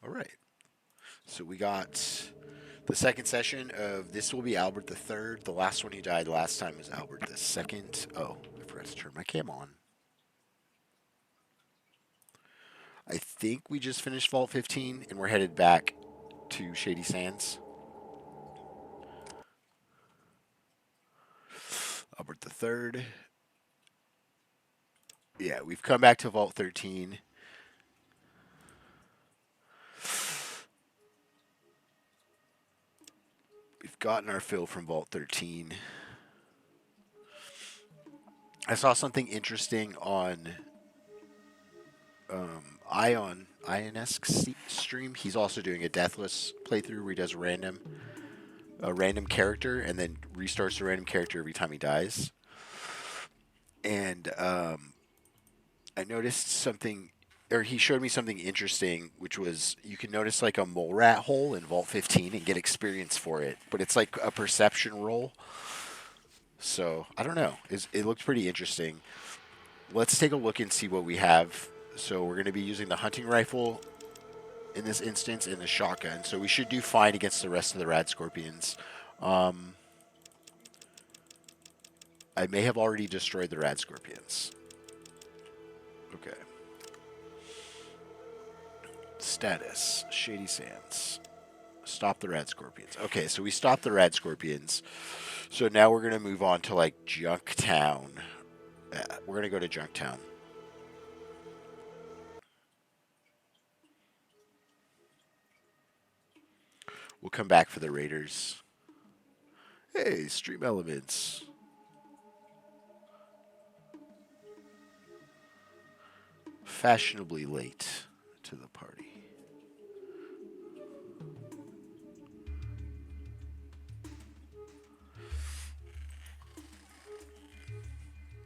All right. So we got the second session of This Will Be Albert the Third. The last one who died last time was Albert the Second. Oh, I forgot to turn my cam on. I think we just finished Vault 15 and we're headed back to Shady Sands. Albert the Third. Yeah, we've come back to Vault 13. We've gotten our fill from Vault 13. I saw something interesting on Ionesque stream. He's also doing a Deathless playthrough where he does a random character and then restarts a random character every time he dies. And I noticed something, or he showed me something interesting, which was you can notice like a mole rat hole in Vault 15 and get experience for it, but it's like a perception roll. So I don't know. It looked pretty interesting. Let's take a look and see what we have. So we're going to be using the hunting rifle in this instance and the shotgun. So we should do fine against the rest of the rad scorpions. Um, I may have already destroyed the rad scorpions. Okay. Status Shady Sands. Stop the rad scorpions. Okay, so we stopped the rad scorpions. So now we're gonna move on to like Junktown. We're gonna go to Junktown. We'll come back for the raiders. Hey, stream elements. Fashionably late to the party.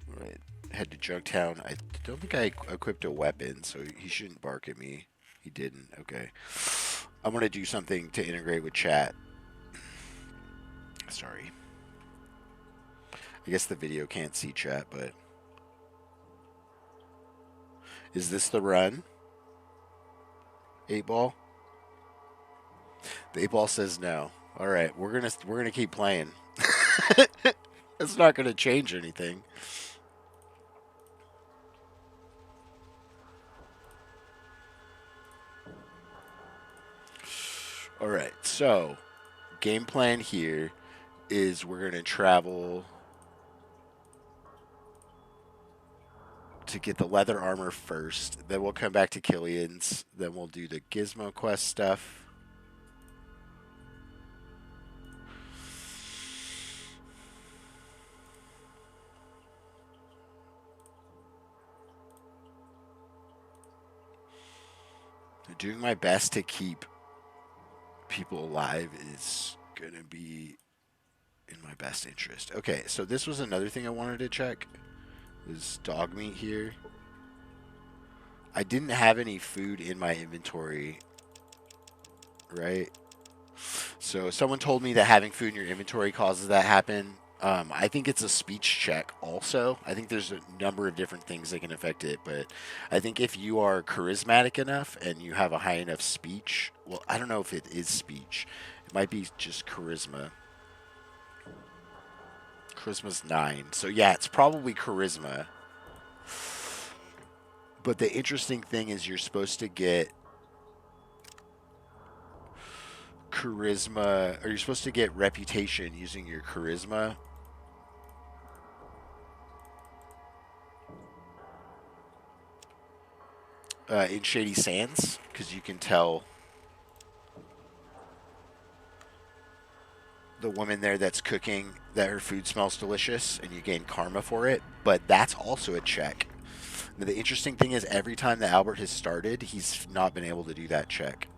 All right, head to Junktown. I don't think I equipped a weapon, so he shouldn't bark at me. He didn't. Okay. I'm gonna do something to integrate with chat. Sorry. I guess the video can't see chat, but is this the run? 8 ball? The 8 ball says no. All right, we're gonna keep playing. It's not gonna change anything. All right, so game plan here is we're gonna travel to get the leather armor first. Then we'll come back to Killian's. Then we'll do the Gizmo quest stuff. Doing my best to keep people alive is gonna be in my best interest. Okay, so this was another thing I wanted to check. Was dog meat here? I didn't have any food in my inventory, right? So someone told me that having food in your inventory causes that happen. I think it's a speech check also. I think there's a number of different things that can affect it, but I think if you are charismatic enough and you have a high enough speech, well, I don't know if it is speech. It might be just charisma. Charisma's 9. So yeah, it's probably charisma. But the interesting thing is you're supposed to get charisma, or you're supposed to get reputation using your charisma. In Shady Sands, because you can tell the woman there that's cooking that her food smells delicious, and you gain karma for it. But that's also a check. Now, the interesting thing is, every time that Albert has started, he's not been able to do that check.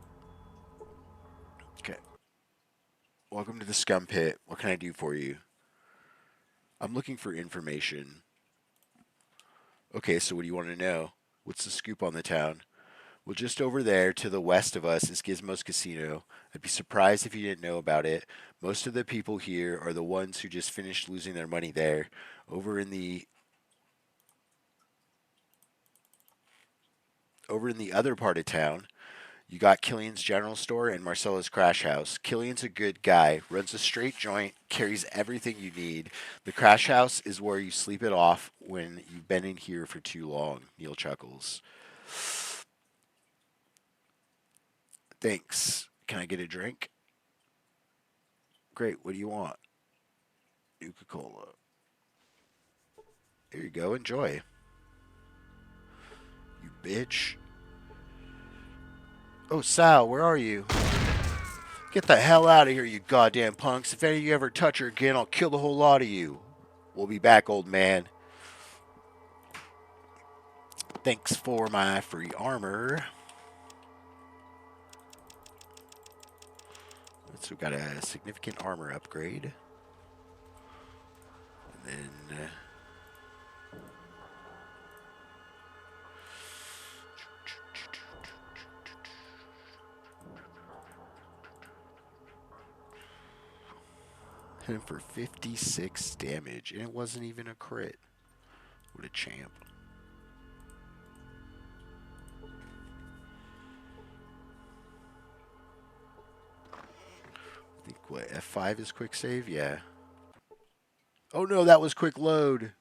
Okay. Welcome to the Scum Pit. What can I do for you? I'm looking for information. Okay, so what do you want to know? What's the scoop on the town? Well, just over there to the west of us is Gizmo's Casino. I'd be surprised if you didn't know about it. Most of the people here are the ones who just finished losing their money there. Over in the over in the other part of town, You got Killian's General Store and Marcella's Crash House. Killian's a good guy, runs a straight joint, carries everything you need. The Crash House is where you sleep it off when you've been in here for too long, Neil chuckles. Thanks. Can I get a drink? Great, what do you want? Nuka-Cola. Here you go, enjoy. You bitch. Oh, Sal, where are you? Get the hell out of here, you goddamn punks. If any of you ever touch her again, I'll kill the whole lot of you. We'll be back, old man. Thanks for my free armor. So we got a significant armor upgrade. And then... hit him for 56 damage. And it wasn't even a crit. What a champ. I think, what, F5 is quick save? Yeah. Oh no, that was quick load.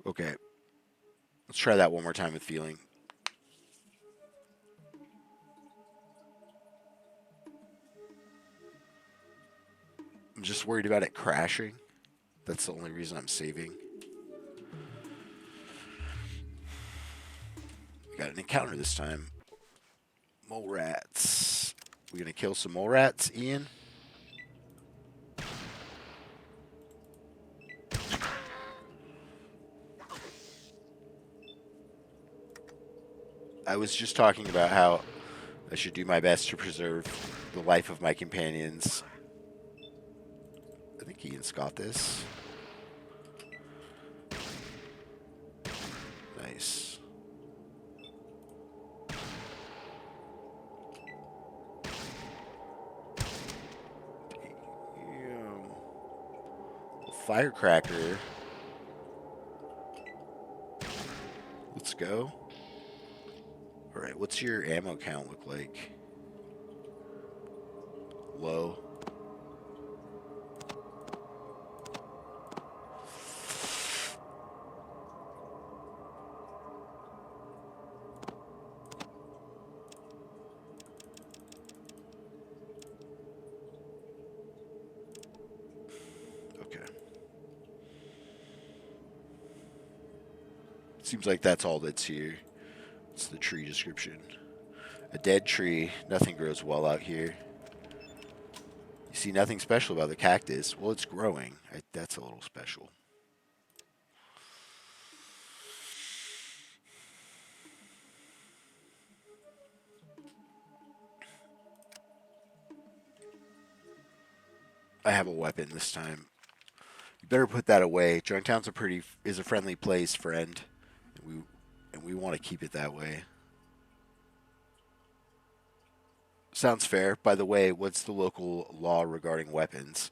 Okay. Let's try that one more time with feeling. I'm just worried about it crashing. That's the only reason I'm saving. We got an encounter this time. Mole rats. We gonna kill some mole rats, Ian? I was just talking about how I should do my best to preserve the life of my companions. I think Ian's got this. Nice. Damn. Firecracker. Let's go. Alright, what's your ammo count look like? Low. Okay. Seems like that's all that's here. It's the tree description. A dead tree. Nothing grows well out here. You see nothing special about the cactus. Well, it's growing. That's a little special. I have a weapon this time. You better put that away. Jointown's is a friendly place, friend. And we want to keep it that way. Sounds fair. By the way, what's the local law regarding weapons?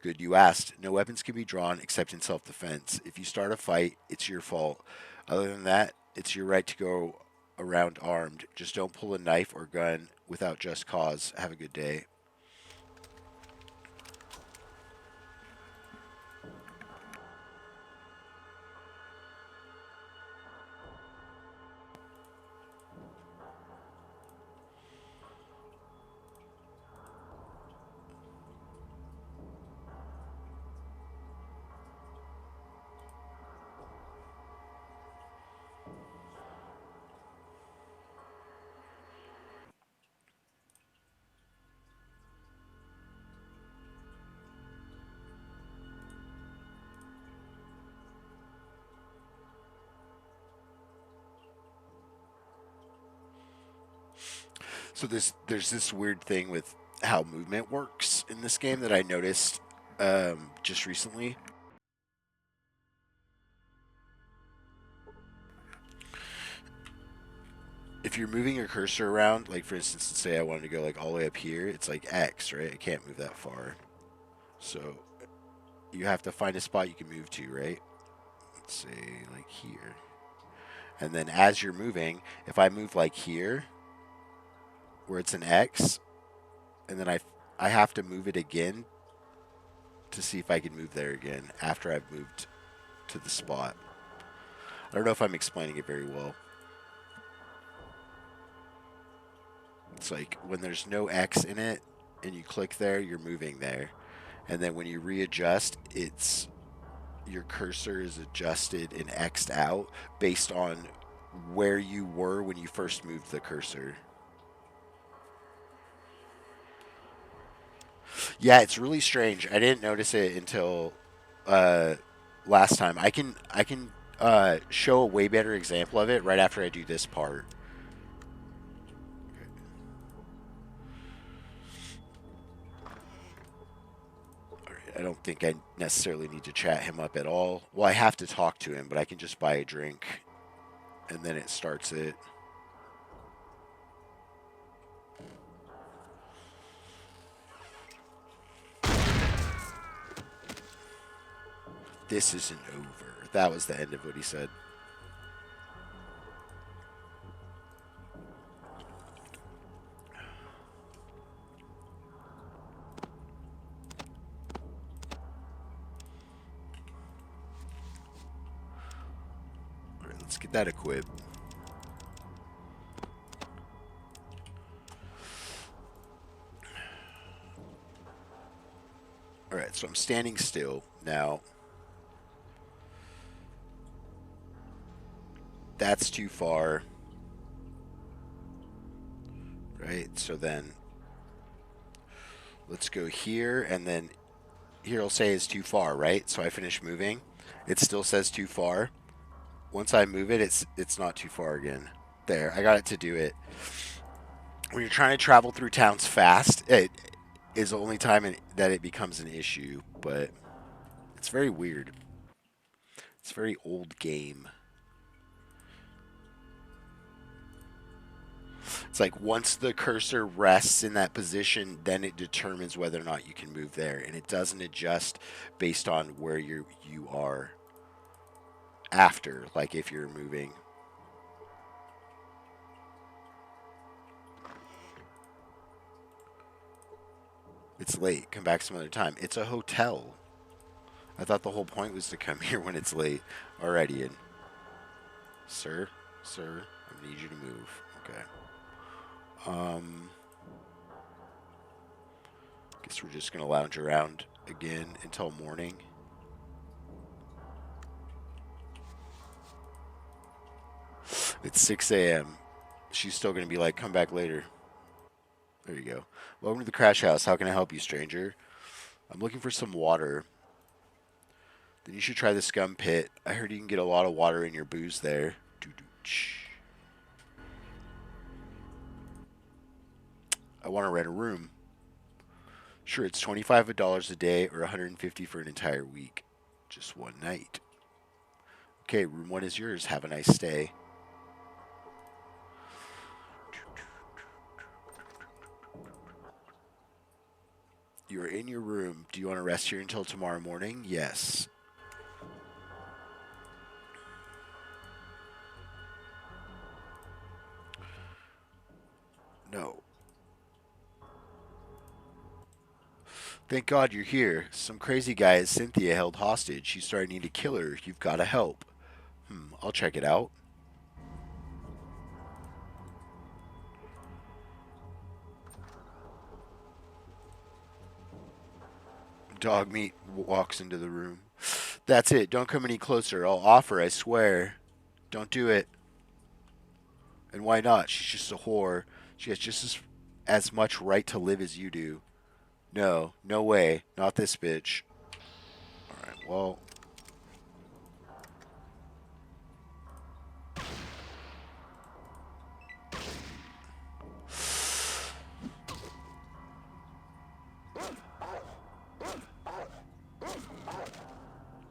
Good you asked. No weapons can be drawn except in self-defense. If you start a fight, it's your fault. Other than that, it's your right to go around armed. Just don't pull a knife or gun without just cause. Have a good day. So there's this weird thing with how movement works in this game that I noticed just recently. If you're moving your cursor around, like for instance, let's say I wanted to go like all the way up here, it's like X, right? I can't move that far. So you have to find a spot you can move to, right? Let's say like here. And then as you're moving, if I move like here, where it's an X, and then I have to move it again to see if I can move there again after I've moved to the spot. I don't know if I'm explaining it very well. It's like when there's no X in it and you click there, you're moving there. And then when you readjust, it's your cursor is adjusted and X'd out based on where you were when you first moved the cursor. Yeah, it's really strange. I didn't notice it until last time. I can show a way better example of it right after I do this part. I don't think I necessarily need to chat him up at all. Well, I have to talk to him, but I can just buy a drink, and then it starts it. This isn't over. That was the end of what he said. All right, let's get that equipped. All right, so I'm standing still now. That's too far. Right, so then let's go here, and then here it'll say it's too far, right? So I finish moving. It still says too far. Once I move it, it's not too far again. There, I got it to do it. When you're trying to travel through towns fast, it is the only time that it becomes an issue, but it's very weird. It's a very old game. It's like once the cursor rests in that position, then it determines whether or not you can move there, and it doesn't adjust based on where you are after, like if you're moving. It's late. Come back some other time. It's a hotel. I thought the whole point was to come here when it's late. Alrighty, in. Sir, I need you to move. Okay. Guess we're just gonna lounge around again until morning. It's 6 a.m. She's still gonna be like, come back later. There you go. Welcome to the crash house. How can I help you, stranger? I'm looking for some water. Then you should try the scum pit. I heard you can get a lot of water in your booze there. I want to rent a room. Sure, it's $25 a day or $150 for an entire week. Just one night. Okay, room 1 is yours. Have a nice stay. You are in your room. Do you want to rest here until tomorrow morning? Yes. No. Thank God you're here. Some crazy guy has Cynthia held hostage. She's starting to kill her. You've got to help. I'll check it out. Dog meat walks into the room. That's it. Don't come any closer. I'll offer, I swear. Don't do it. And why not? She's just a whore. She has just as much right to live as you do. No, no way. Not this bitch. Alright, well.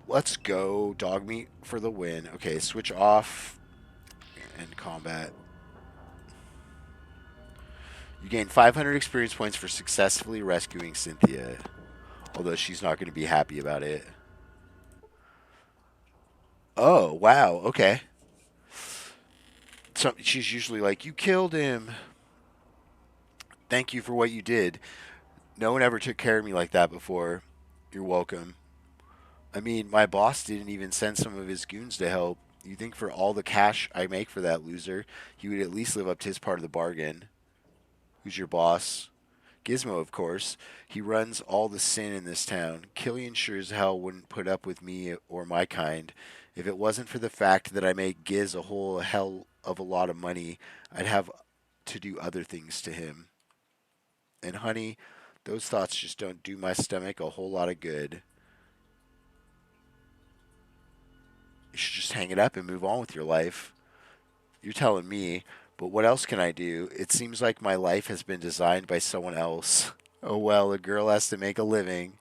Let's go. Dog meat for the win. Okay, switch off. End combat. You gain 500 experience points for successfully rescuing Cynthia. Although she's not going to be happy about it. Oh, wow. Okay. She's usually like, "You killed him. Thank you for what you did. No one ever took care of me like that before. You're welcome." I mean, my boss didn't even send some of his goons to help. You think for all the cash I make for that loser, he would at least live up to his part of the bargain? Who's your boss? Gizmo, of course. He runs all the sin in this town. Killian sure as hell wouldn't put up with me or my kind. If it wasn't for the fact that I make Giz a whole hell of a lot of money, I'd have to do other things to him. And honey, those thoughts just don't do my stomach a whole lot of good. You should just hang it up and move on with your life. You're telling me, but what else can I do? It seems like my life has been designed by someone else. Oh well, a girl has to make a living.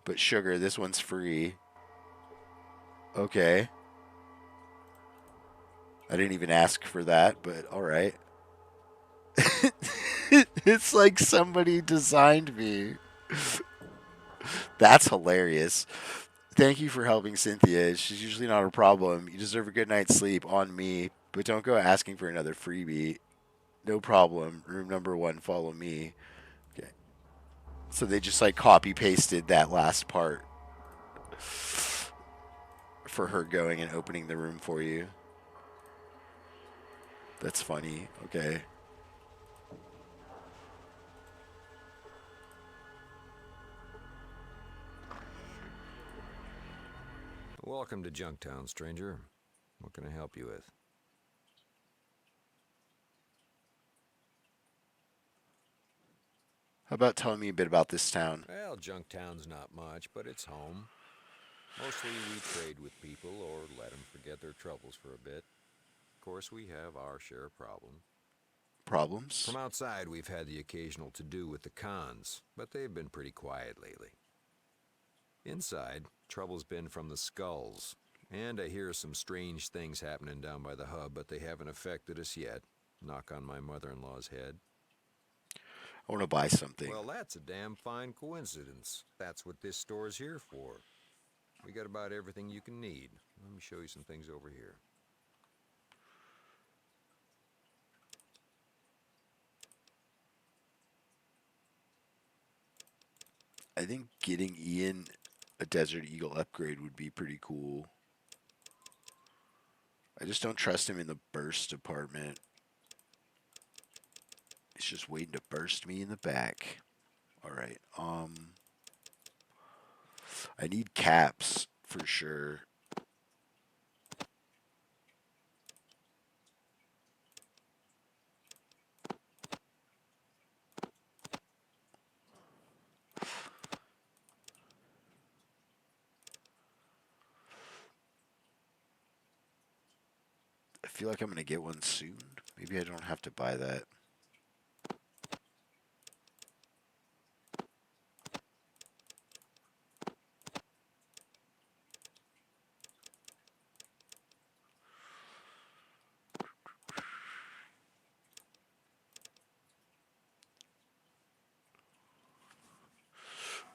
But sugar, this one's free. Okay. I didn't even ask for that, but alright. It's like somebody designed me. That's hilarious. Thank you for helping Cynthia. She's usually not a problem. You deserve a good night's sleep on me, but don't go asking for another freebie. No problem. Room number one, follow me. Okay. So they just like copy pasted that last part for her going and opening the room for you. That's funny. Okay. Welcome to Junktown, stranger. What can I help you with? How about telling me a bit about this town? Well, Junktown's not much, but it's home. Mostly we trade with people or let them forget their troubles for a bit. Of course, we have our share of problems. Problems? From outside, we've had the occasional to-do with the cons, but they've been pretty quiet lately. Inside, trouble's been from the skulls, and I hear some strange things happening down by the hub, but they haven't affected us yet. Knock on my mother-in-law's head. I want to buy something. Well, that's a damn fine coincidence. That's what this store's here for. We got about everything you can need. Let me show you some things over here. I think getting Ian a Desert Eagle upgrade would be pretty cool. I just don't trust him in the burst department. He's just waiting to burst me in the back. All right. I need caps for sure. I feel like I'm gonna get one soon. Maybe I don't have to buy that.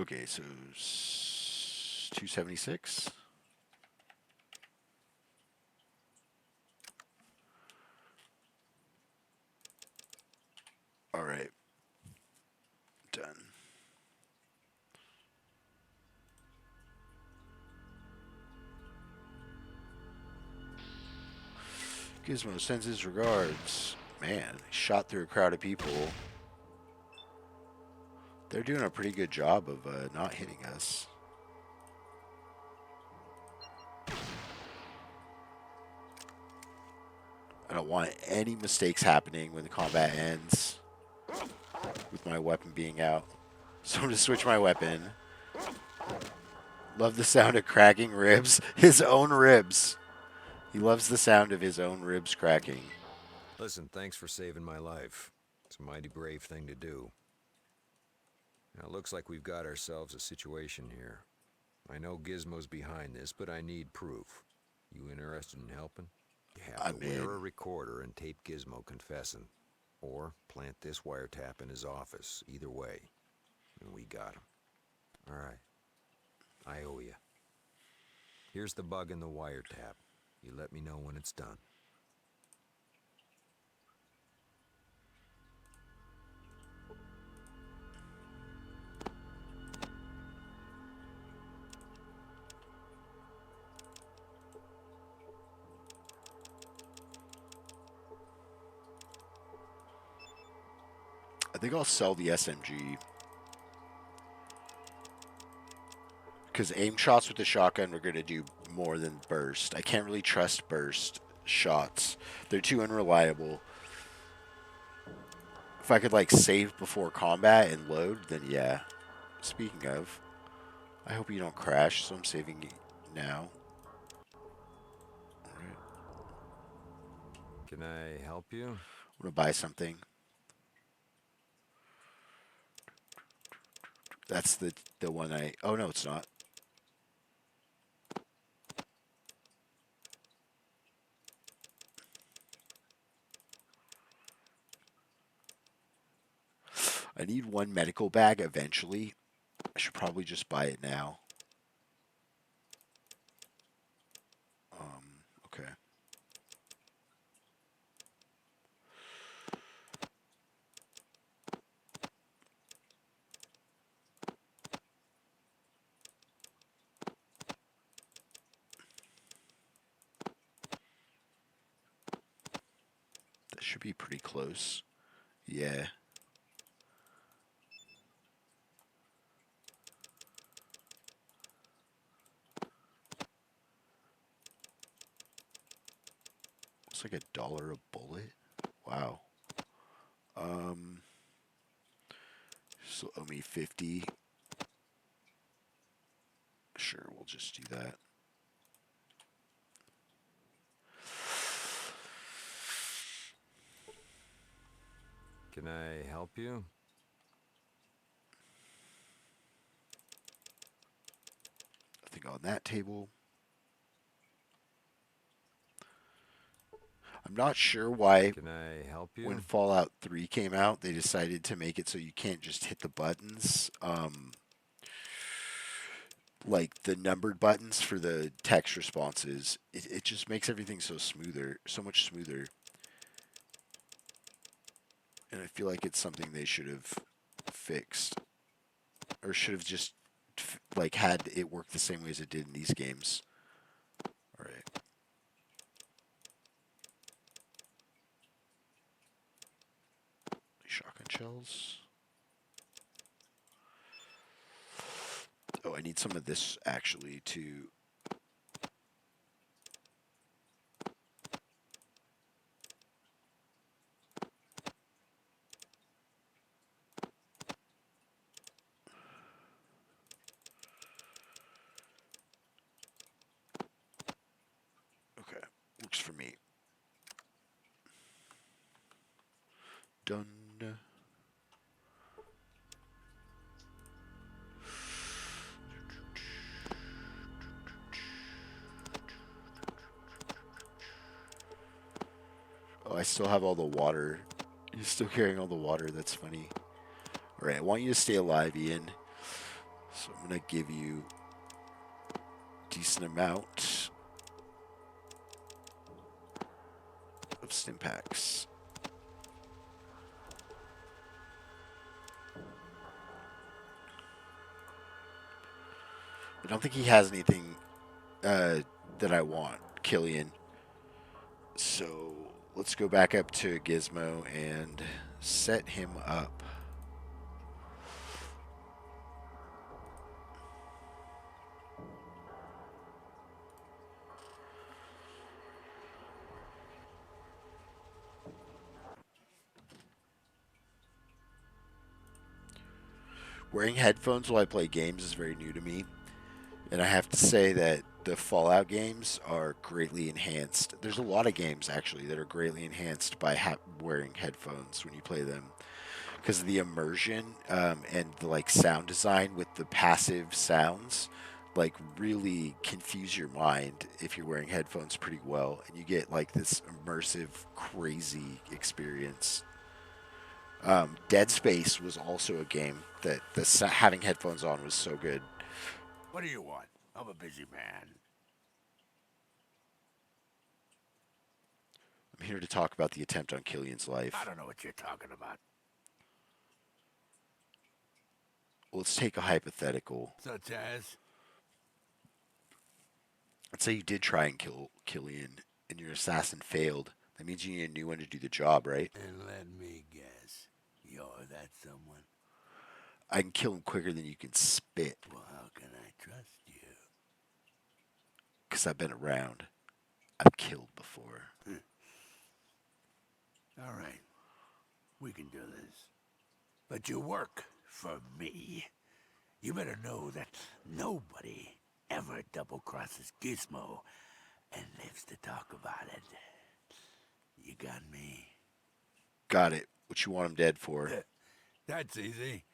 Okay, so 276. All right, done. Gizmo sends his regards. Man, he shot through a crowd of people. They're doing a pretty good job of not hitting us. I don't want any mistakes happening when the combat ends with my weapon being out. So I'm going to switch my weapon. Love the sound of cracking ribs. His own ribs. He loves the sound of his own ribs cracking. Listen, thanks for saving my life. It's a mighty brave thing to do. Now, it looks like we've got ourselves a situation here. I know Gizmo's behind this, but I need proof. You interested in helping? You have I'm to wear a in. recorder and tape Gizmo confessing. Or plant this wiretap in his office. Either way. And we got him. All right. I owe you. Here's the bug in the wiretap. You let me know when it's done. think I'll sell the SMG because aim shots with the shotgun are going to do more than burst. I can't really trust burst shots. They're too unreliable. If I could like save before combat and load, then yeah. Speaking of, I hope you don't crash, so I'm saving now. All right. Can I help you? I'm gonna buy something. That's the one I. Oh no, it's not. I need one medical bag eventually. I should probably just buy it now. Okay. That should be pretty close. Yeah. It's like $1 a bullet. Wow. Um. So owe me 50. Sure, we'll just do that. Can I help you? Nothing on that table. I'm not sure why Can I help when you? Fallout 3 came out, they decided to make it so you can't just hit the buttons. Like the numbered buttons for the text responses. It just makes everything so smoother, so much smoother. And I feel like it's something they should have fixed. Or should have just like had it work the same way as it did in these games. Alright. Shotgun shells. Oh, I need some of this actually to. Okay, works for me. Done. Oh, I still have all the water. You're still carrying all the water. That's funny. Alright, I want you to stay alive, Ian. So I'm going to give you a decent amount of stim packs. I don't think he has anything that I want, Killian. So let's go back up to Gizmo and set him up. Wearing headphones while I play games is very new to me. And I have to say that the Fallout games are greatly enhanced. There's a lot of games actually that are greatly enhanced by wearing headphones when you play them because of the immersion and the like sound design with the passive sounds like really confuse your mind if you're wearing headphones pretty well and you get like this immersive crazy experience. Dead Space was also a game that having headphones on was so good. What do you want? I'm a busy man. I'm here to talk about the attempt on Killian's I life. don't know what you're talking about. Well, let's take a hypothetical. Such as? Let's say you did try and kill Killian and your assassin failed. That means you need a new one to do the job, right? And let me guess. You're you're that someone. I can kill him quicker than you can spit, Well, how can I trust you? because I've been around. I've killed before. All right, we can do this. But you work for me. You better know that nobody ever double crosses Gizmo and lives to talk about it. You got me? Got it. What you want him dead for? That's easy.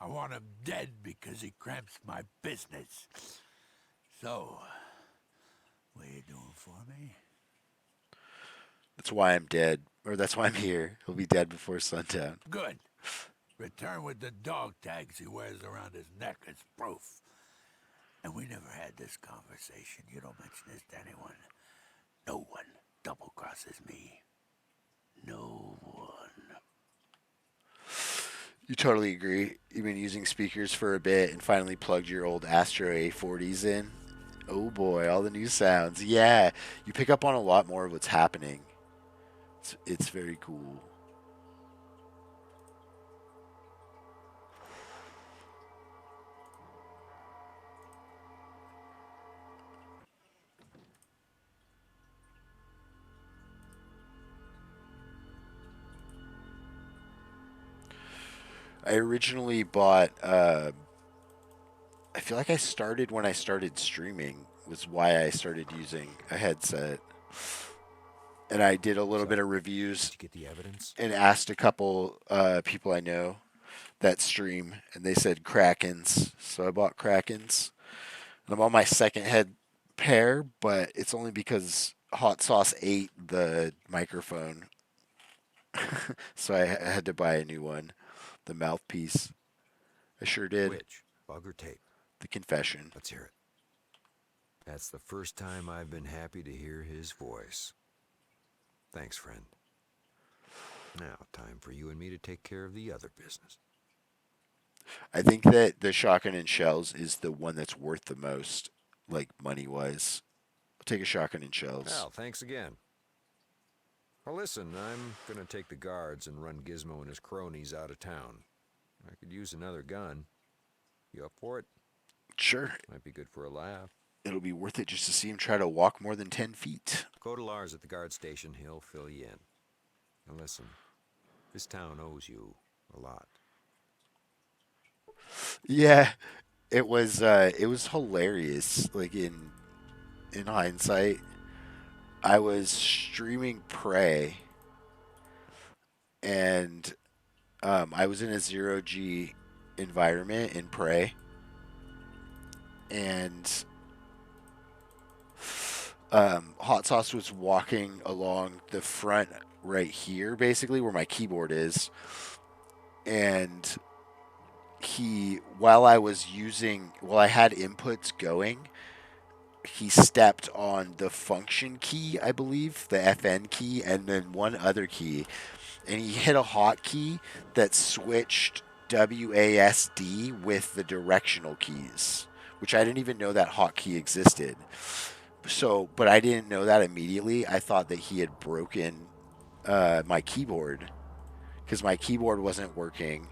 I want him dead because he cramps my business. So, what are you doing for me? That's why I'm dead. Or that's why I'm here. He'll be dead before sundown. Good. Return with the dog tags he wears around his neck as proof. And we never had this conversation. You don't mention this to anyone. No one double crosses me. No one. You totally agree. You've been using speakers for a bit and finally plugged your old Astro A40s in. Oh boy, all the new sounds. Yeah, you pick up on a lot more of what's happening. It's very cool. I originally bought. I feel like I started when I started streaming. Was why I started using a headset, and I did a little So, bit of reviews did you get the evidence? and asked a couple people I know that stream, and they said Krakens. So I bought Krakens. And I'm on my second head pair, but it's only because Hot Sauce ate the microphone, so I had to buy a new one, the mouthpiece. I sure did. Which? Bug or tape? The confession. Let's hear it. That's the first time I've been happy to hear his voice. Thanks, friend. Now, time for you and me to take care of the other business. I think that the shotgun and shells is the one that's worth the most, like money wise. I'll take a shotgun and shells. Well, thanks again. Well, listen, I'm gonna take the guards and run Gizmo and his cronies out of town. I could use another gun. You up for it? Sure. Might be good for a laugh. It'll be worth it just to see him try to walk more than 10 feet. Go to Lars at the guard station. He'll fill you in. And listen, this town owes you a lot. Yeah, it was hilarious. Like in hindsight, I was streaming Prey, and I was in a 0G environment in Prey, and Hot Sauce was walking along the front right here, basically where my keyboard is, and while I had inputs going, he stepped on the function key, I believe, the FN key, and then one other key, and he hit a hotkey that switched WASD with the directional keys, which I didn't even know that hotkey existed. So, but I didn't know that immediately. I thought that he had broken my keyboard because my keyboard wasn't working.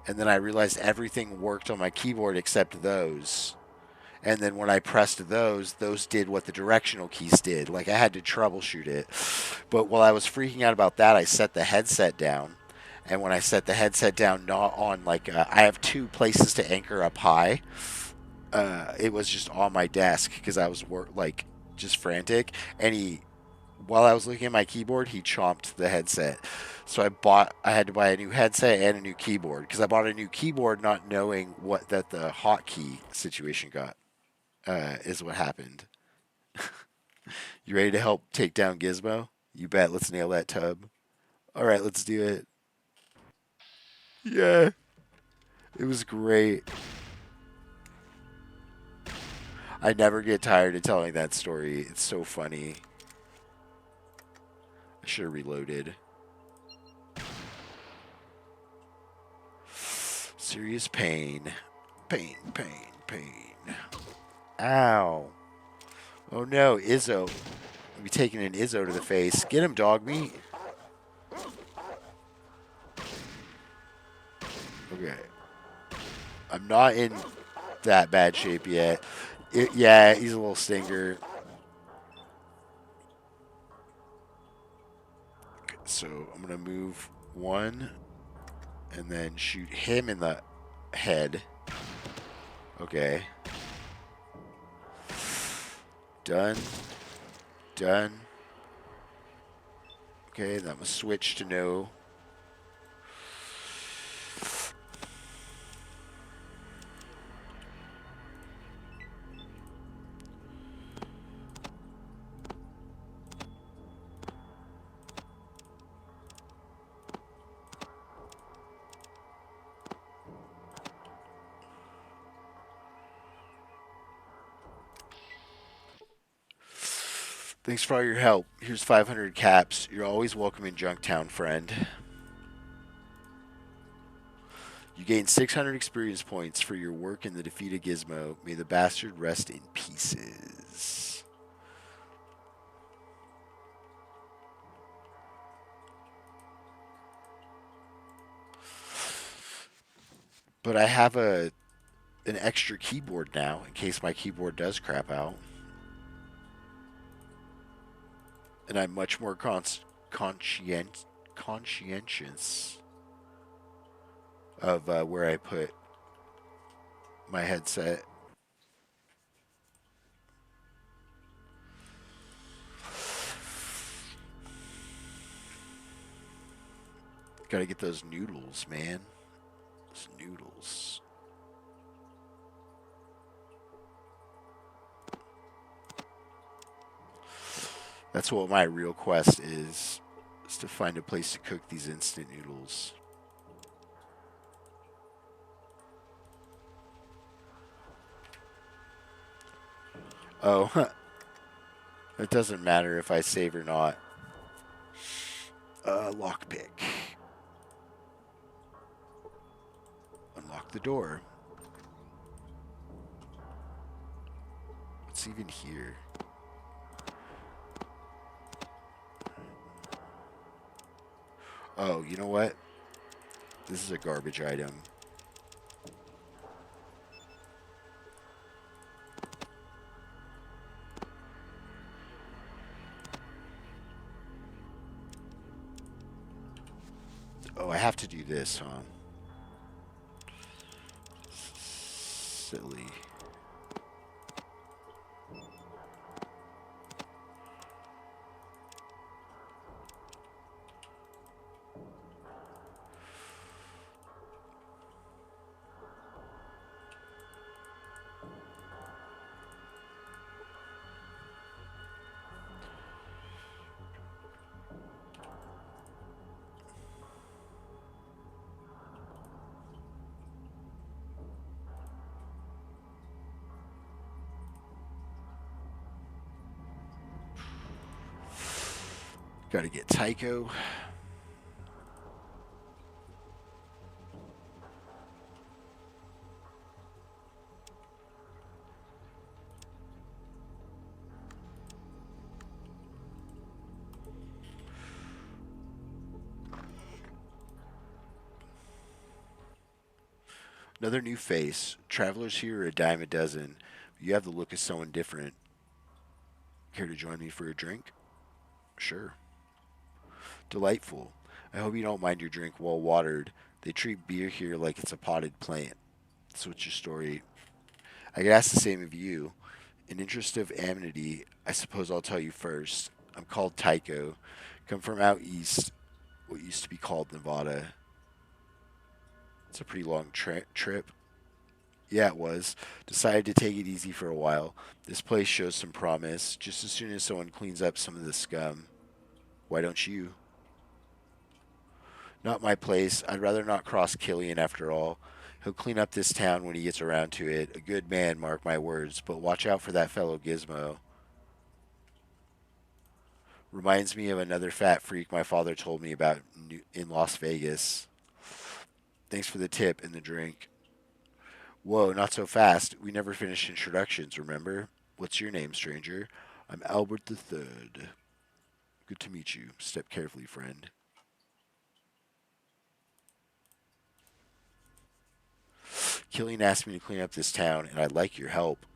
And then I realized everything worked on my keyboard except those. And then when I pressed those did what the directional keys did. Like I had to troubleshoot it. But while I was freaking out about that, I set the headset down. And when I set the headset down, not on I have two places to anchor up high. It was just on my desk because I was just frantic. And while I was looking at my keyboard, he chomped the headset. So I had to buy a new headset and a new keyboard because I bought a new keyboard not knowing that the hotkey situation got. Is what happened. You ready to help take down Gizmo? You bet. Let's nail that tub. All right, let's do it. Yeah. It was great. I never get tired of telling that story. It's so funny. I should have reloaded. Serious pain. Pain, pain, pain. Ow. Oh no, Izzo. I'll be taking an Izzo to the face. Get him, dog meat. Okay. I'm not in that bad shape yet. Yeah, he's a little stinker. So I'm going to move one and then shoot him in the head. Okay. Done. Done. Okay, that must switch to no. Thanks for all your help. Here's 500 caps. You're always welcome in Junktown, friend. You gain 600 experience points for your work in the defeat of Gizmo. May the bastard rest in pieces. But I have an extra keyboard now in case my keyboard does crap out. And I'm much more conscientious of where I put my headset. Gotta get those noodles, man. Those noodles. That's what my real quest is to find a place to cook these instant noodles. Oh, it doesn't matter if I save or not. Lockpick. Unlock the door. What's even here? Oh, you know what? This is a garbage item. Oh, I have to do this, huh? Silly. Gotta get Tycho. Another new face. Travelers here are a dime a dozen. You have the look of someone different. Care to join me for a drink? Sure. Delightful. I hope you don't mind your drink well watered. They treat beer here like it's a potted plant. So what's your story? I could ask the same of you. In interest of amity, I suppose I'll tell you first. I'm called Tycho. Come from out east, what used to be called Nevada. It's a pretty long trip. Yeah, it was. Decided to take it easy for a while. This place shows some promise. Just as soon as someone cleans up some of the scum. Why don't you? Not my place. I'd rather not cross Killian after all. He'll clean up this town when he gets around to it. A good man, mark my words. But watch out for that fellow Gizmo. Reminds me of another fat freak my father told me about in Las Vegas. Thanks for the tip and the drink. Whoa, not so fast. We never finished introductions, remember? What's your name, stranger? I'm Albert the Third. Good to meet you. Step carefully, friend. Killian asked me to clean up this town, and I'd like your help.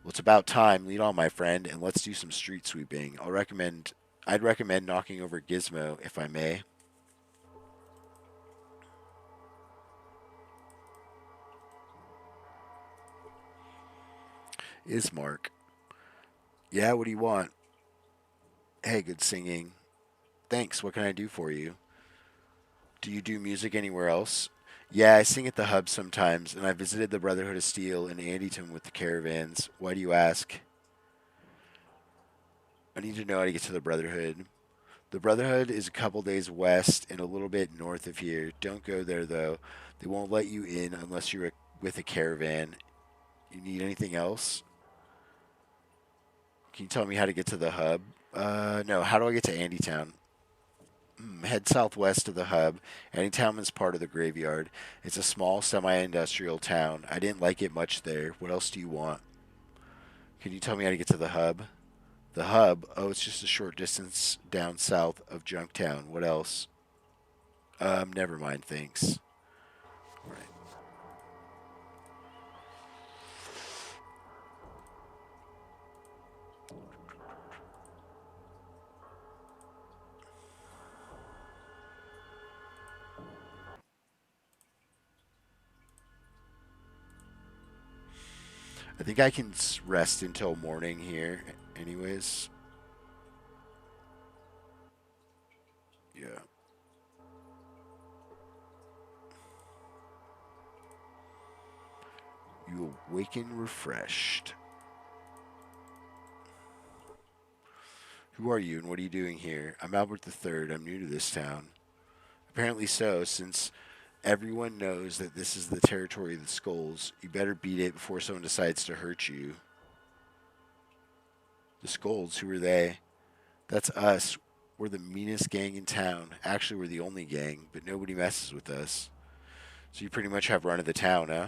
Well, it's about time. Lead on, my friend, and let's do some street sweeping. I'd recommend knocking over Gizmo, if I may. Ismark. Yeah, what do you want? Hey, good singing. Thanks, what can I do for you? Do you do music anywhere else? Yeah, I sing at the hub sometimes, and I visited the Brotherhood of Steel in Andyton with the caravans. Why do you ask? I need to know how to get to the Brotherhood. The Brotherhood is a couple days west and a little bit north of here. Don't go there, though. They won't let you in unless you're with a caravan. You need anything else? Can you tell me how to get to the hub? No. How do I get to Andytown? Head southwest to the hub. Andytown is part of the graveyard. It's a small, semi-industrial town. I didn't like it much there. What else do you want? Can you tell me how to get to the hub? The hub? Oh, it's just a short distance down south of Junktown. What else? Never mind, thanks. All right. I think I can rest until morning here, anyways. Yeah. You awaken refreshed. Who are you and what are you doing here? I'm Albert III. I'm new to this town. Apparently so, since everyone knows that this is the territory of the Skulls. You better beat it before someone decides to hurt you. The Skulls, who are they? That's us. We're the meanest gang in town. Actually, we're the only gang, but nobody messes with us. So you pretty much have run of the town, huh?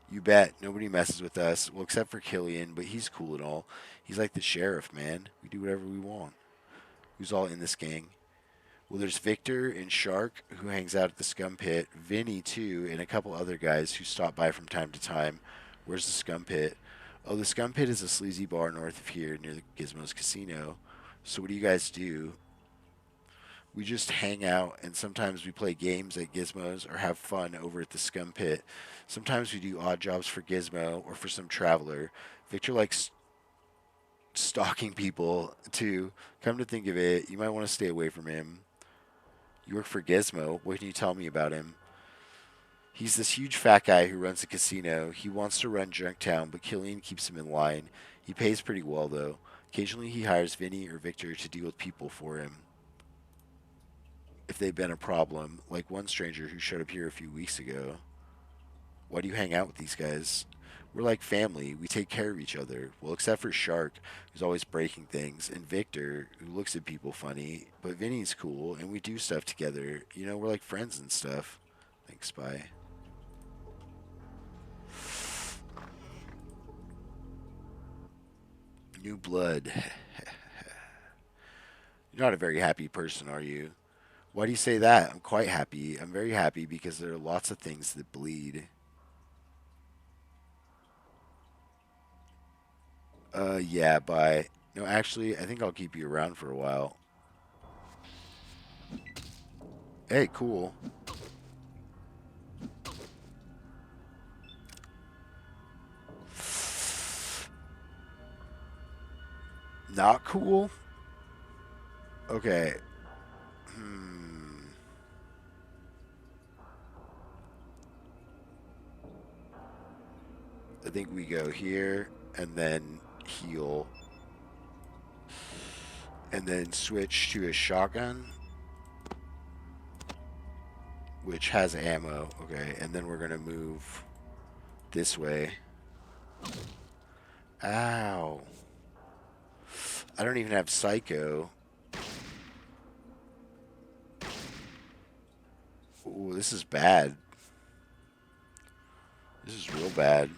You bet. Nobody messes with us. Well, except for Killian, but he's cool and all. He's like the sheriff, man. We do whatever we want. Who's all in this gang? Well, there's Victor and Shark, who hangs out at the Scum Pit. Vinny, too, and a couple other guys who stop by from time to time. Where's the Scum Pit? Oh, the Scum Pit is a sleazy bar north of here near the Gizmos Casino. So what do you guys do? We just hang out, and sometimes we play games at Gizmos or have fun over at the Scum Pit. Sometimes we do odd jobs for Gizmo or for some traveler. Victor likes stalking people, too. Come to think of it, you might want to stay away from him. You work for Gizmo. What can you tell me about him? He's this huge fat guy who runs a casino. He wants to run Junktown, but Killian keeps him in line. He pays pretty well, though. Occasionally he hires Vinny or Victor to deal with people for him if they've been a problem, like one stranger who showed up here a few weeks ago. Why do you hang out with these guys? We're like family. We take care of each other. Well, except for Shark, who's always breaking things, and Victor, who looks at people funny. But Vinny's cool, and we do stuff together. You know, we're like friends and stuff. Thanks, Spy. New blood. You're not a very happy person, are you? Why do you say that? I'm quite happy. I'm very happy because there are lots of things that bleed. Yeah, bye. No, actually, I think I'll keep you around for a while. Hey, cool. Not cool? Okay. I think we go here and then heal. And then switch to a shotgun, which has ammo. Okay, and then we're going to move this way. Ow. I don't even have Psycho. Ooh, this is bad. This is real bad.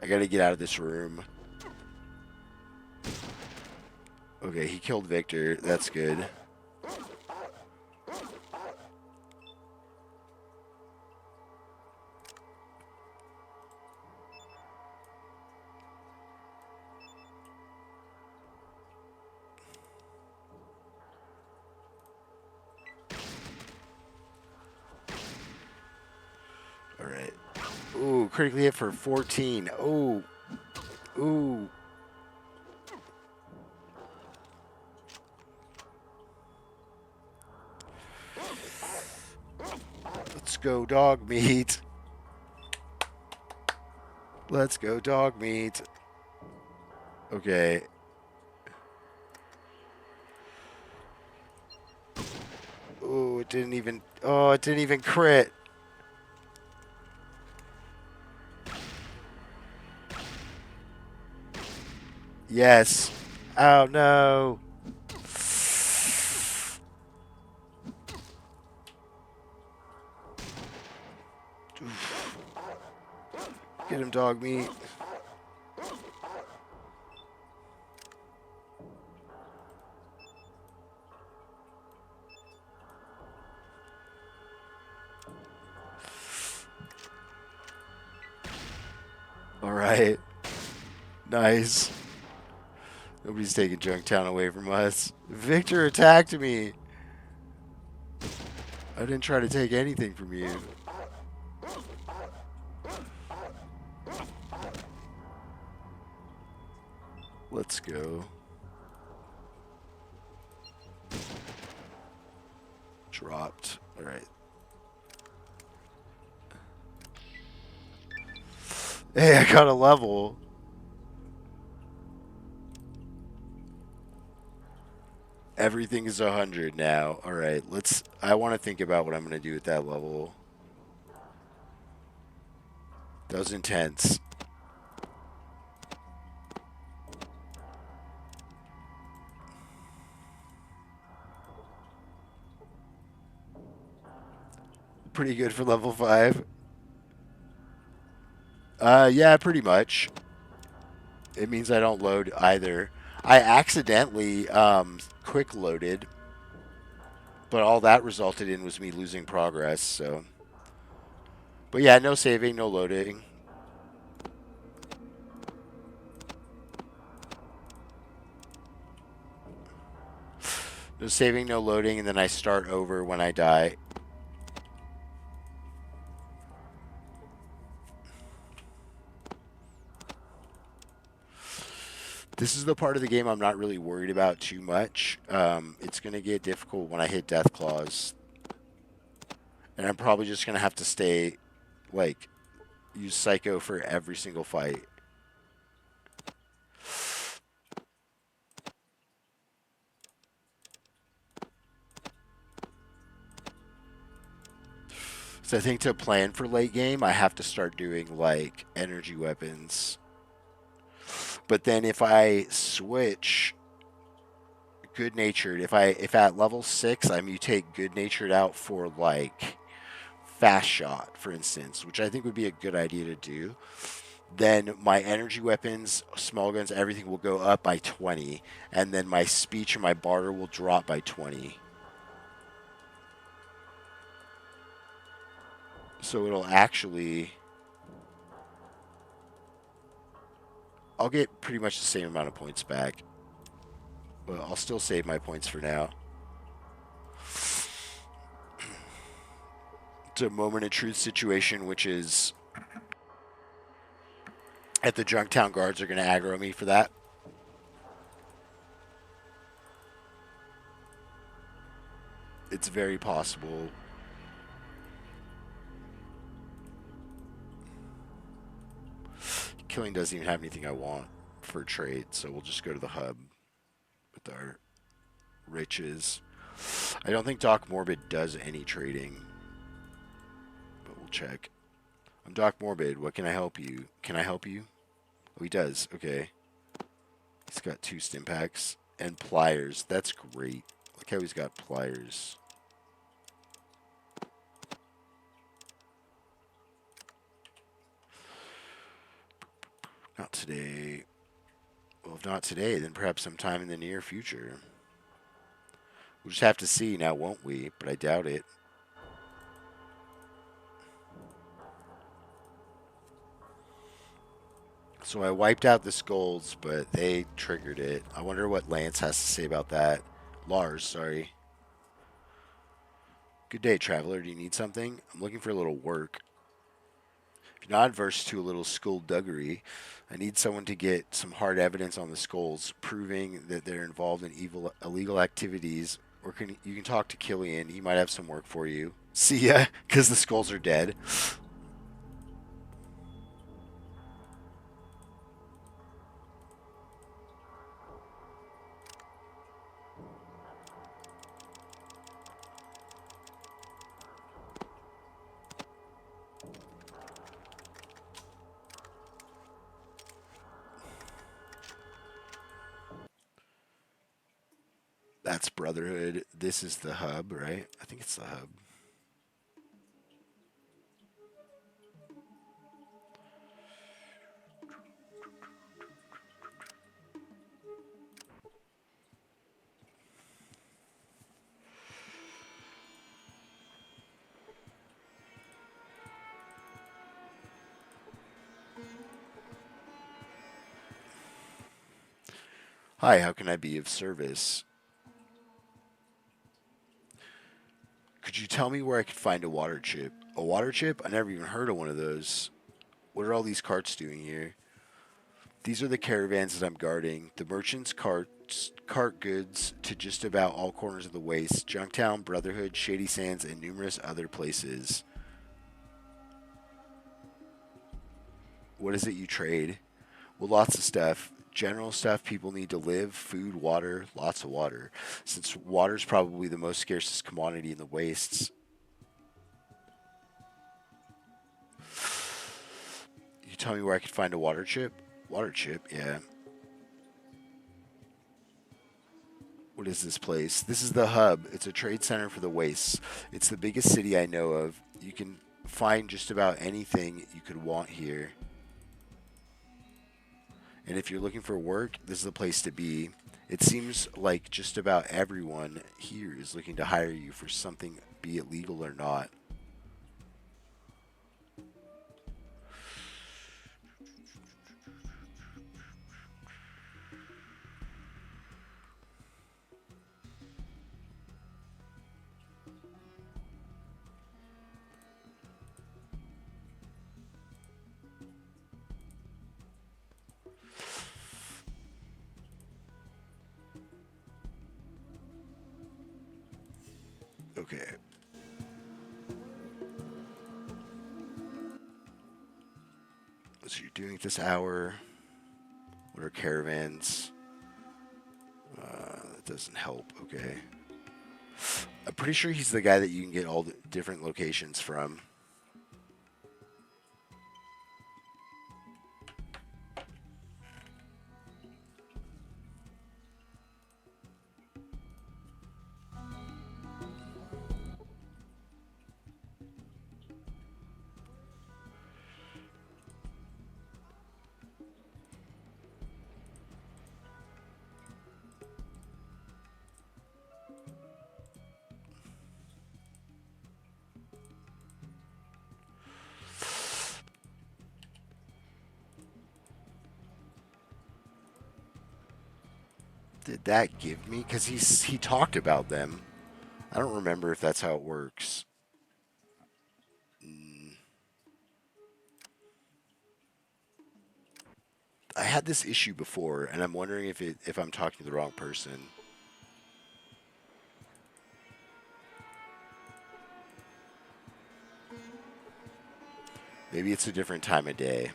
I gotta get out of this room. Okay, he killed Victor. That's good. All right. Ooh, critically hit for 14. Ooh. Ooh. Let's go dog meat. Let's go dog meat. Okay. Ooh, it didn't even. Oh, it didn't even crit. Yes. Oh no. Get him, dog meat. All right. Nice. Nobody's taking Junktown away from us. Victor attacked me. I didn't try to take anything from you. Let's go. Dropped. All right. Hey, I got a level. Everything is 100 now. All right. Let's. I want to think about what I'm going to do with that level. That was intense. Pretty good for level 5. Yeah, pretty much. It means I don't load either. I accidentally quick loaded, but all that resulted in was me losing progress. So, but yeah, no saving, no loading. No saving, no loading, and then I start over when I die. This is the part of the game I'm not really worried about too much. It's going to get difficult when I hit Deathclaws. And I'm probably just going to have to stay, like, use Psycho for every single fight. So I think to plan for late game, I have to start doing, like, energy weapons. But then if I switch good natured, if at level 6 I mutate good natured out for like fast shot, for instance, which I think would be a good idea to do, then my energy weapons, small guns, everything will go up by 20, and then my speech and my barter will drop by 20. So it'll actually, I'll get pretty much the same amount of points back. Well, I'll still save my points for now. It's a moment of truth situation, which is at the Junktown guards are going to aggro me for that. It's very possible. Killing doesn't even have anything I want for trade, so we'll just go to the hub with our riches. I don't think Doc Morbid does any trading, but we'll check. I'm Doc Morbid. What can I help you? Can I help you? Oh, he does. Okay. He's got 2 stim packs and pliers. That's great. Look how he's got pliers. Not today. Well, if not today, then perhaps sometime in the near future. We'll just have to see now, won't we? But I doubt it. So I wiped out the skulls, but they triggered it. I wonder what Lance has to say about that. Lars, sorry. Good day, traveler. Do you need something? I'm looking for a little work. If you're not adverse to a little skullduggery, I need someone to get some hard evidence on the skulls, proving that they're involved in evil, illegal activities. Or you can talk to Killian. He might have some work for you. See ya, because the skulls are dead. That's Brotherhood. This is the hub, right? I think it's the hub. Hi, how can I be of service? Could you tell me where I could find a water chip? A water chip? I never even heard of one of those. What are all these carts doing here? These are the caravans that I'm guarding. The merchants' carts cart goods to just about all corners of the waste. Junktown, Brotherhood, Shady Sands, and numerous other places. What is it you trade? Well, lots of stuff. General stuff people need to live, food, water, lots of water. Since water's probably the most scarcest commodity in the wastes. You tell me where I could find a water chip? Water chip, yeah. What is this place? This is the hub. It's a trade center for the wastes. It's the biggest city I know of. You can find just about anything you could want here. And if you're looking for work, this is the place to be. It seems like just about everyone here is looking to hire you for something, be it legal or not. Okay. So you're doing it this hour. What are caravans? That doesn't help. Okay. I'm pretty sure he's the guy that you can get all the different locations from. Did that give me? Because he talked about them. I don't remember if that's how it works. I had this issue before, and I'm wondering if I'm talking to the wrong person. Maybe it's a different time of day.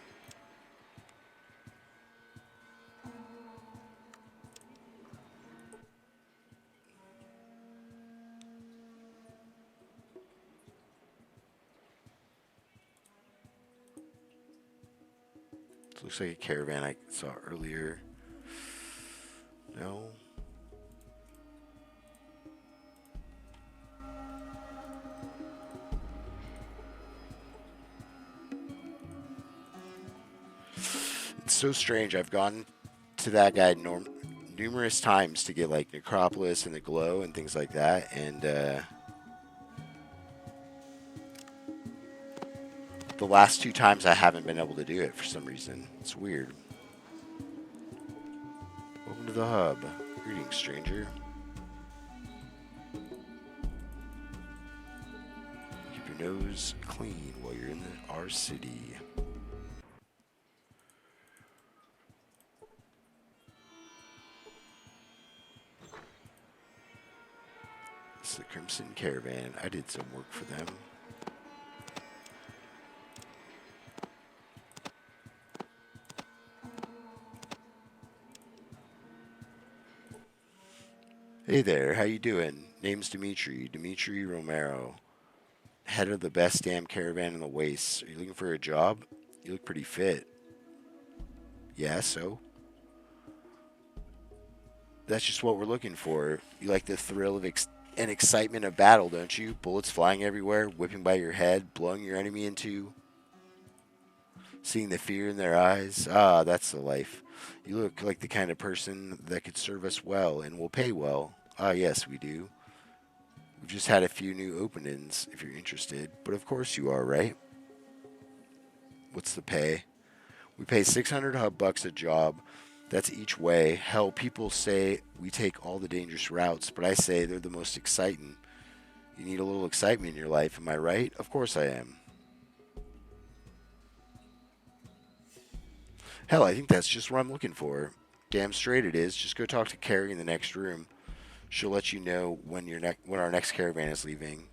It looks like a caravan I saw earlier. No. It's so strange. I've gone to that guy numerous times to get like Necropolis and the Glow and things like that, and the last 2 times I haven't been able to do it for some reason. It's weird. Welcome to the hub. Greetings, stranger. Keep your nose clean while you're in our city. This is the Crimson Caravan. I did some work for them. Hey there, how you doing? Name's Dimitri Romero, head of the best damn caravan in the wastes. Are you looking for a job? You look pretty fit. Yeah, so? That's just what we're looking for. You like the thrill of and excitement of battle, don't you? Bullets flying everywhere, whipping by your head, blowing your enemy into, seeing the fear in their eyes. Ah, that's the life. You look like the kind of person that could serve us well and will pay well. Ah, yes, we do. We've just had a few new openings, if you're interested. But of course you are, right? What's the pay? We pay 600 hub bucks a job. That's each way. Hell, people say we take all the dangerous routes, but I say they're the most exciting. You need a little excitement in your life, am I right? Of course I am. Hell, I think that's just what I'm looking for. Damn straight it is. Just go talk to Carrie in the next room. She'll let you know when when our next caravan is leaving.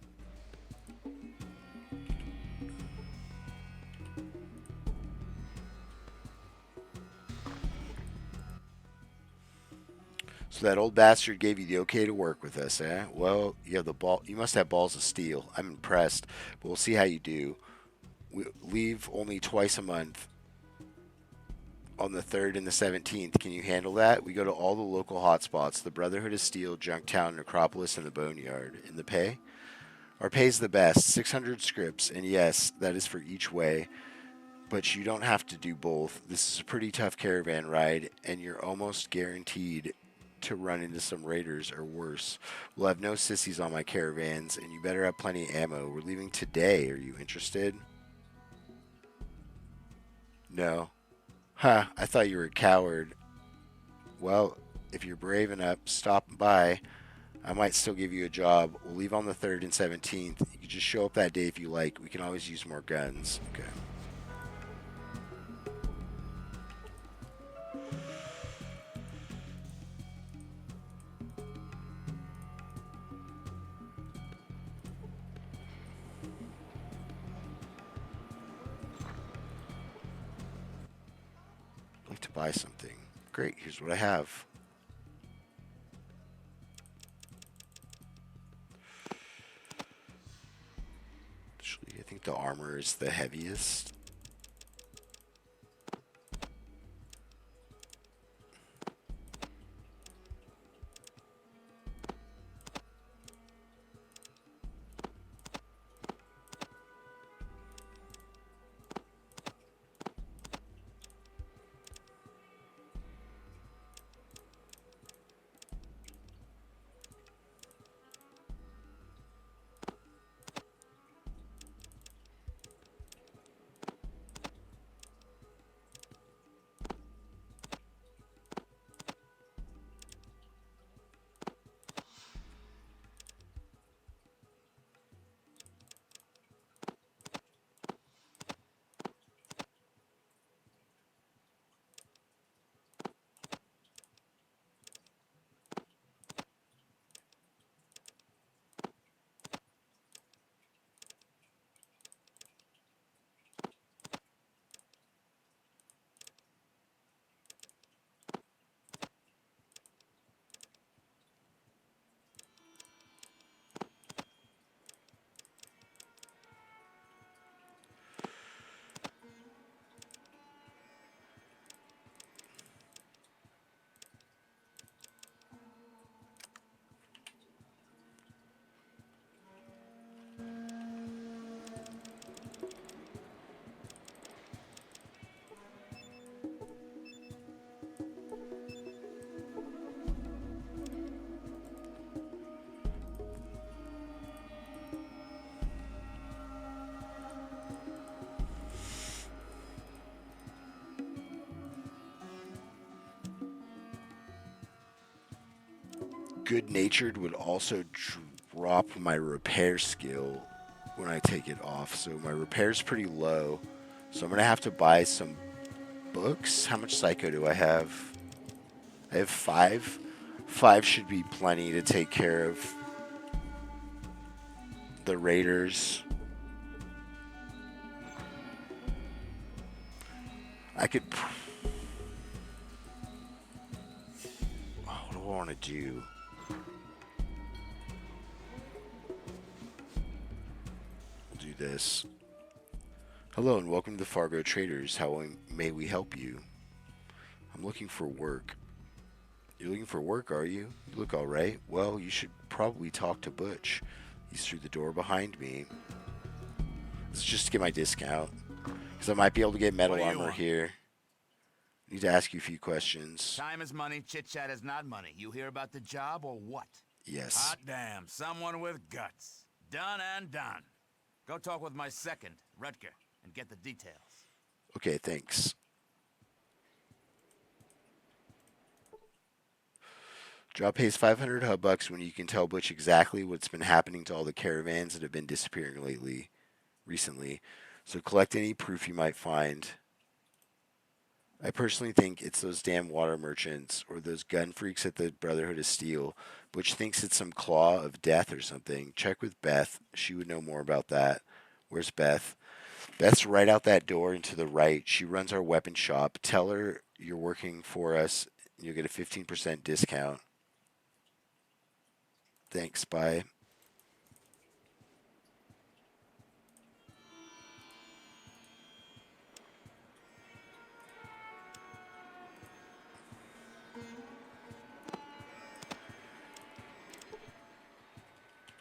So that old bastard gave you the okay to work with us, eh? Well, you have the ball. You must have balls of steel. I'm impressed, but we'll see how you do. We leave only twice a month, on the 3rd and the 17th. Can you handle that? We go to all the local hotspots: the Brotherhood of Steel, Junktown, Necropolis, and the Boneyard. In the pay? Our pay's the best, 600 scripts, and yes, that is for each way. But you don't have to do both. This is a pretty tough caravan ride, and you're almost guaranteed to run into some raiders or worse. We'll have no sissies on my caravans, and you better have plenty of ammo. We're leaving today. Are you interested? No. Huh, I thought you were a coward. Well, if you're brave enough, stop by. I might still give you a job. We'll leave on the 3rd and 17th. You can just show up that day if you like. We can always use more guns. Okay. I'd like to buy something. Great, here's what I have. Actually, I think the armor is the heaviest. Good natured would also drop my repair skill when I take it off. So my repair's pretty low. So I'm going to have to buy some books. How much psycho do I have? I have 5. 5 should be plenty to take care of the raiders. I could. Oh, what do I want to do? We'll do this. Hello and welcome to the Fargo Traders. How may we help you? I'm looking for work. You're looking for work, are you? You look alright. Well, you should probably talk to Butch. He's through the door behind me. This is just to get my discount. Because I might be able to get metal armor here. Need to ask you a few questions. Time is money, chit-chat is not money. You hear about the job or what? Yes. Hot damn, someone with guts. Done and done. Go talk with my second, Rutger, and get the details. Okay, thanks. Job pays 500 hubbucks when you can tell Butch exactly what's been happening to all the caravans that have been disappearing recently. So collect any proof you might find. I personally think it's those damn water merchants or those gun freaks at the Brotherhood of Steel. Butch thinks it's some claw of death or something. Check with Beth. She would know more about that. Where's Beth? Beth's right out that door and to the right. She runs our weapon shop. Tell her you're working for us and you'll get a 15% discount. Thanks, bye.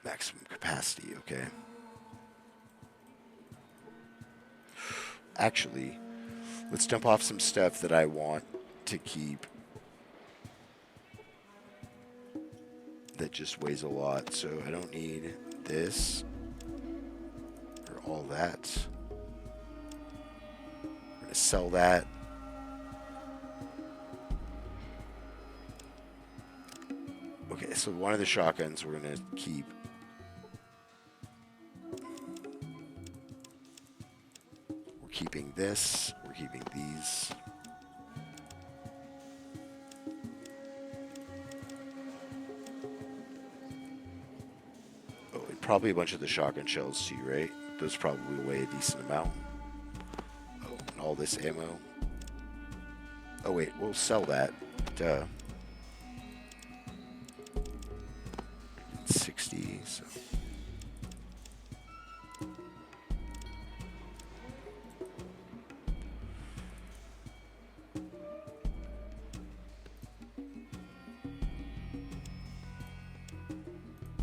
Maximum capacity, okay. Actually, let's dump off some stuff that I want to keep that just weighs a lot. So I don't need this or all that. We're going to sell that. Okay, so one of the shotguns we're going to keep. We're keeping this. We're keeping these. Oh, and probably a bunch of the shotgun shells too, right? Those probably weigh a decent amount. Oh, and all this ammo. Oh wait, we'll sell that. Duh. 60, so.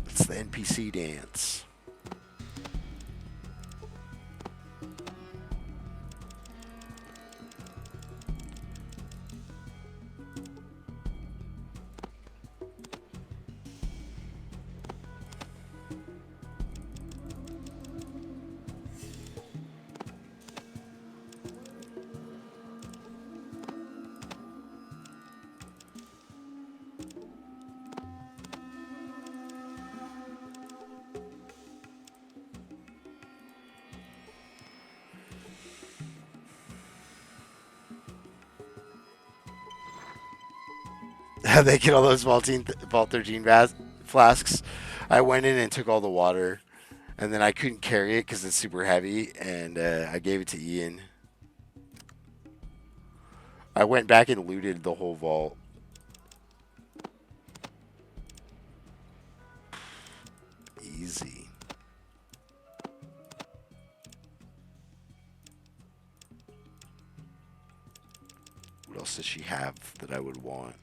It's the NPC dance. They get all those Vault 13 flasks. I went in and took all the water, and then I couldn't carry it because it's super heavy, and I gave it to Ian. I went back and looted the whole vault. Easy. What else does she have that I would want?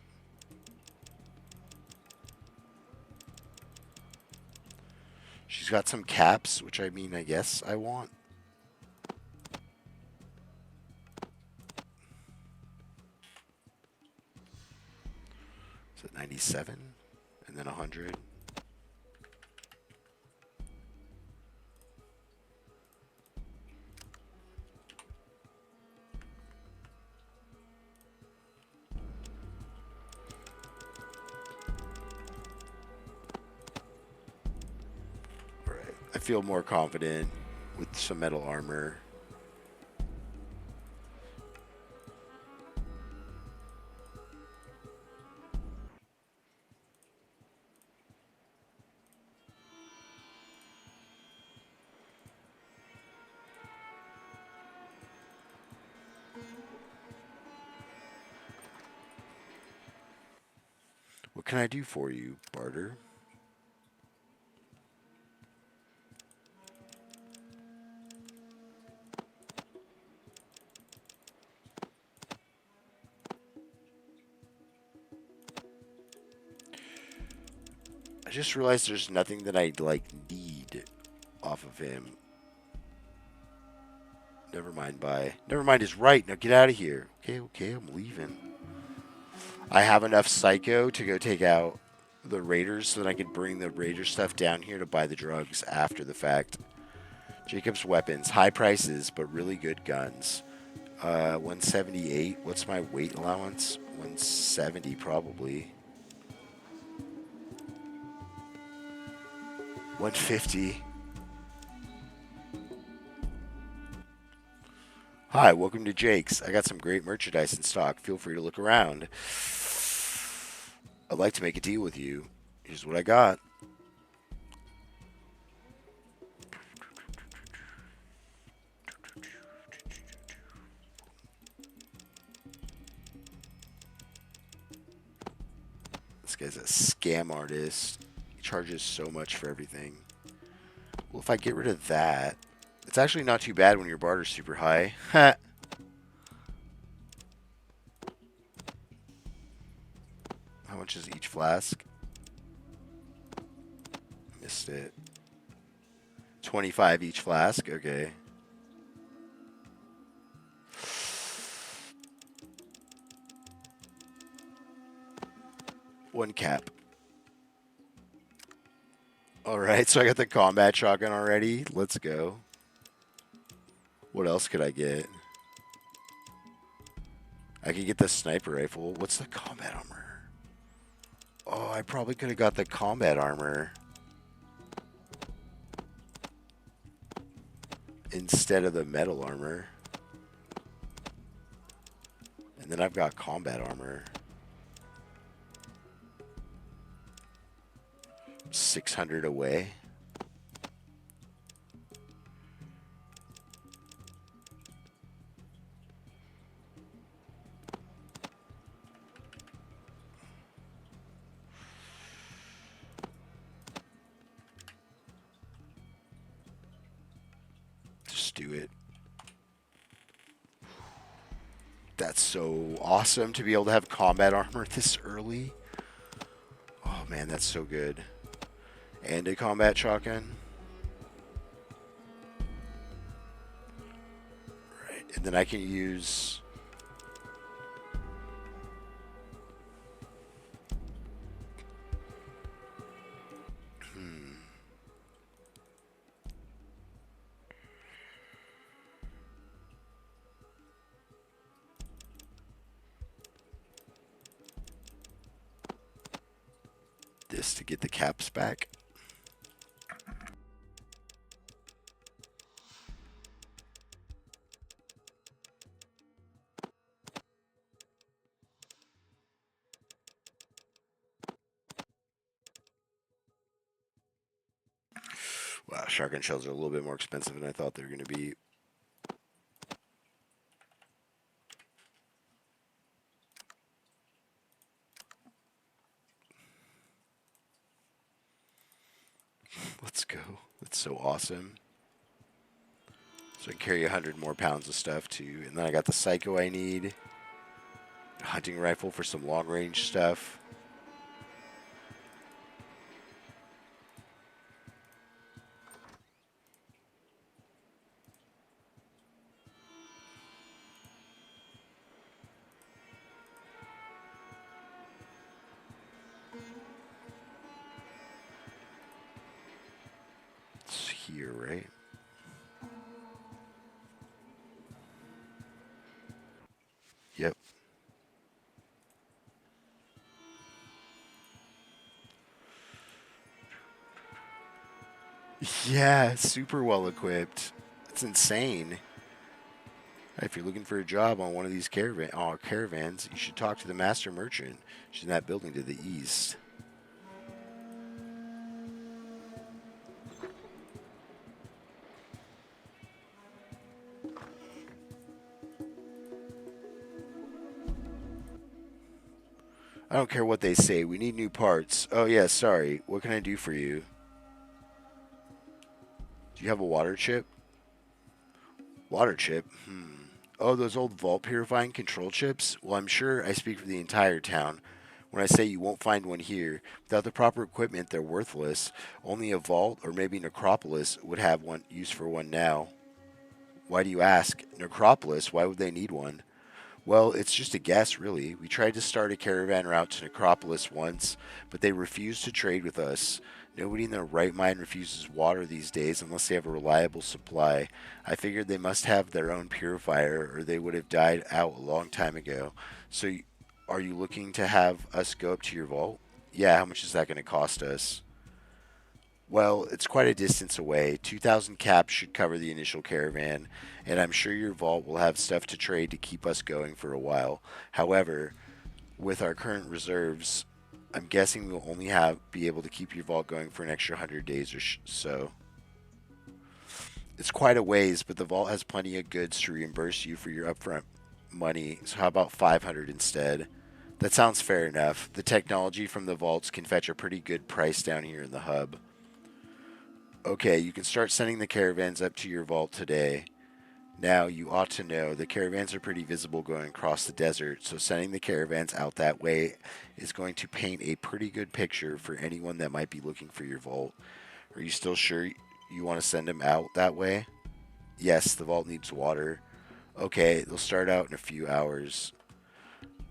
She's got some caps, which I mean, I guess I want. Is it 97? And then 100? feel more confident with some metal armor. What can I do for you, barter? I just realized there's nothing that I like need off of him. Never mind. Bye. Never mind is right. Now get out of here. Okay, okay, I'm leaving. I have enough psycho to go take out the raiders so that I can bring the raider stuff down here to buy the drugs after the fact. Jacob's weapons, high prices but really good guns. 178. What's my weight allowance? 170 probably. 150. Hi, welcome to Jake's. I got some great merchandise in stock. Feel free to look around. I'd like to make a deal with you. Here's what I got. This guy's a scam artist. He charges so much for everything. Well, if I get rid of that, it's actually not too bad when your barter's super high. How much is each flask? Missed it. 25 each flask? Okay. One cap. Alright, so I got the combat shotgun already. Let's go. What else could I get? I could get the sniper rifle. What's the combat armor? Oh, I probably could have got the combat armor instead of the metal armor. And then I've got combat armor. 600 away. Just do it. That's so awesome to be able to have combat armor this early. Oh man, that's so good. And a combat shotgun. Right, and then I can use... this to get the caps back. Wow, shotgun shells are a little bit more expensive than I thought they were going to be. Let's go. That's so awesome. So I can carry 100 more pounds of stuff too. And then I got the psycho I need. Hunting rifle for some long range stuff. It's here, right? Yep. Yeah, super well equipped. It's insane. If you're looking for a job on one of these caravans, you should talk to the master merchant. She's in that building to the east. I don't care what they say. We need new parts. Oh, yeah, sorry. What can I do for you? Do you have a water chip? Water chip? Oh, those old vault purifying control chips? Well, I'm sure I speak for the entire town when I say you won't find one here. Without the proper equipment, they're worthless. Only a vault or maybe Necropolis would have one use for one now. Why do you ask? Necropolis? Why would they need one? Well, it's just a guess, really. We tried to start a caravan route to Necropolis once, but they refused to trade with us. Nobody in their right mind refuses water these days unless they have a reliable supply. I figured they must have their own purifier, or they would have died out a long time ago. So, are you looking to have us go up to your vault? Yeah, how much is that going to cost us? Well, it's quite a distance away. 2,000 caps should cover the initial caravan, and I'm sure your vault will have stuff to trade to keep us going for a while. However, with our current reserves, I'm guessing we'll only be able to keep your vault going for an extra 100 days or so. It's quite a ways, but the vault has plenty of goods to reimburse you for your upfront money, so how about 500 instead? That sounds fair enough. The technology from the vaults can fetch a pretty good price down here in the hub. Okay, you can start sending the caravans up to your vault today. Now, you ought to know the caravans are pretty visible going across the desert, so sending the caravans out that way is going to paint a pretty good picture for anyone that might be looking for your vault. Are you still sure you want to send them out that way? Yes, the vault needs water. Okay, they'll start out in a few hours.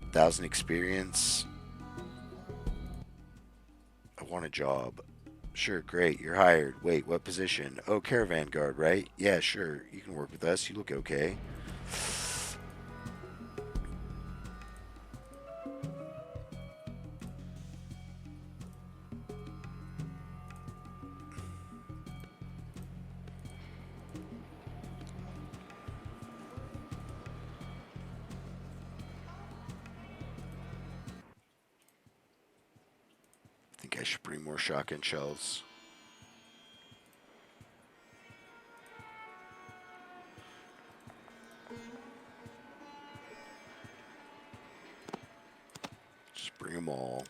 1,000 experience. I want a job. Sure, great. You're hired. Wait, what position? Oh, caravan guard, right? Yeah, sure. You can work with us. You look okay. I think I should bring more shotgun shells. Just bring them all.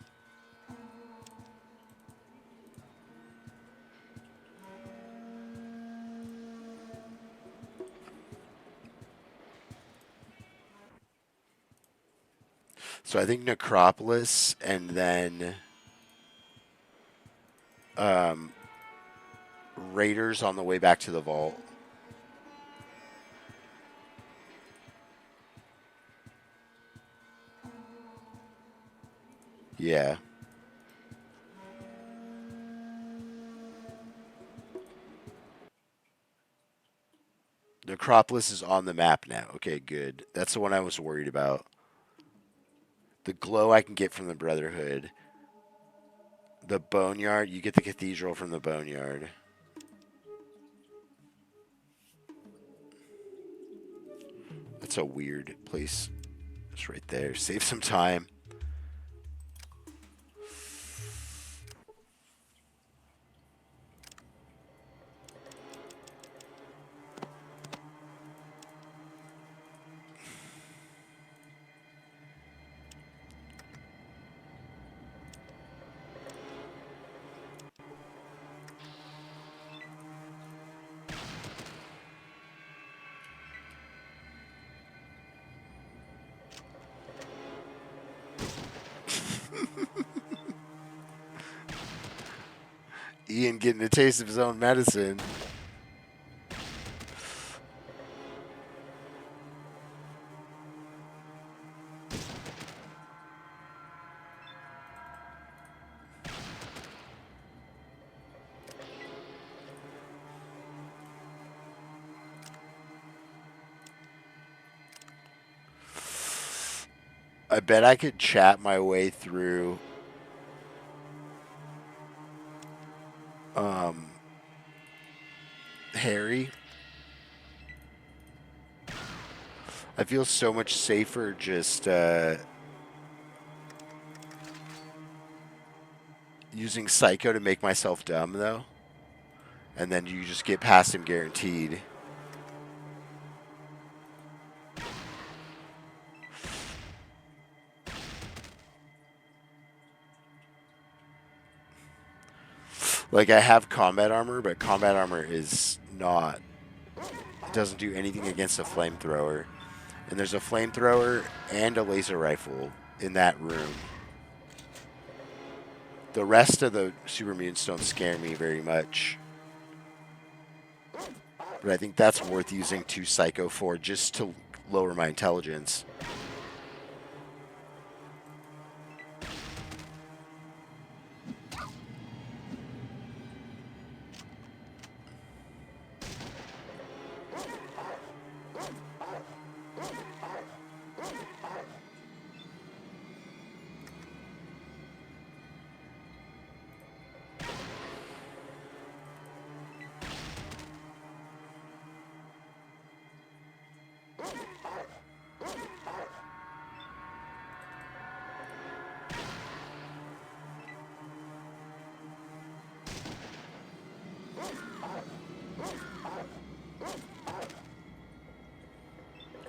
So I think Necropolis and then um, Raiders on the way back to the vault. Yeah. Necropolis is on the map now. Okay, good. That's the one I was worried about. The glow I can get from the Brotherhood. The Boneyard, you get the Cathedral from the Boneyard. That's a weird place. It's right there. Save some time. Ian getting a taste of his own medicine. I bet I could chat my way through Harry. I feel so much safer just using Psycho to make myself dumb, though. And then you just get past him guaranteed. Like, I have combat armor, but combat armor is not... It doesn't do anything against a flamethrower. And there's a flamethrower and a laser rifle in that room. The rest of the super mutants don't scare me very much. But I think that's worth using 2 Psycho for, just to lower my intelligence.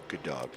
Good dog.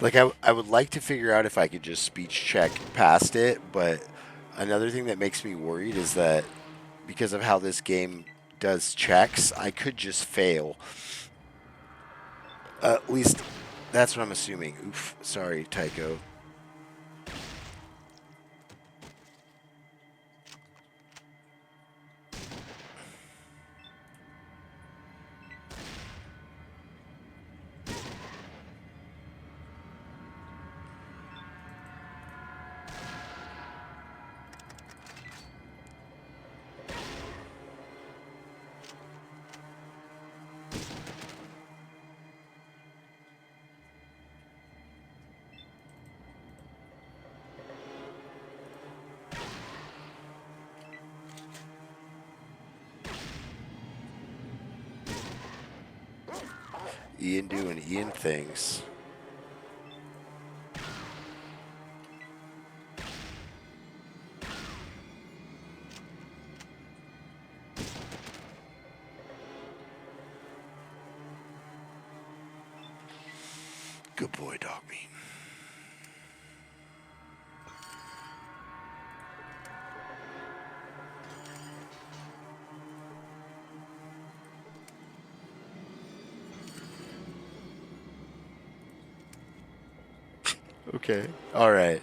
Like, I would like to figure out if I could just speech check past it, but another thing that makes me worried is that because of how this game does checks, I could just fail. At least that's what I'm assuming. Oof, sorry, Tycho. Ian doing Ian things. Good boy, dog meat. Okay. All right.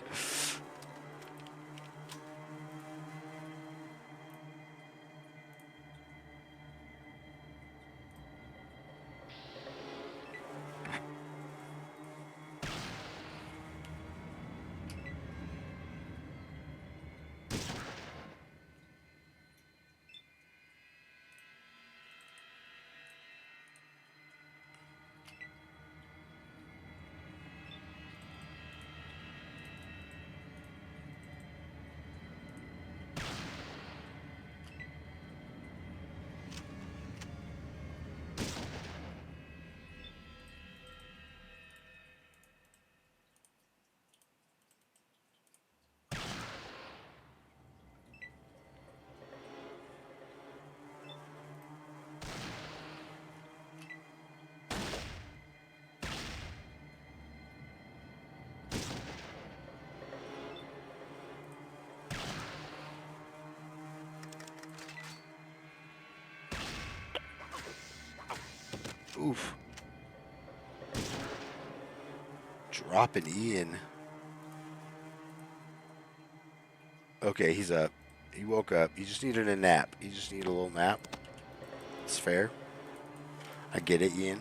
Oof. Dropping Ian. Okay, he's up. He woke up. He just needed a nap. He just needed a little nap. It's fair. I get it, Ian.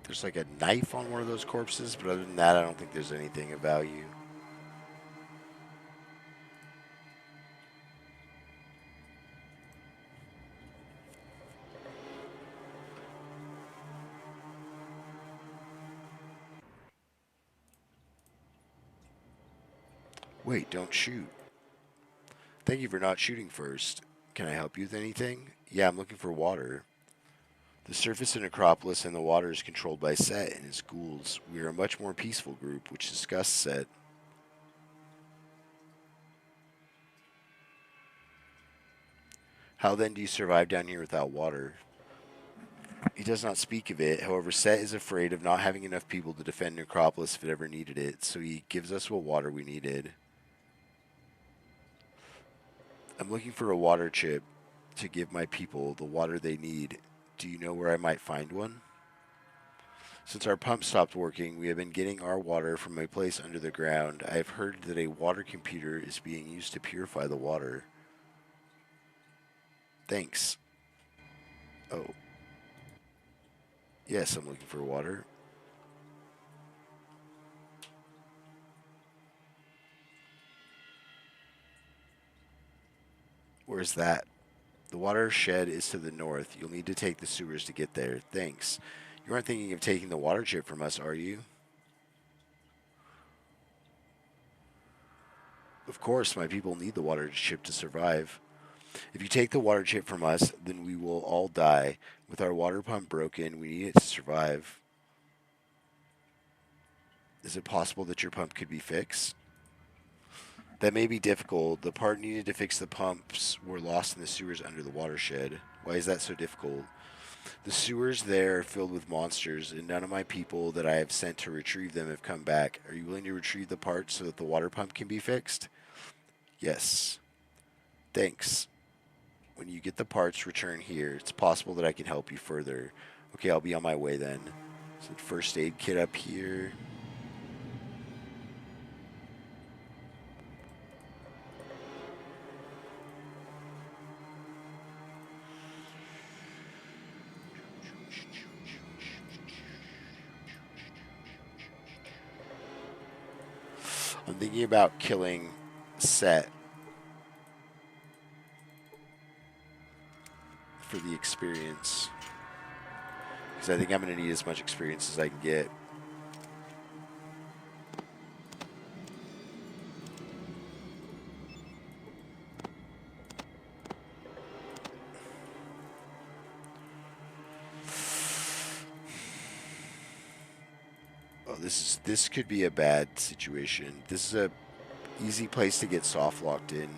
There's like a knife on one of those corpses, but other than that, I don't think there's anything of value. Wait, don't shoot. Thank you for not shooting first. Can I help you with anything? Yeah, I'm looking for water. The surface of Necropolis and the water is controlled by Set and his ghouls. We are a much more peaceful group, which disgusts Set. How then do you survive down here without water? He does not speak of it. However, Set is afraid of not having enough people to defend Necropolis if it ever needed it, so he gives us what water we needed. I'm looking for a water chip to give my people the water they need. Do you know where I might find one? Since our pump stopped working, we have been getting our water from a place under the ground. I have heard that a water computer is being used to purify the water. Thanks. Oh. Yes, I'm looking for water. Where's that? The watershed is to the north. You'll need to take the sewers to get there. Thanks. You aren't thinking of taking the water chip from us, are you? Of course, my people need the water chip to survive. If you take the water chip from us, then we will all die. With our water pump broken, we need it to survive. Is it possible that your pump could be fixed? That may be difficult. The part needed to fix the pumps were lost in the sewers under the watershed. Why is that so difficult? The sewers there are filled with monsters, and none of my people that I have sent to retrieve them have come back. Are you willing to retrieve the parts so that the water pump can be fixed? Yes. Thanks. When you get the parts, return here. It's possible that I can help you further. Okay, I'll be on my way then. So first aid kit up here. I'm thinking about killing Set for the experience. Because I think I'm going to need as much experience as I can get. Oh, this could be a bad situation. This is a easy place to get soft locked in.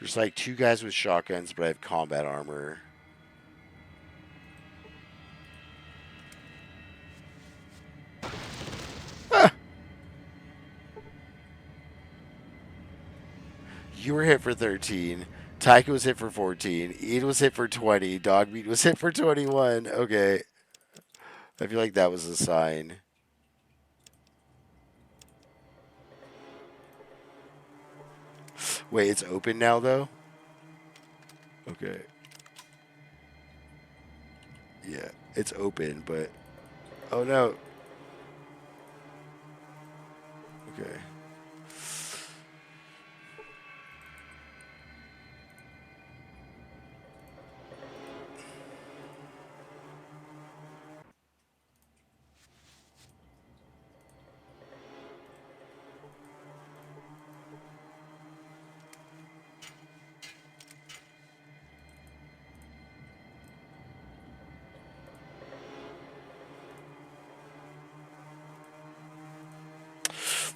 There's like two guys with shotguns, but I have combat armor. Ah! You were hit for 13. Taika was hit for 14. Ian was hit for 20. Dogmeat was hit for 21. Okay. I feel like that was a sign. Wait, it's open now, though? Okay. Yeah, it's open, but... Oh, no. Okay.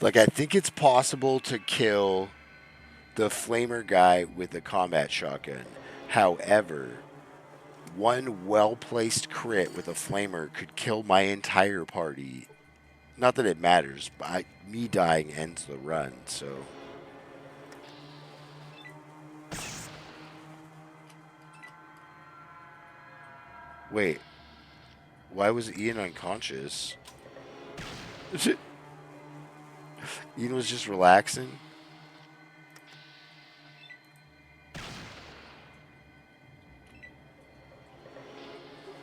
Like, I think it's possible to kill the flamer guy with a combat shotgun. However, One well-placed crit with a flamer could kill my entire party. Not that it matters, but me dying ends the run, so... Wait, why was Ian unconscious? Ian was just relaxing?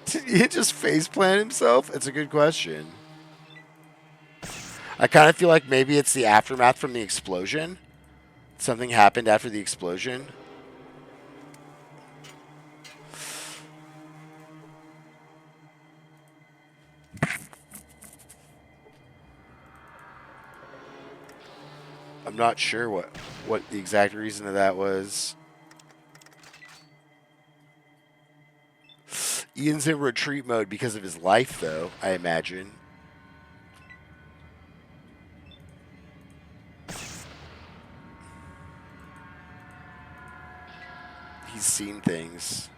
Did Ian just faceplant himself? It's a good question. I kind of feel like maybe it's the aftermath from the explosion. Something happened after the explosion. I'm not sure what the exact reason of that was. Ian's in retreat mode because of his life, though, I imagine. He's seen things.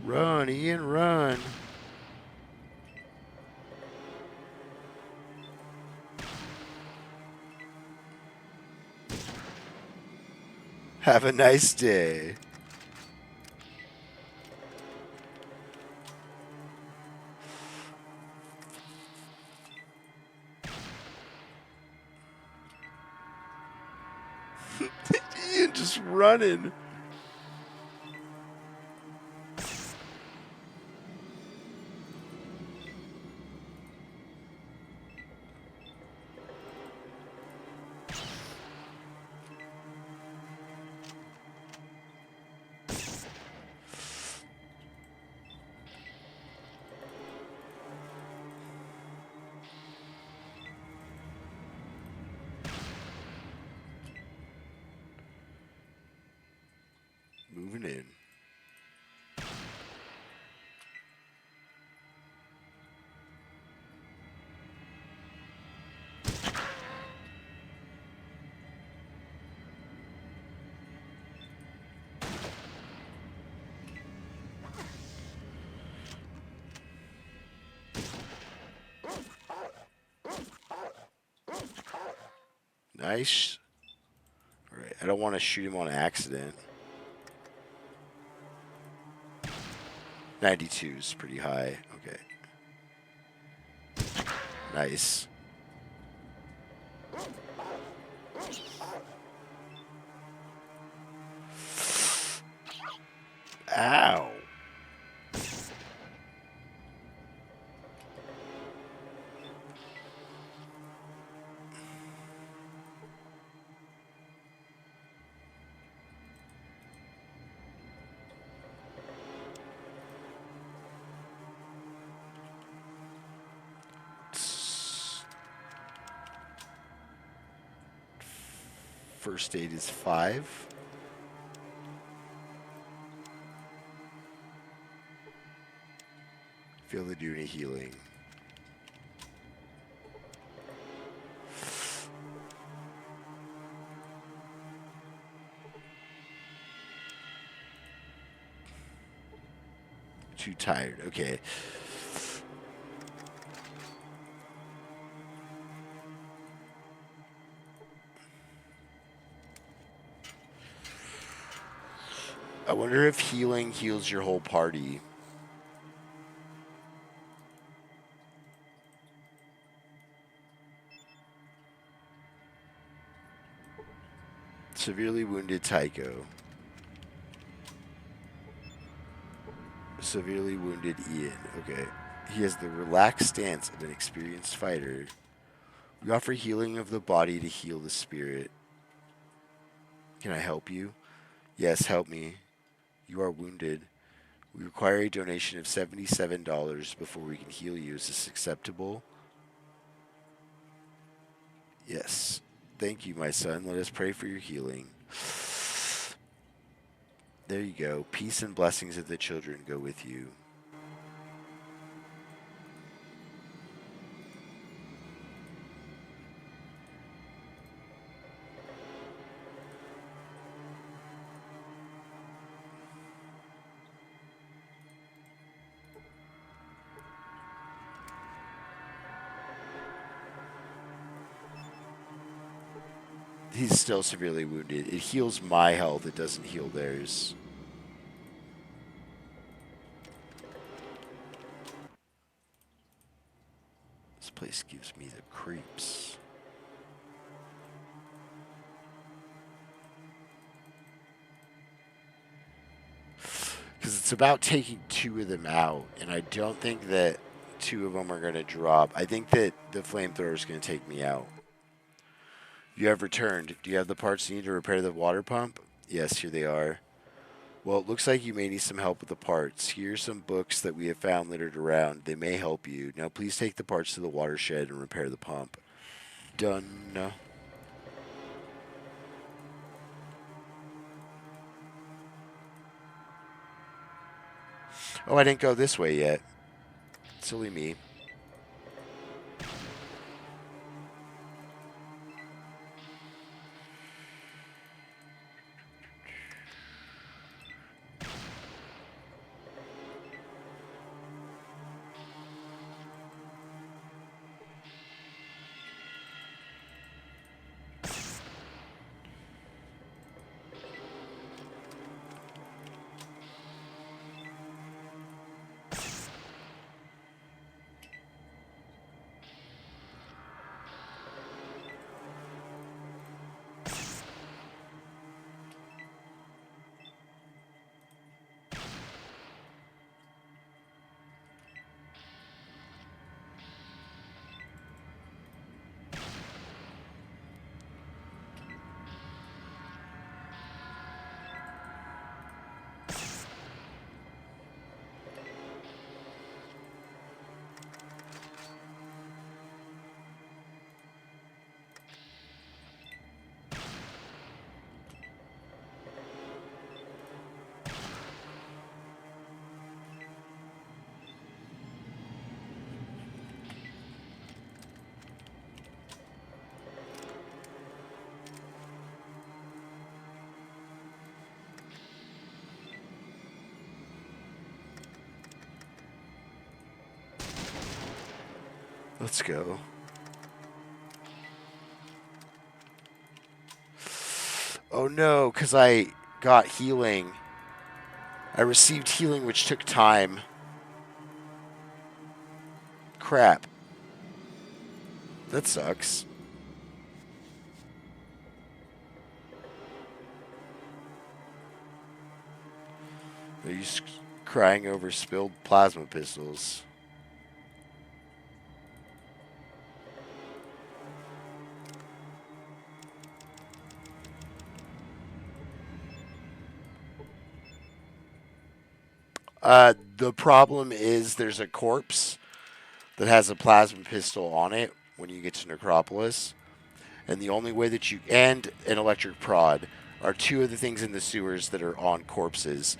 Run, Ian, run. Have a nice day. Ian just running. Moving in. Nice. All right, I don't want to shoot him on accident. 92 is pretty high. Okay. Nice. Ow. First aid is 5. Feel the do any healing. Too tired. Okay. I wonder if healing heals your whole party. Severely wounded Tycho. Severely wounded Ian. Okay. He has the relaxed stance of an experienced fighter. We offer healing of the body to heal the spirit. Can I help you? Yes, help me. You are wounded. We require a donation of $77 before we can heal you. Is this acceptable? Yes. Thank you, my son. Let us pray for your healing. There you go. Peace and blessings of the children go with you. He's still severely wounded. It heals my health. It doesn't heal theirs. This place gives me the creeps. Because it's about taking 2 of them out, and I don't think that 2 of them are going to drop. I think that the flamethrower is going to take me out. You have returned. Do you have the parts you need to repair the water pump? Yes, here they are. Well, it looks like you may need some help with the parts. Here are some books that we have found littered around. They may help you. Now please take the parts to the watershed and repair the pump. Done. Oh, I didn't go this way yet. Silly me. Let's go. Oh no, because I got healing. I received healing which took time. Crap. That sucks. Are you crying over spilled plasma pistols? The problem is there's a corpse that has a plasma pistol on it when you get to Necropolis. And the only way that you... And an electric prod are 2 of the things in the sewers that are on corpses.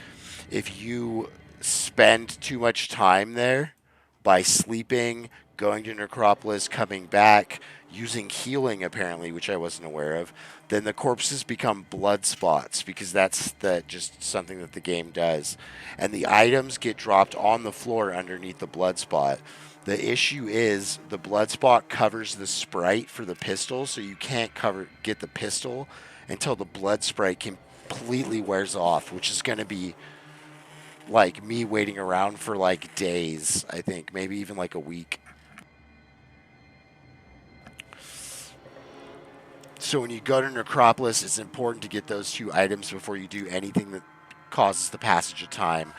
If you spend too much time there by sleeping, going to Necropolis, coming back, using healing apparently, which I wasn't aware of, then the corpses become blood spots because that's just something that the game does. And the items get dropped on the floor underneath the blood spot. The issue is the blood spot covers the sprite for the pistol, so you can't get the pistol until the blood sprite completely wears off, which is going to be like me waiting around for like days, I think, maybe even like a week. So when you go to Necropolis, it's important to get those 2 items before you do anything that causes the passage of time.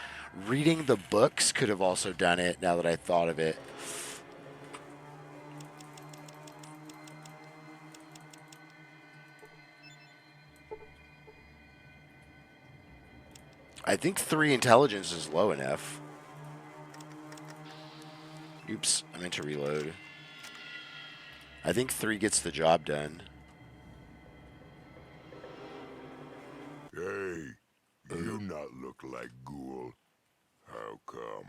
Reading the books could have also done it, now that I thought of it. I think 3 intelligence is low enough. Oops, I meant to reload. I think 3 gets the job done. Hey, You not look like ghoul. How come?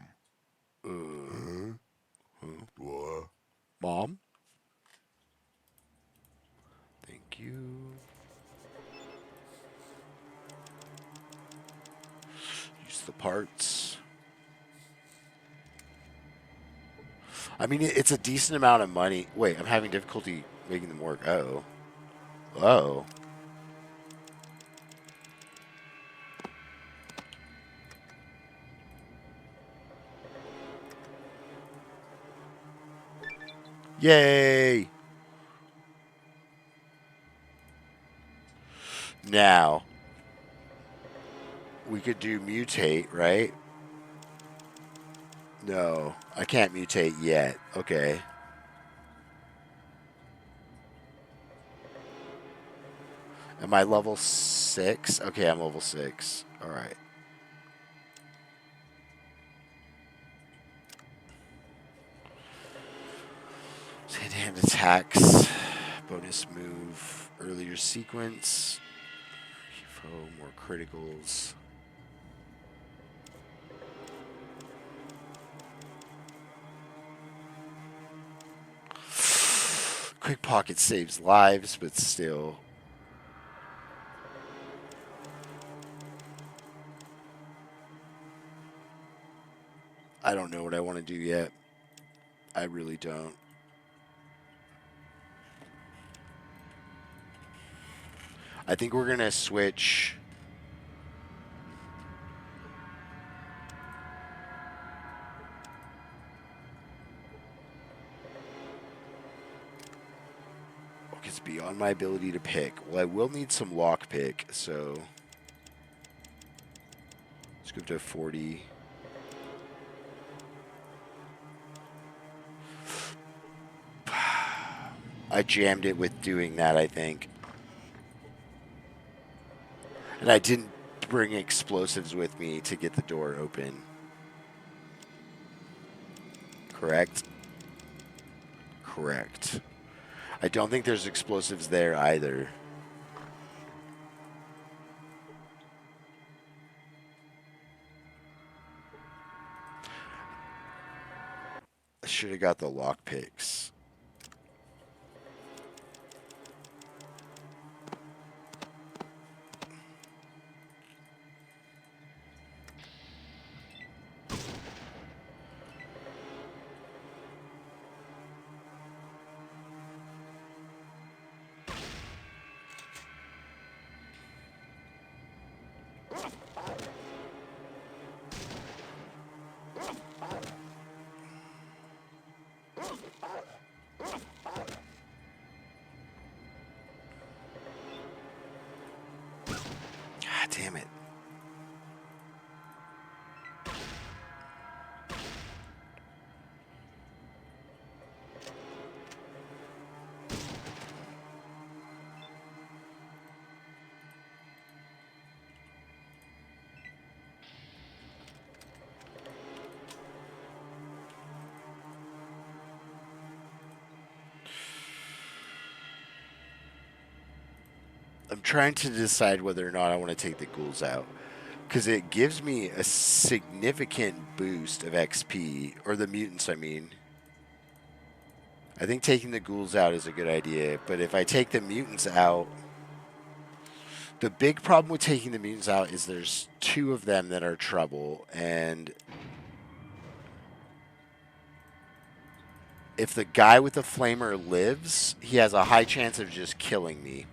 What? Mom? Thank you. Use the parts. I mean, it's a decent amount of money. Wait, I'm having difficulty making them work. Oh. Oh. Yay! Now, we could do mutate, right? No, I can't mutate yet. Okay. Am I level 6? Okay, I'm level 6. Alright. Hand attacks. Bonus move. Earlier sequence. Foe, more criticals. Quick pocket saves lives, but still. I don't know what I want to do yet. I really don't. I think we're going to switch. It's beyond my ability to pick. Well, I will need some lock pick, so let's go to 40. I jammed it with doing that, I think. And I didn't bring explosives with me to get the door open. Correct? Correct. I don't think there's explosives there either. I should have got the lock picks. God damn it. I'm trying to decide whether or not I want to take the ghouls out. Because it gives me a significant boost of XP. Or the mutants, I mean. I think taking the ghouls out is a good idea. But if I take the mutants out... The big problem with taking the mutants out is there's 2 of them that are trouble. And... if the guy with the flamer lives, he has a high chance of just killing me.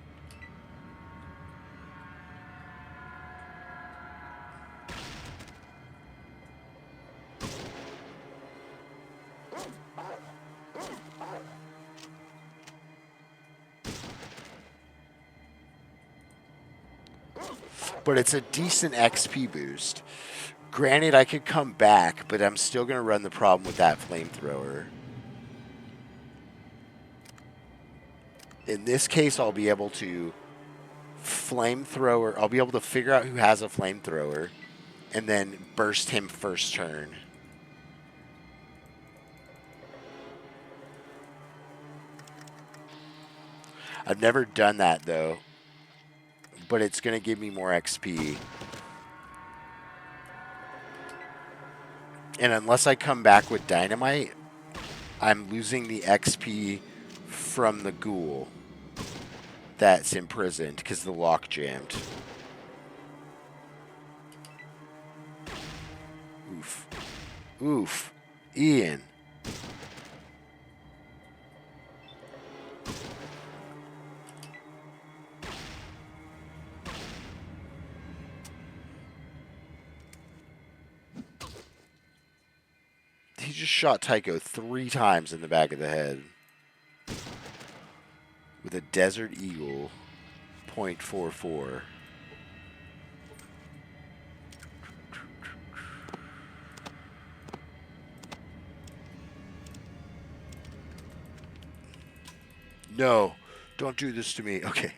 But it's a decent XP boost. Granted, I could come back, but I'm still going to run the problem with that flamethrower. In this case, I'll be able to flamethrower. I'll be able to figure out who has a flamethrower and then burst him first turn. I've never done that, though. But it's going to give me more XP. And unless I come back with dynamite, I'm losing the XP from the ghoul that's imprisoned because the lock jammed. Oof. Oof. Ian. He just shot Tycho 3 times in the back of the head with a Desert Eagle .44. No, don't do this to me. Okay.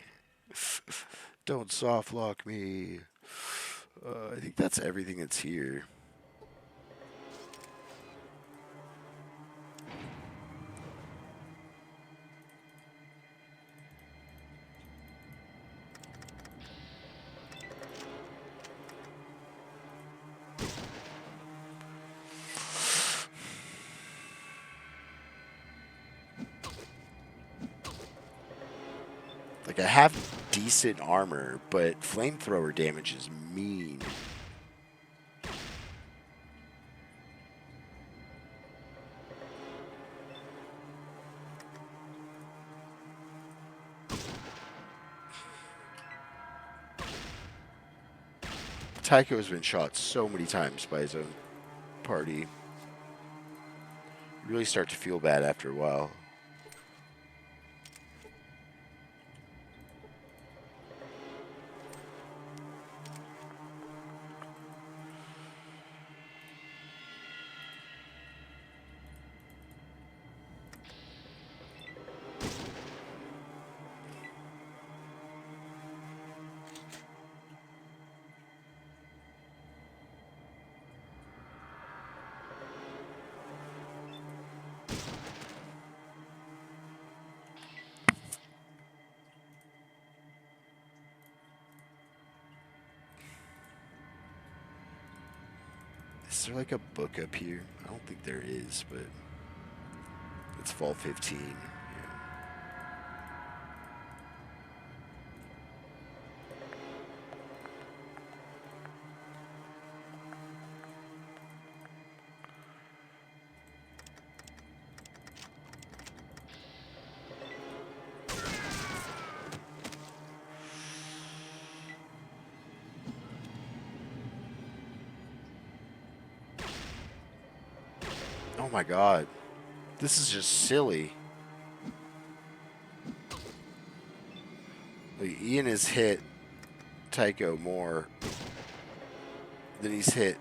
Don't soft lock me. I think that's everything that's here. Like, I have decent armor, but flamethrower damage is mean. Tycho has been shot so many times by his own party. You really start to feel bad after a while. Is there like a book up here? I don't think there is, but it's fall 15. Yeah. Oh my god. This is just silly. Like, Ian has hit Tycho more than he's hit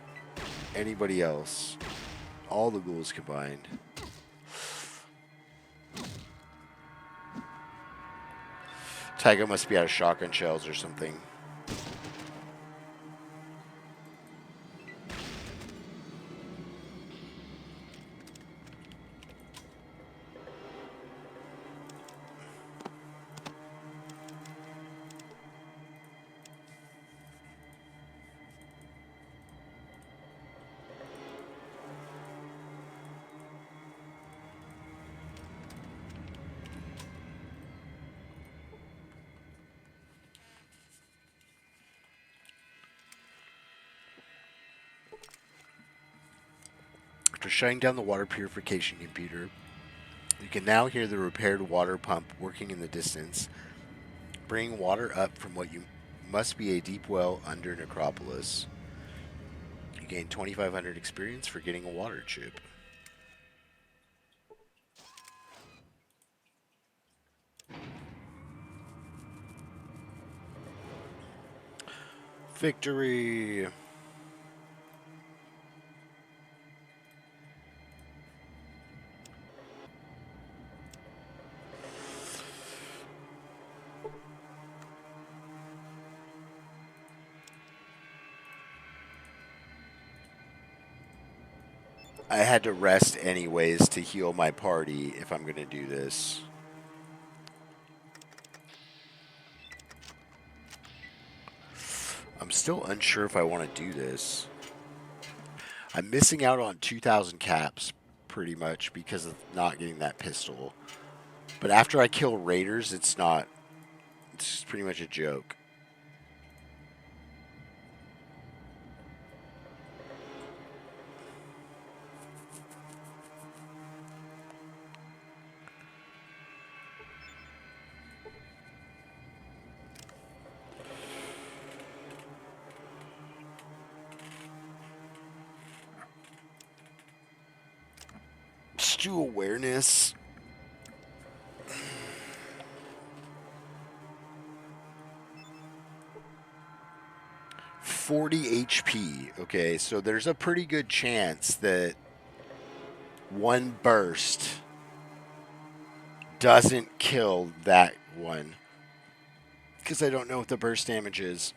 anybody else. All the ghouls combined. Tycho must be out of shotgun shells or something. After shutting down the water purification computer, you can now hear the repaired water pump working in the distance, bringing water up from what you must be a deep well under Necropolis. You gain 2,500 experience for getting a water chip. Victory! I had to rest anyways to heal my party if I'm going to do this. I'm still unsure if I want to do this. I'm missing out on 2,000 caps pretty much because of not getting that pistol. But after I kill raiders, it's not. It's pretty much a joke. Just do awareness. $40 HP. Okay, so there's a pretty good chance that one burst doesn't kill that one. Because I don't know what the burst damage is.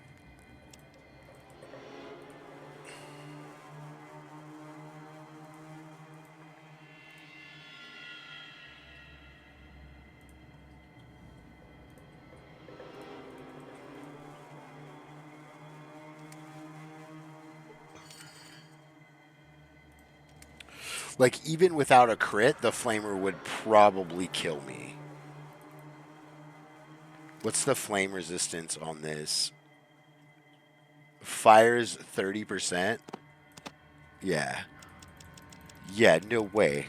Like, even without a crit, the flamer would probably kill me. What's the flame resistance on this? Fires 30%? Yeah. Yeah, no way.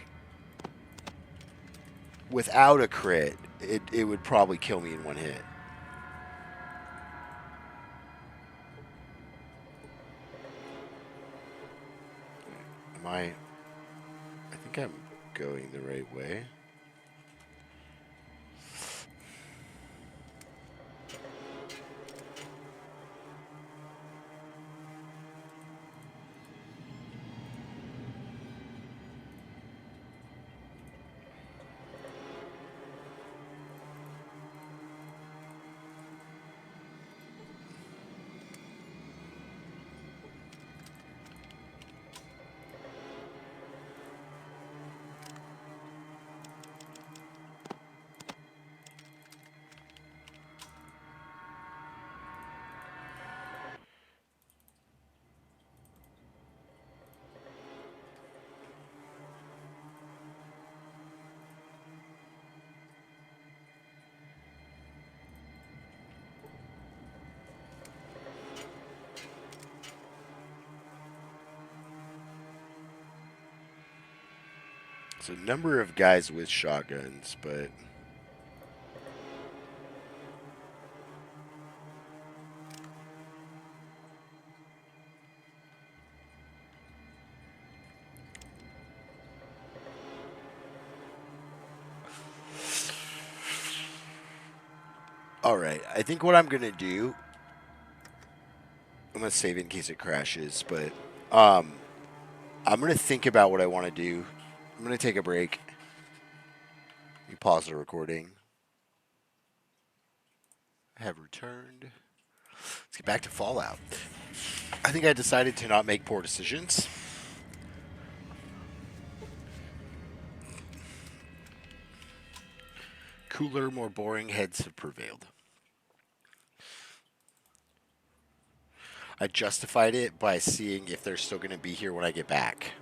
Without a crit, it would probably kill me in one hit. Am I think I'm going the right way. So a number of guys with shotguns, but all right. I think what I'm gonna do, I'm gonna save it in case it crashes, but I'm gonna think about what I want to do. I'm gonna take a break. You pause the recording. I have returned. Let's get back to Fallout. I think I decided to not make poor decisions. Cooler, more boring heads have prevailed. I justified it by seeing if they're still going to be here when I get back.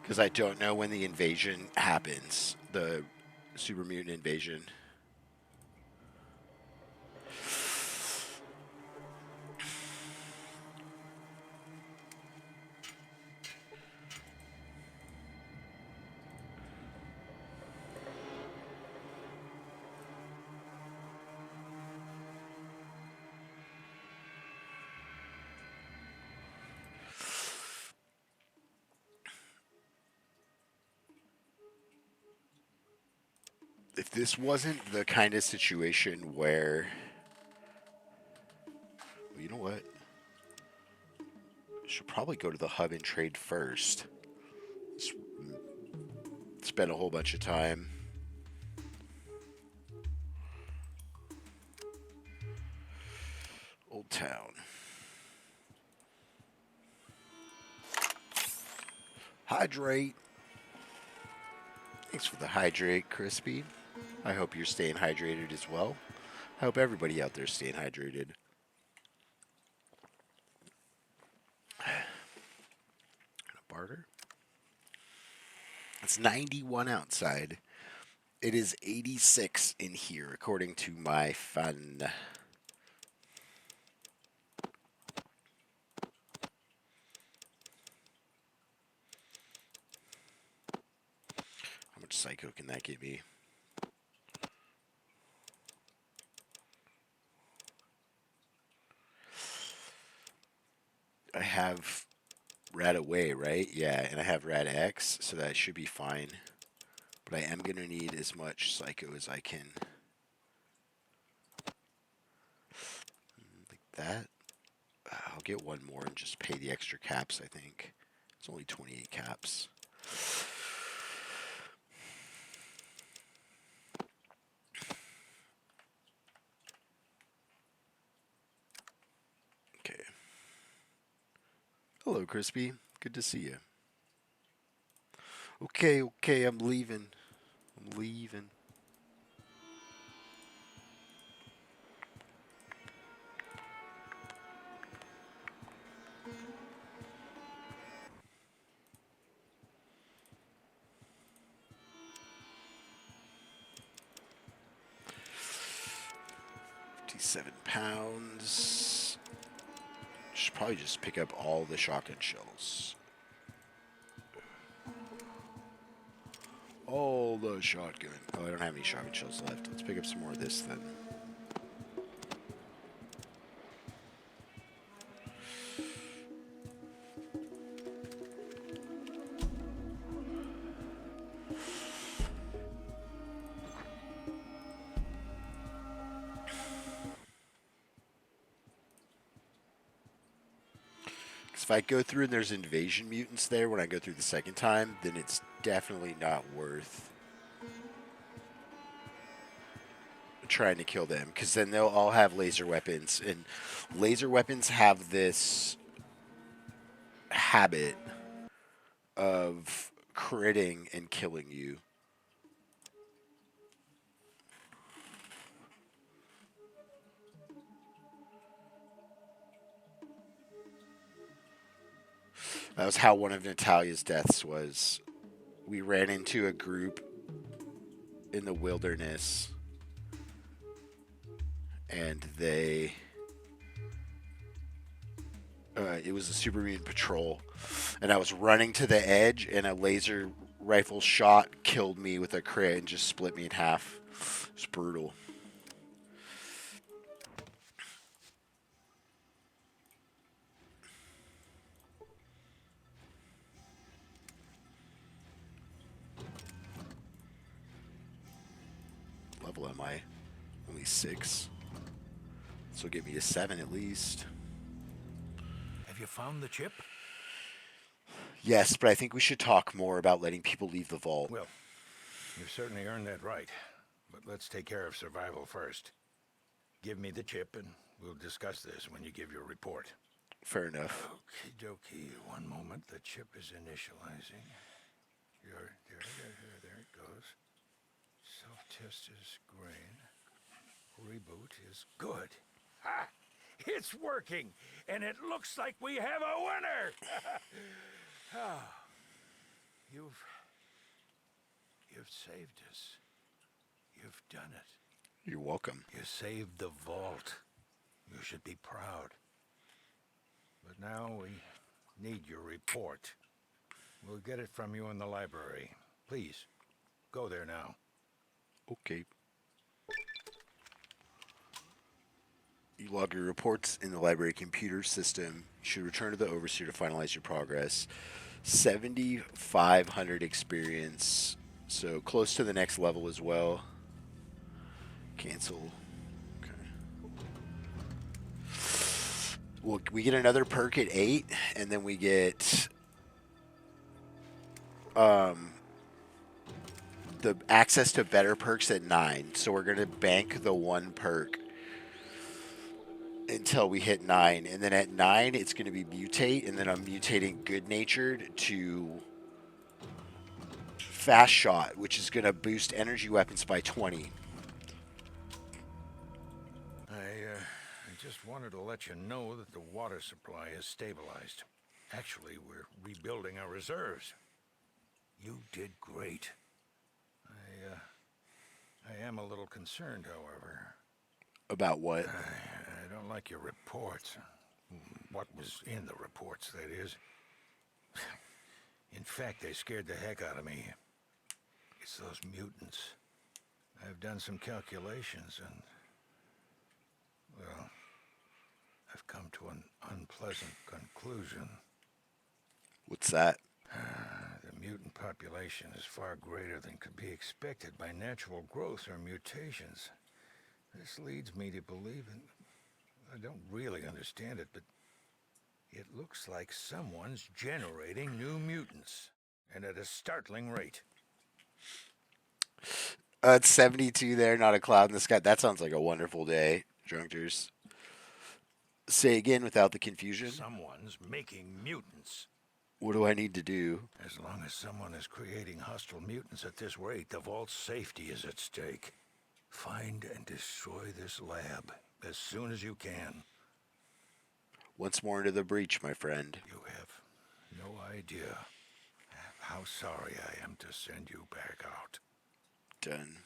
Because I don't know when the invasion happens. The super mutant invasion. If this wasn't the kind of situation where... Well, you know what? I should probably go to the hub and trade first. Spend a whole bunch of time. Old Town. Hydrate. Thanks for the hydrate, Crispy. I hope you're staying hydrated as well. I hope everybody out there is staying hydrated. harder. It's 91 outside. It is 86 in here, according to my phone. How much psycho can that give me? I have Rad Away, right? Yeah, and I have Rad X, so that should be fine. But I am going to need as much psycho as I can. Like that. I'll get one more and just pay the extra caps, I think. It's only 28 caps. Okay. Hello, Crispy. Good to see you. Okay, I'm leaving. I'm leaving. £57. Should probably just pick up all the shotgun shells. All the shotgun. Oh, I don't have any shotgun shells left. Let's pick up some more of this then. If I go through and there's invasion mutants there when I go through the second time, then it's definitely not worth trying to kill them, because then they'll all have laser weapons, and laser weapons have this habit of critting and killing you. That was how one of Natalia's deaths was. We ran into a group in the wilderness, and it was a super mutant patrol, and I was running to the edge, and a laser rifle shot killed me with a crit and just split me in half. It's brutal. Level am I? Only 6. This will get me to 7 at least. Have you found the chip? Yes, but I think we should talk more about letting people leave the vault. Well, you've certainly earned that right. But let's take care of survival first. Give me the chip and we'll discuss this when you give your report. Fair enough. Okie dokie. One moment. The chip is initializing. There it goes. Self-test is green. Reboot is good. Ha! It's working, and it looks like we have a winner! Oh, you've saved us. You've done it. You're welcome. You saved the vault. You should be proud. But now we need your report. We'll get it from you in the library. Please, go there now. Okay. You log your reports in the library computer system. You should return to the overseer to finalize your progress. 7,500 experience, so close to the next level as well. Cancel. Okay. Well, we get another perk at 8, and then we get the access to better perks at 9. So we're gonna bank the one perk until we hit 9, and then at 9 it's going to be mutate, and then I'm mutating good natured to fast shot, which is going to boost energy weapons by 20. I just wanted to let you know that the water supply is stabilized. Actually, we're rebuilding our reserves. You did great. I am a little concerned, however. About what? I don't like your reports. What was in the reports, that is. In fact, they scared the heck out of me. It's those mutants. I've done some calculations and, well, I've come to an unpleasant conclusion. What's that? The mutant population is far greater than could be expected by natural growth or mutations. This leads me to believe, and I don't really understand it, but it looks like someone's generating new mutants, and at a startling rate. It's 72 there, not a cloud in the sky. That sounds like a wonderful day, Drunkers. Say again without the confusion. Someone's making mutants. What do I need to do? As long as someone is creating hostile mutants at this rate, the Vault's safety is at stake. Find and destroy this lab as soon as you can. Once more into the breach, my friend. You have no idea how sorry I am to send you back out. Done.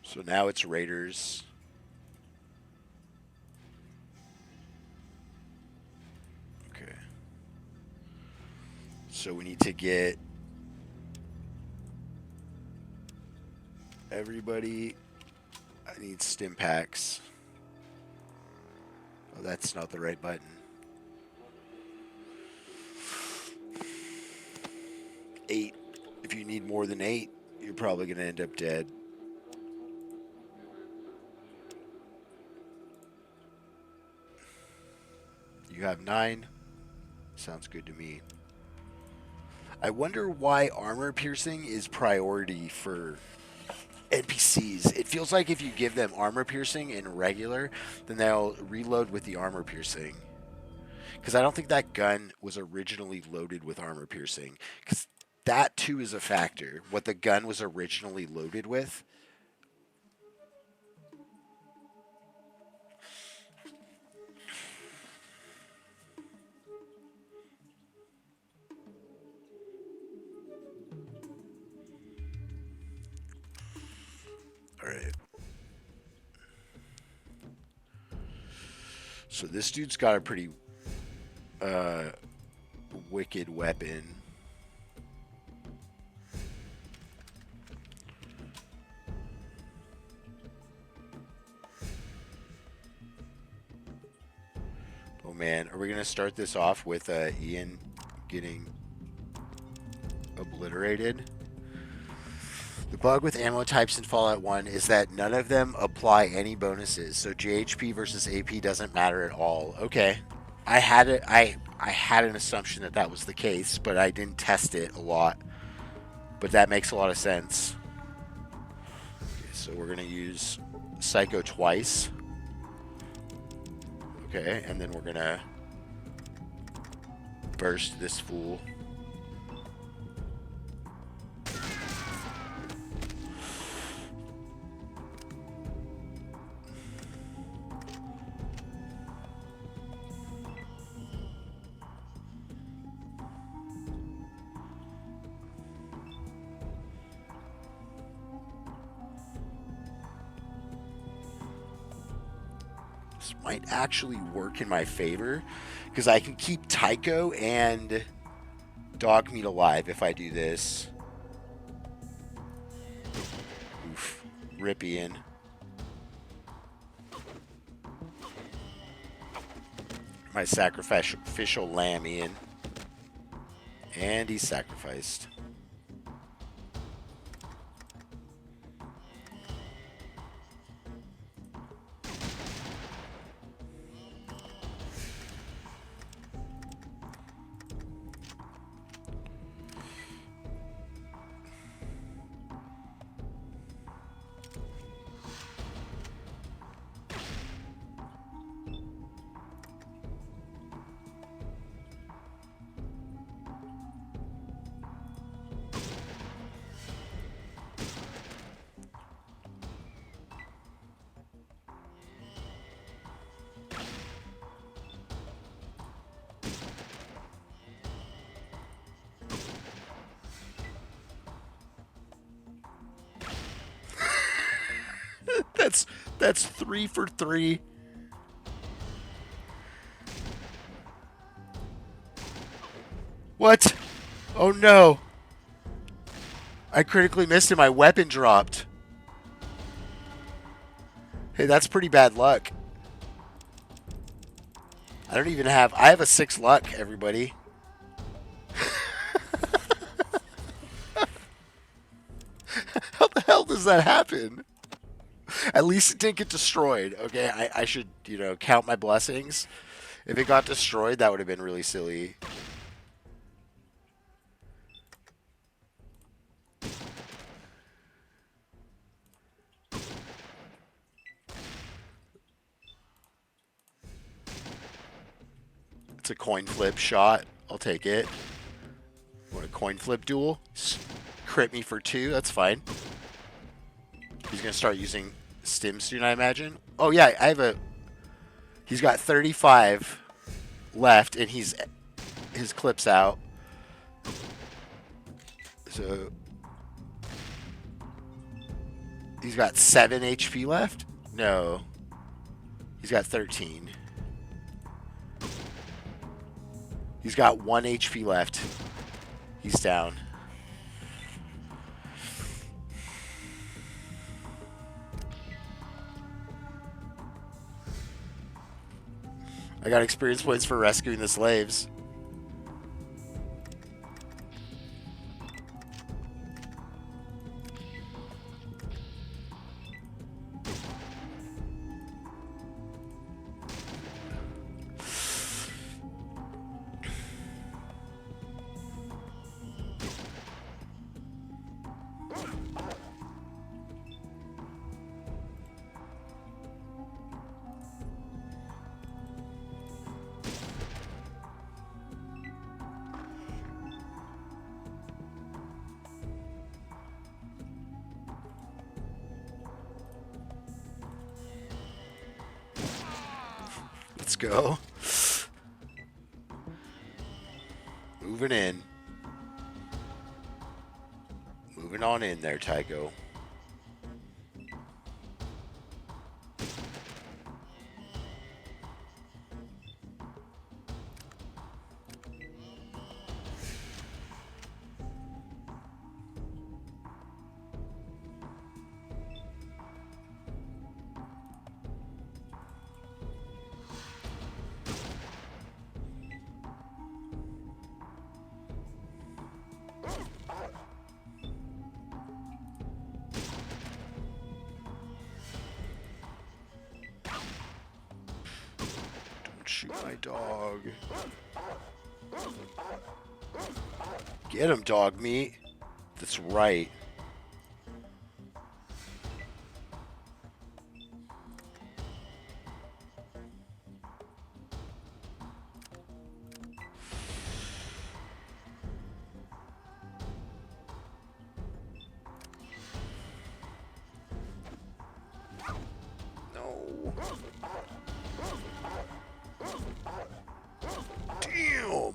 So now it's Raiders. Okay. So we need to get everybody. I need stim packs. Oh, that's not the right button. 8. If you need more than 8, you're probably going to end up dead. You have 9. Sounds good to me. I wonder why armor piercing is priority for NPCs. It feels like if you give them armor piercing in regular, then they'll reload with the armor piercing. Because I don't think that gun was originally loaded with armor piercing. Because that too is a factor. What the gun was originally loaded with. Alright. So this dude's got a pretty wicked weapon. Oh man, are we going to start this off with Ian getting obliterated? The bug with ammo types in Fallout 1 is that none of them apply any bonuses, so GHP versus AP doesn't matter at all. Okay. I had an assumption that that was the case, but I didn't test it a lot. But that makes a lot of sense. Okay, so we're going to use Psycho twice. Okay, and then we're going to burst this fool. This might actually work in my favor because I can keep Tycho and Dogmeat alive if I do this. Oof. Rip Ian. My sacrificial lamb, Ian. And he's sacrificed. That's 3 for 3. What? Oh no. I critically missed and my weapon dropped. Hey, that's pretty bad luck. I don't even have... I have a 6 luck, everybody. How the hell does that happen? At least it didn't get destroyed, okay? I should, count my blessings. If it got destroyed, that would have been really silly. It's a coin flip shot. I'll take it. Want a coin flip duel? Crit me for 2. That's fine. He's going to start using stim soon, I imagine. Oh, yeah. I have a... He's got 35 left, and his clip's out. So... He's got 7 HP left? No. He's got 13. He's got 1 HP left. He's down. I got experience points for rescuing the slaves. Let's go. Moving in. Moving on in there, Tycho. Shoot my dog. Get him, dog meat. That's right. No. Damn.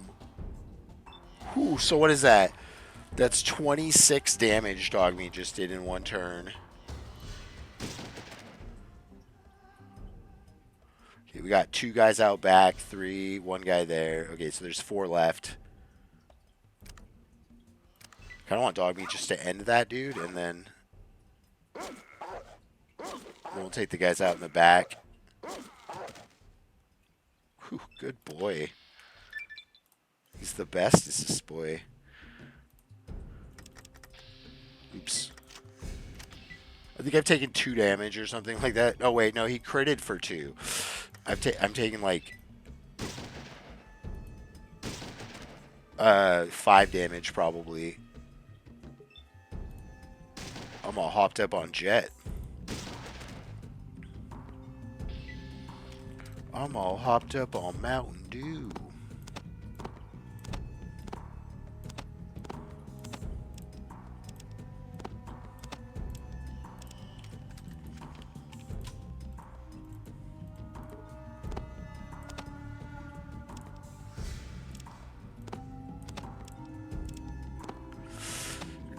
Whew, so what is that? That's 26 damage Dogmeat just did in one turn. Okay, we got 2 guys out back, 3, 1 guy there. Okay, so there's 4 left. Kind of want Dogmeat just to end that dude, and then we'll take the guys out in the back. Whew, good boy. He's the best, is this boy. Oops. I think I've taken 2 damage or something like that. Oh, wait, no, he critted for 2. I'm taking, like, 5 damage, probably. I'm all hopped up on Jet. I'm all hopped up on Mountain Dew.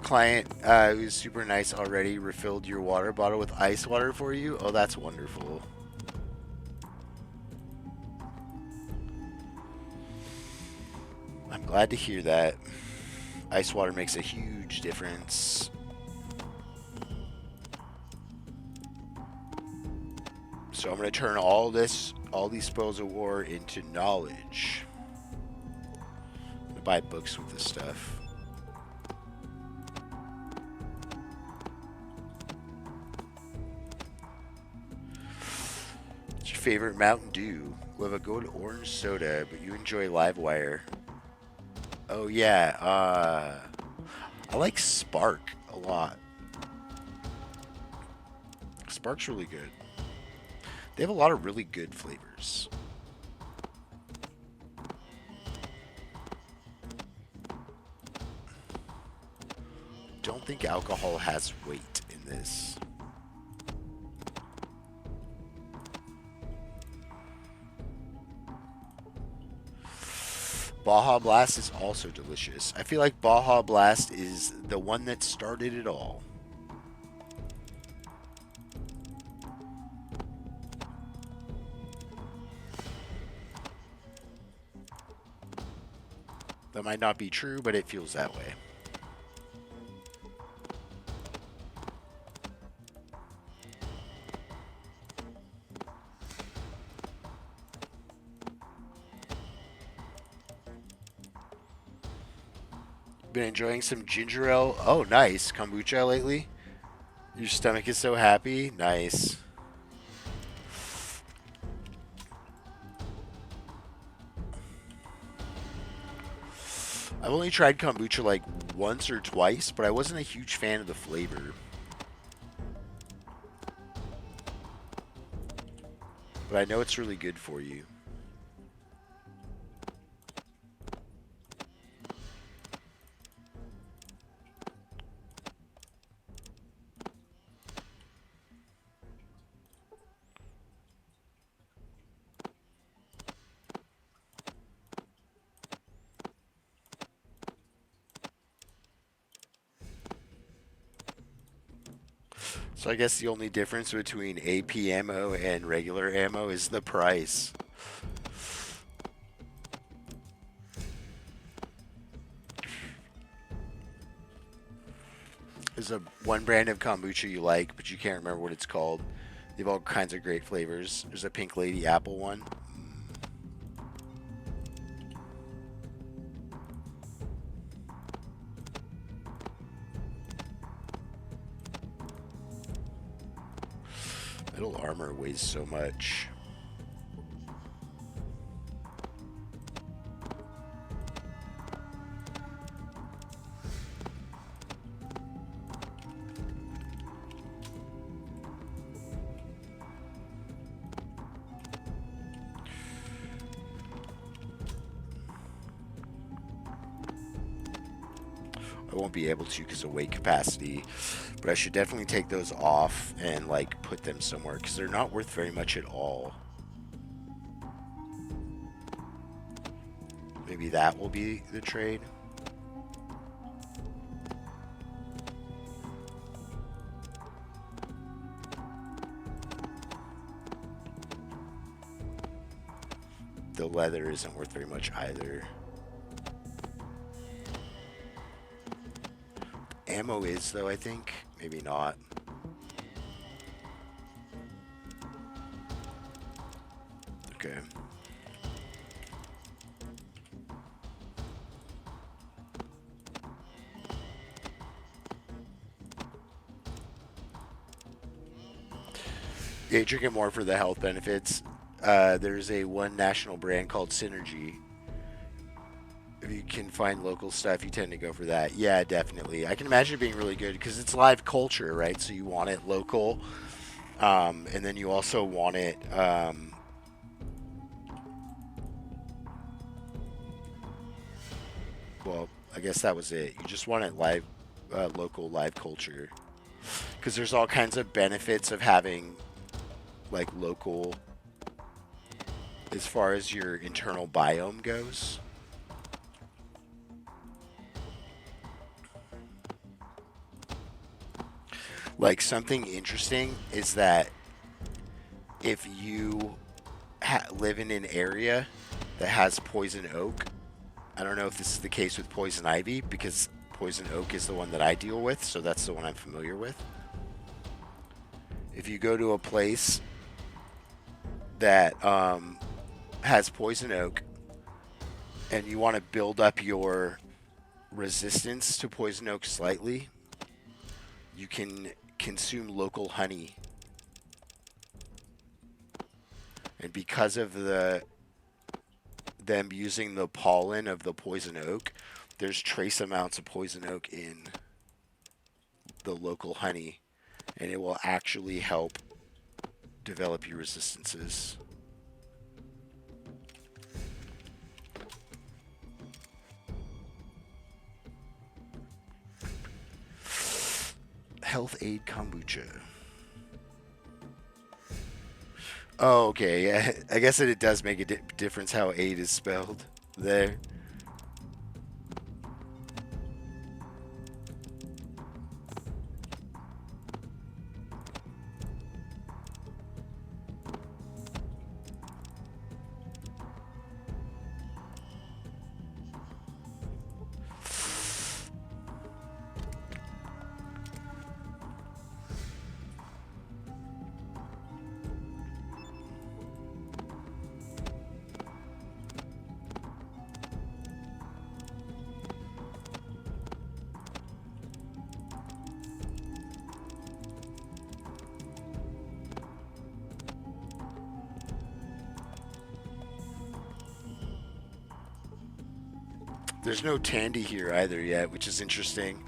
client who's super nice already refilled your water bottle with ice water for you? Oh, that's wonderful. I'm glad to hear that. Ice water makes a huge difference. So I'm going to turn all these spoils of war into knowledge. I'm going to buy books with this stuff. What's your favorite Mountain Dew? We have a good orange soda, but you enjoy Livewire. Oh yeah, I like Spark a lot. Spark's really good. They have a lot of really good flavors. Don't think alcohol has weight in this. Baja Blast is also delicious. I feel like Baja Blast is the one that started it all. That might not be true, but it feels that way. Been enjoying some ginger ale. Oh, nice. Kombucha lately? Your stomach is so happy? Nice. I've only tried kombucha like once or twice, but I wasn't a huge fan of the flavor. But I know it's really good for you. So I guess the only difference between AP ammo and regular ammo is the price. There's a one brand of kombucha you like, but you can't remember what it's called. They have all kinds of great flavors. There's a Pink Lady apple one. Metal armor weighs so much. I won't be able to because of weight capacity, but I should definitely take those off and like put them somewhere because they're not worth very much at all. Maybe that will be the trade. The leather isn't worth very much either. Ammo is, though, I think. Maybe not. Okay. Yeah, drink it more for the health benefits. There's a one national brand called Synergy. If you can find local stuff, you tend to go for that. Yeah, definitely. I can imagine it being really good because it's live culture, right? So you want it local, and then you also want it. Well, I guess that was it. You just want it live, local live culture, because there's all kinds of benefits of having like local, as far as your internal biome goes. Like, something interesting is that if you live in an area that has poison oak, I don't know if this is the case with poison ivy, because poison oak is the one that I deal with, so that's the one I'm familiar with. If you go to a place that has poison oak and you want to build up your resistance to poison oak slightly, you can consume local honey. And because of them using the pollen of the poison oak, there's trace amounts of poison oak in the local honey, and it will actually help develop your resistances. Health Aid Kombucha. Oh, okay. Yeah, I guess that it does make a difference how aid is spelled there. There's no Tandy here either yet, which is interesting.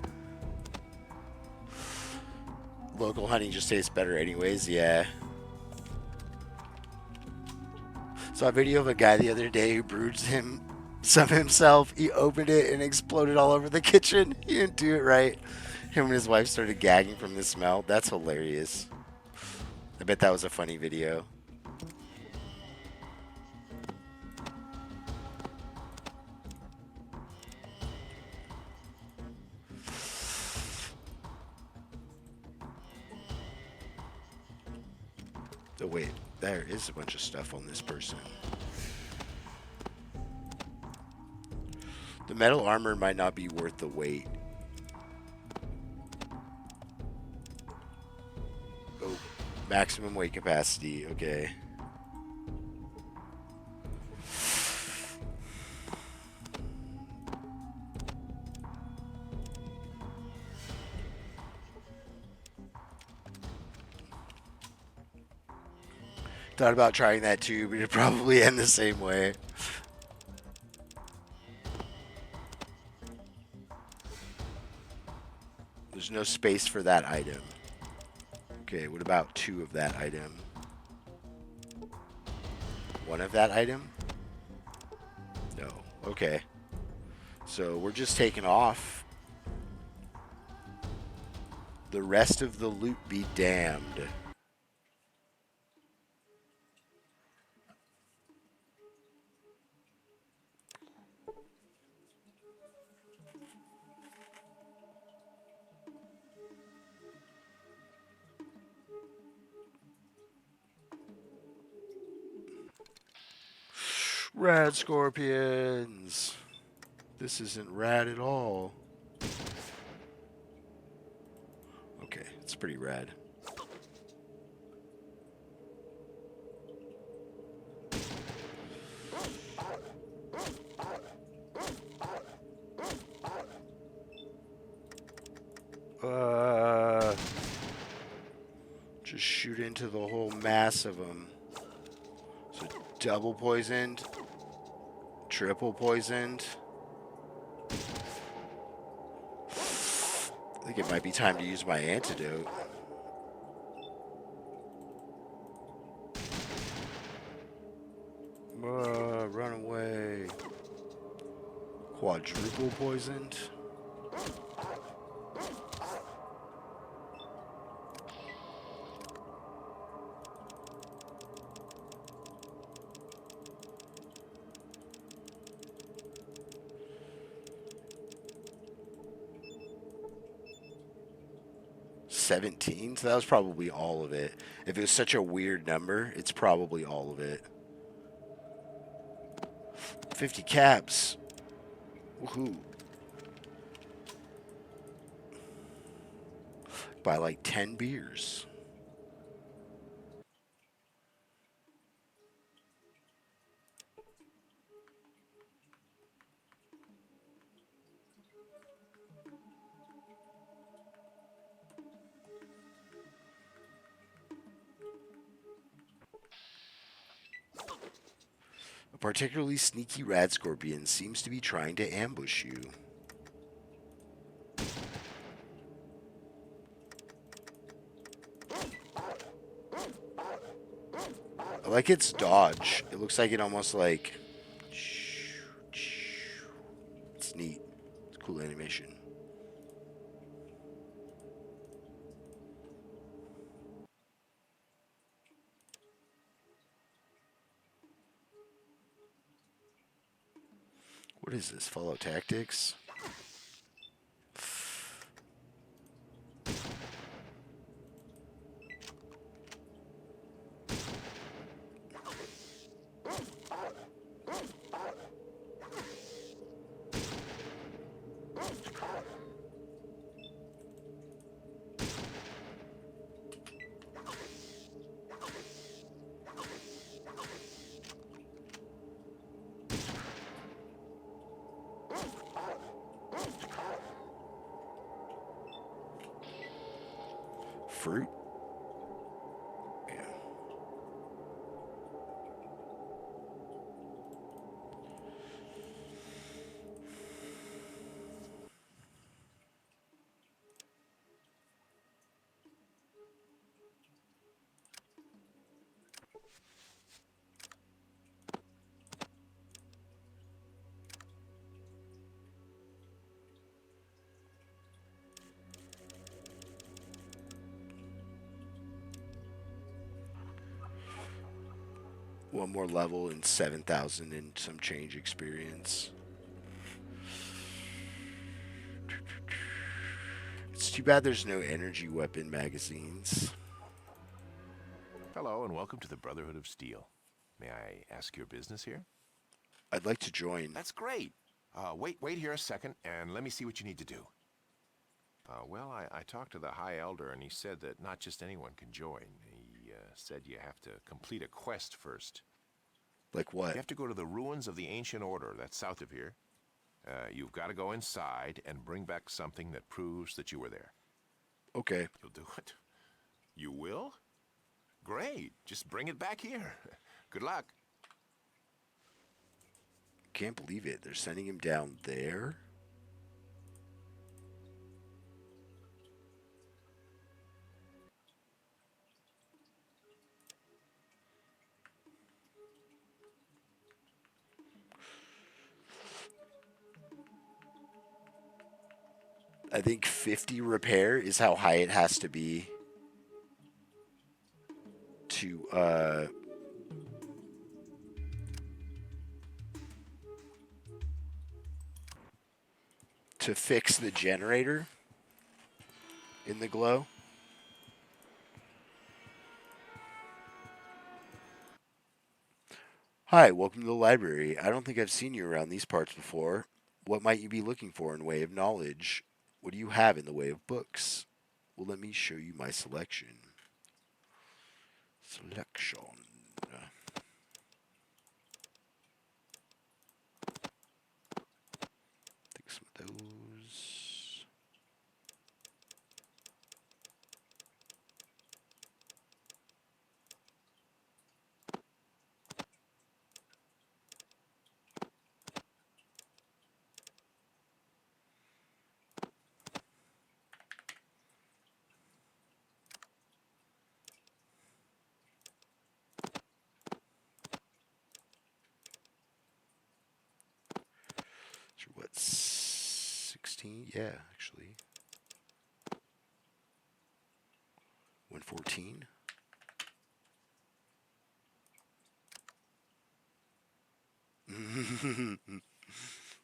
Local honey just tastes better anyways, yeah. Saw a video of a guy the other day who brewed some himself. He opened it and exploded all over the kitchen. He didn't do it right. Him and his wife started gagging from the smell. That's hilarious. I bet that was a funny video. Oh wait, there is a bunch of stuff on this person. The metal armor might not be worth the weight. Oh, maximum weight capacity, okay. Thought about trying that too, but it'd probably end the same way. There's no space for that item. Okay, what about 2 of that item? 1 of that item? No. Okay. So we're just taking off. The rest of the loot be damned. Rad scorpions. This isn't rad at all. Okay, it's pretty rad. Just shoot into the whole mass of them. So double poisoned, triple poisoned. I think it might be time to use my antidote. Run away. Quadruple poisoned. 17, so that was probably all of it. If it was such a weird number, it's probably all of it. 50 caps. Woohoo. Buy like 10 beers. A particularly sneaky rad scorpion seems to be trying to ambush you. I like its dodge. It looks like it almost like... It's neat. It's a cool animation. What is this? Follow tactics? Fruit? Yeah. One more level and 7,000 and some change experience. It's too bad there's no energy weapon magazines. Hello and welcome to the Brotherhood of Steel. May I ask your business here? I'd like to join. That's great. Wait here a second and let me see what you need to do. Well, I talked to the High Elder and he said that not just anyone can join. He said you have to complete a quest first. Like what? You have to go to the ruins of the Ancient Order, that's south of here. You've got to go inside and bring back something that proves that you were there. Okay. You'll do it? You will? Great. Just bring it back here. Good luck. Can't believe it. They're sending him down there? I think 50 repair is how high it has to be to fix the generator in the glow. Hi, welcome to the library. I don't think I've seen you around these parts before. What might you be looking for in way of knowledge? What do you have in the way of books? Well, let me show you my selection. Selection. Take some of those. So what, 16? Yeah, actually. 114.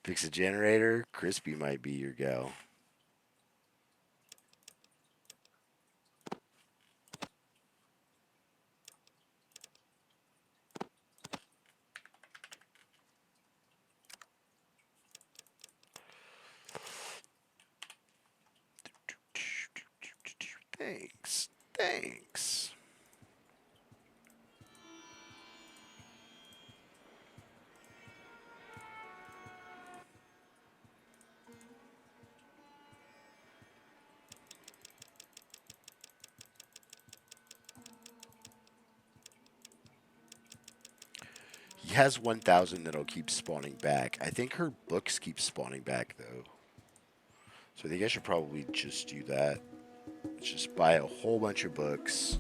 Fix a generator. Crispy might be your gal. Thanks. He has 1,000 that'll keep spawning back. I think her books keep spawning back, though. So I think I should probably just do that. Just buy a whole bunch of books.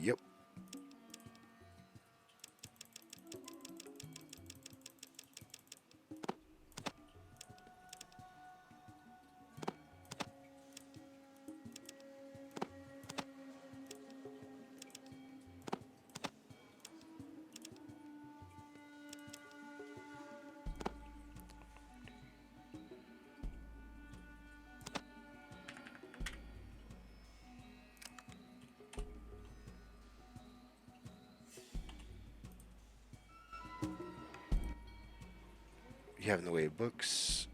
Yep. You have in the way of books.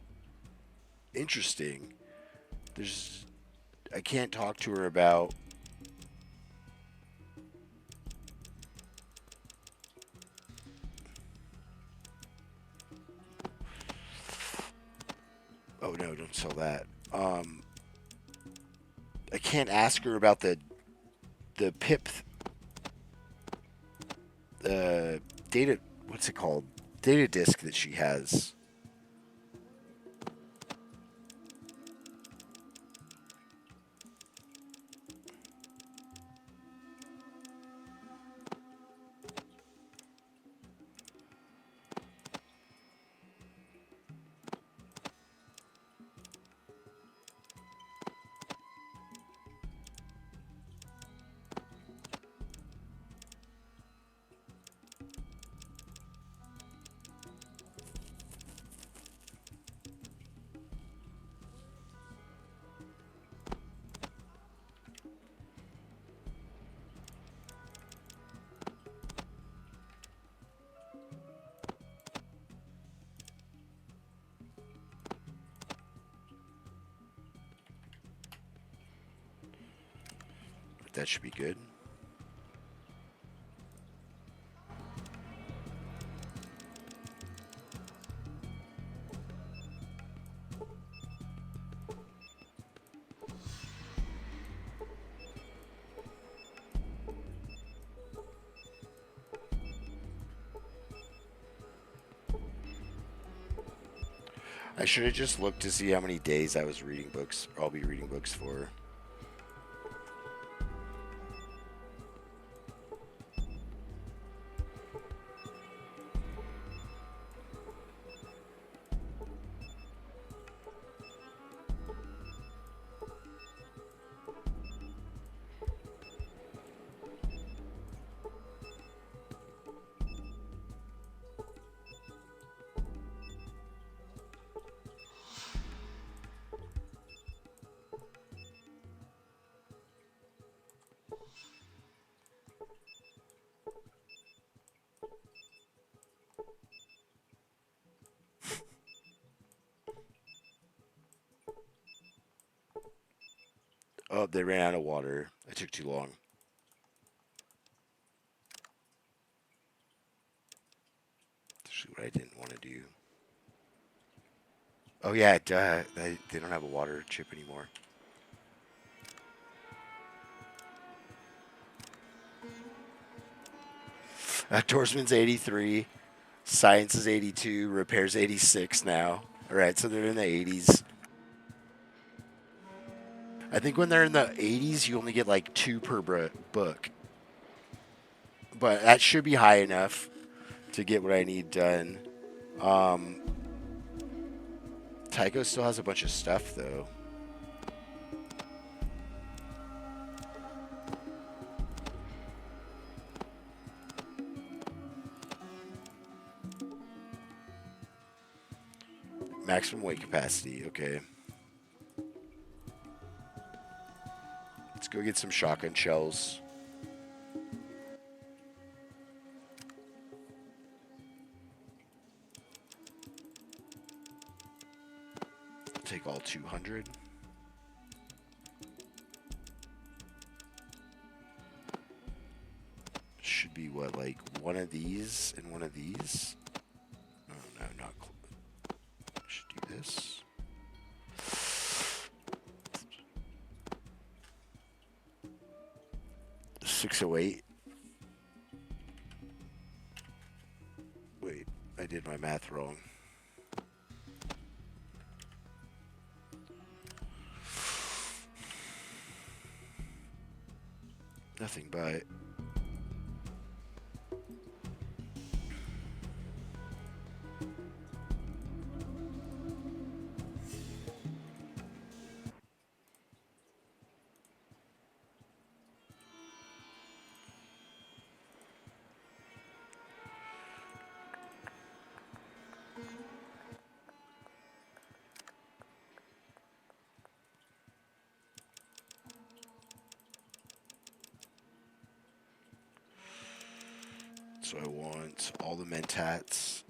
Interesting. There's. I can't talk to her about. Oh no! Don't sell that. I can't ask her about the pip. Data. What's it called? Data disk that she has. That should be good. I should have just looked to see how many days I was reading books. I'll be reading books for. Oh, they ran out of water. It took too long. That's what I didn't want to do. Oh yeah, duh. They don't have a water chip anymore. Outdoorsman's 83. Science is 82. Repair's 86 now. All right, so they're in the 80s. I think when they're in the 80s, you only get like 2 per book. But that should be high enough to get what I need done. Tycho still has a bunch of stuff, though. Maximum weight capacity, okay. Let's go get some shotgun shells. take all 200. Should be what, like one of these and one of these? Oh, no, not should do this. $608. Wait, I did my math wrong. Nothing but so I want all the mentats.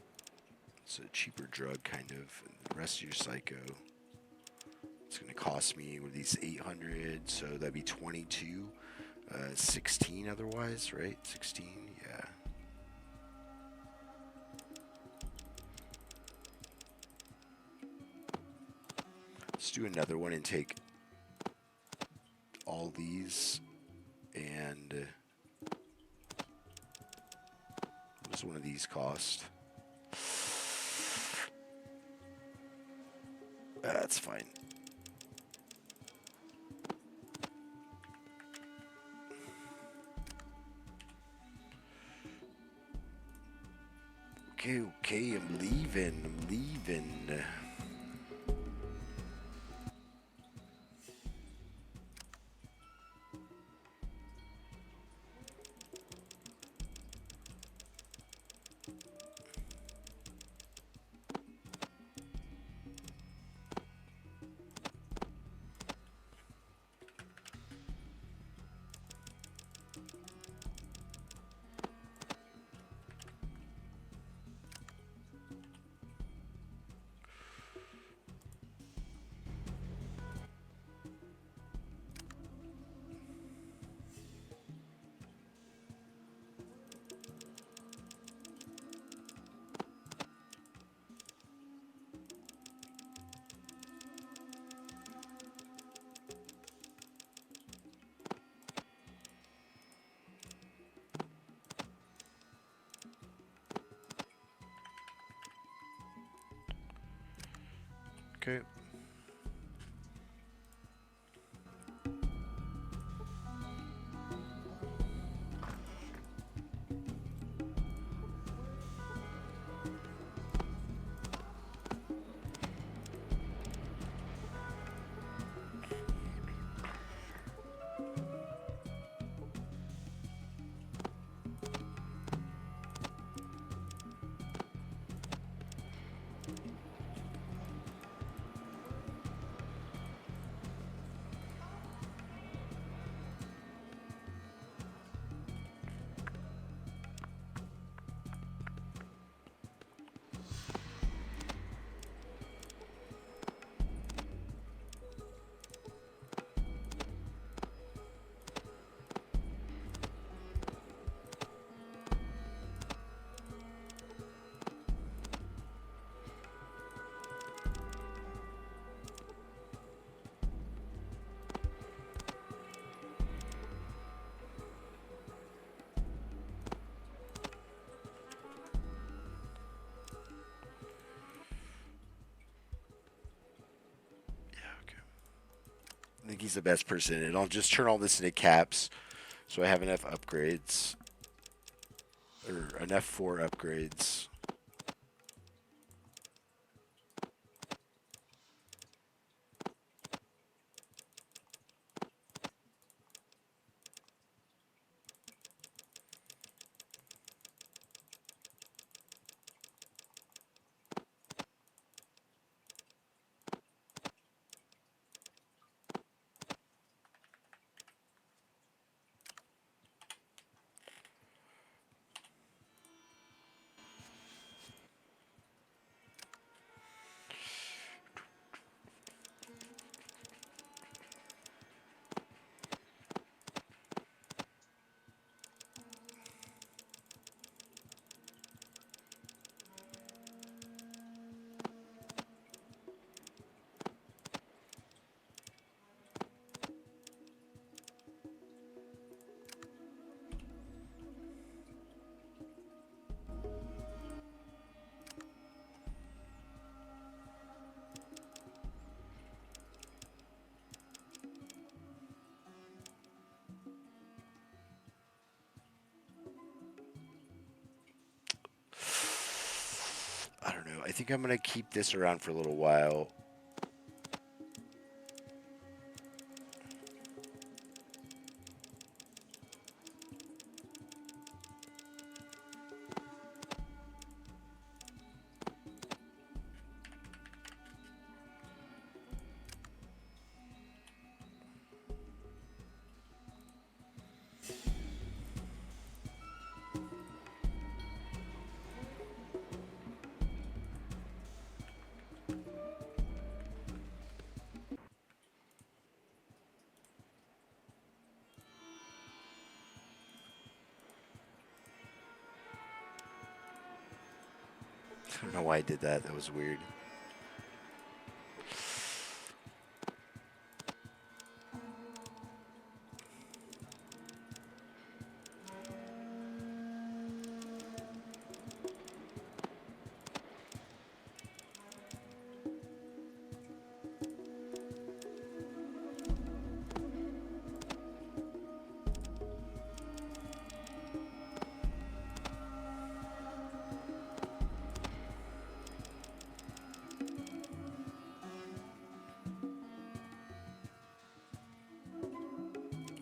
It's a cheaper drug, kind of. And the rest of your psycho. It's going to cost me with these 800, so that'd be 22. 16 otherwise, right? 16, yeah. Let's do another one and take all these. And what does one of these cost? That's fine. Okay, I'm leaving. Okay. I think he's the best person, and I'll just turn all this into caps, so I have enough upgrades, or enough for upgrades. I think I'm going to keep this around for a little while. I don't know why I did that. That was weird.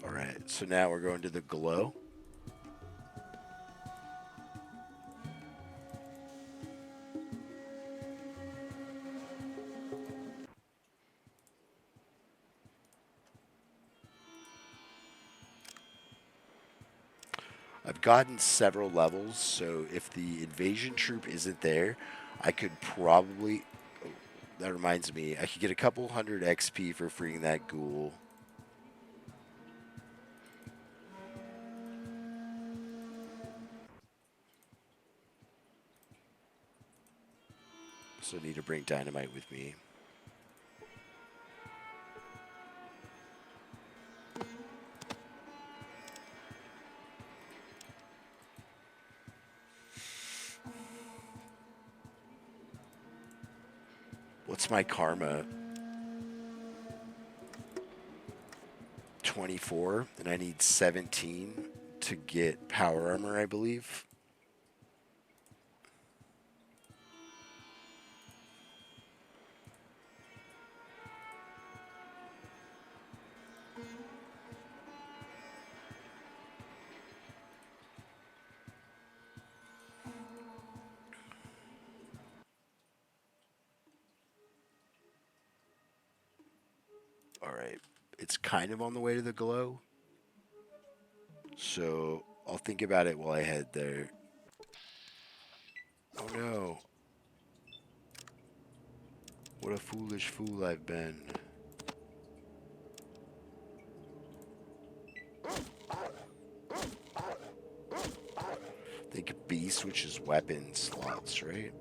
All right, so now we're going to the glow. I've gotten several levels, so if the invasion troop isn't there, I could probably. Oh, that reminds me, I could get a couple hundred XP for freeing that ghoul. So I need to bring dynamite with me. What's my karma? 24, and I need 17 to get power armor, I believe. All right, it's kind of on the way to the glow, so I'll think about it while I head there. Oh no. What a foolish fool I've been. I think B switches weapon slots, right?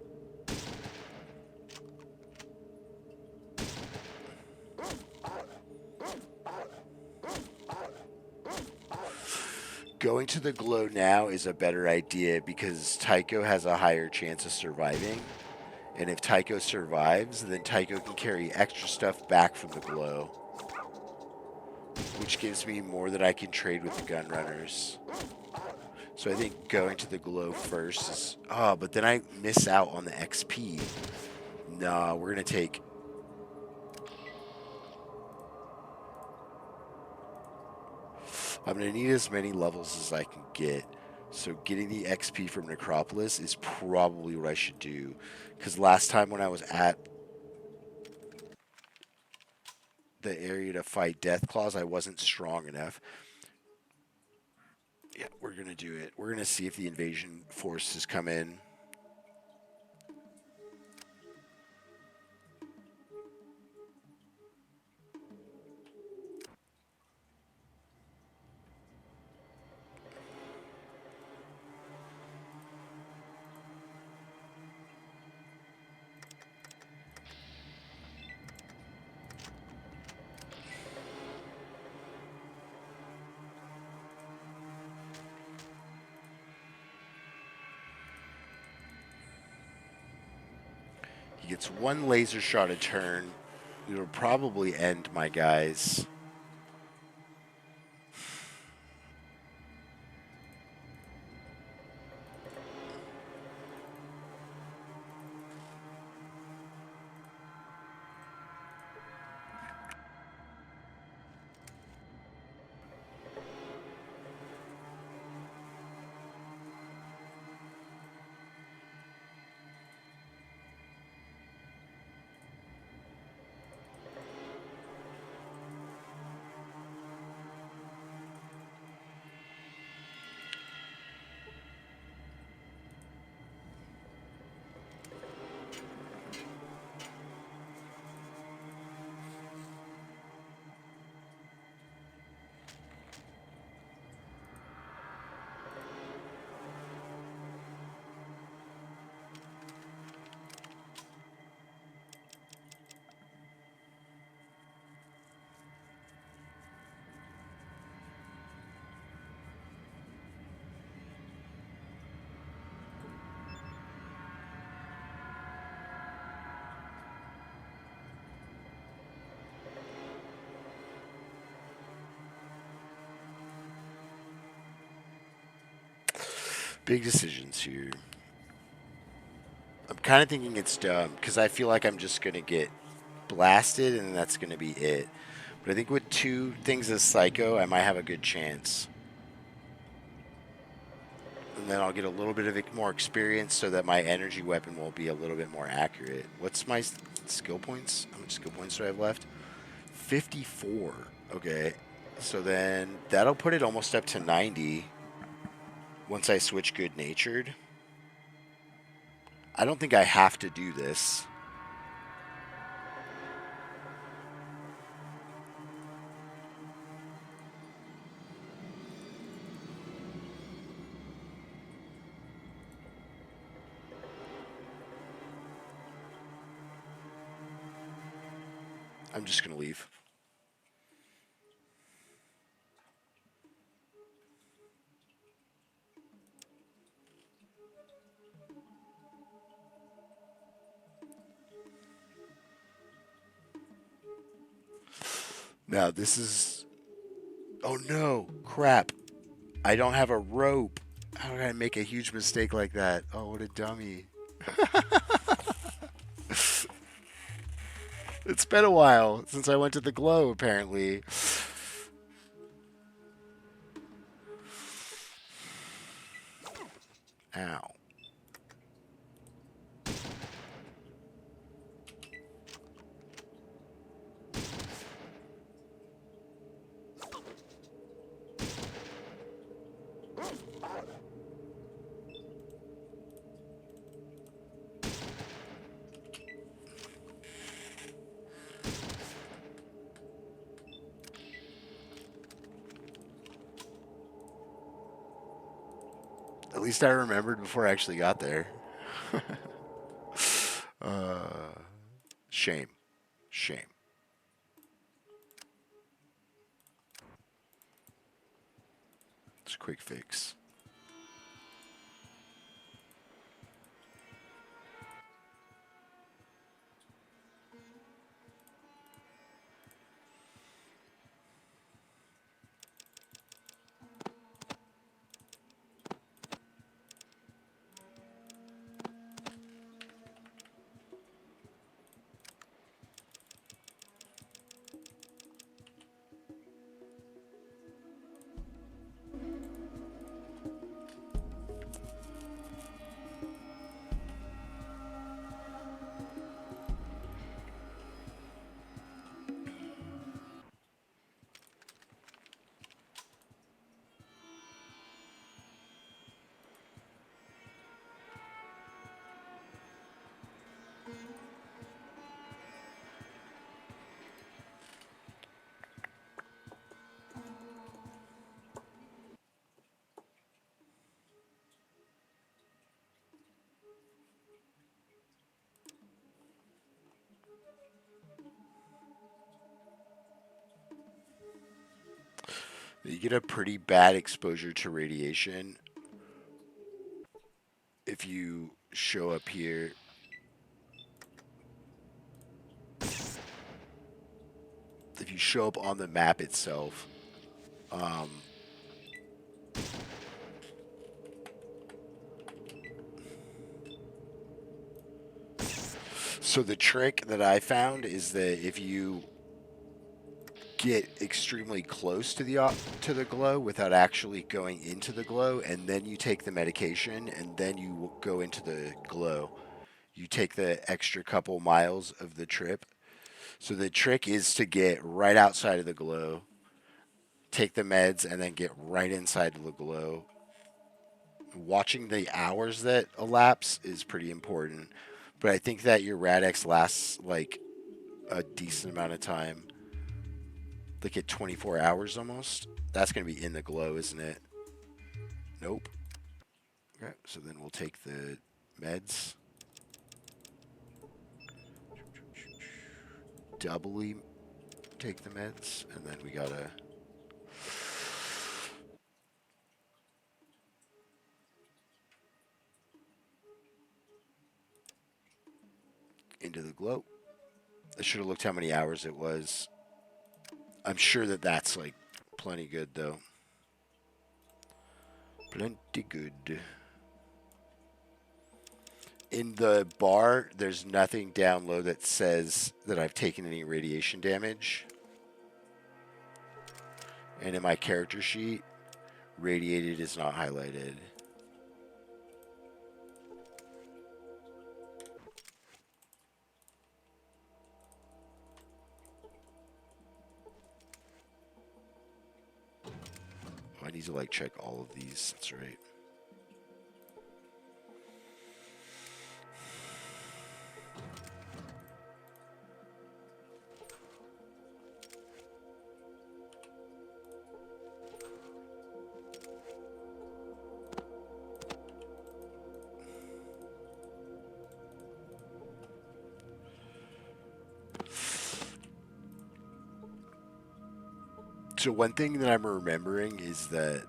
Going to the glow now is a better idea because Tycho has a higher chance of surviving. And if Tycho survives, then Tycho can carry extra stuff back from the glow, which gives me more that I can trade with the gun runners. So I think going to the glow first is... Oh, but then I miss out on the XP. Nah, we're going to take... I'm going to need as many levels as I can get. So getting the XP from Necropolis is probably what I should do. Because last time when I was at the area to fight Deathclaws, I wasn't strong enough. Yeah, we're going to do it. We're going to see if the invasion forces come in. He gets one laser shot a turn. It'll probably end my guys. Big decisions here. I'm kind of thinking it's dumb because I feel like I'm just gonna get blasted and that's gonna be it. But I think with two things as psycho, I might have a good chance. And then I'll get a little bit of more experience so that my energy weapon will be a little bit more accurate. What's my skill points? How much skill points do I have left? 54. Okay. So then that'll put it almost up to 90 once I switch good natured. I don't think I have to do this. I'm just going to leave. Now, this is... Oh, no. Crap. I don't have a rope. How did I make a huge mistake like that? Oh, what a dummy. It's been a while since I went to the glow, apparently. Ow. At least I remembered before I actually got there. Shame. Shame. It's a quick fix. You get a pretty bad exposure to radiation if you show up here. If you show up on the map itself. So the trick that I found is that if you get extremely close to the glow without actually going into the glow, and then you take the medication, and then you go into the glow, you take the extra couple miles of the trip. So the trick is to get right outside of the glow, take the meds, and then get right inside of the glow. Watching the hours that elapse is pretty important, but I think that your Rad-X lasts like a decent amount of time, like at 24 hours almost. That's going to be in the glow, isn't it? Nope. Okay, so then we'll take the meds. Doubly take the meds, and then we gotta... into the glow. I should have looked how many hours it was. I'm sure that that's like plenty good though. Plenty good. In the bar, there's nothing down low that says that I've taken any radiation damage. And in my character sheet, radiated is not highlighted. I need to like check all of these. That's right. So one thing that I'm remembering is that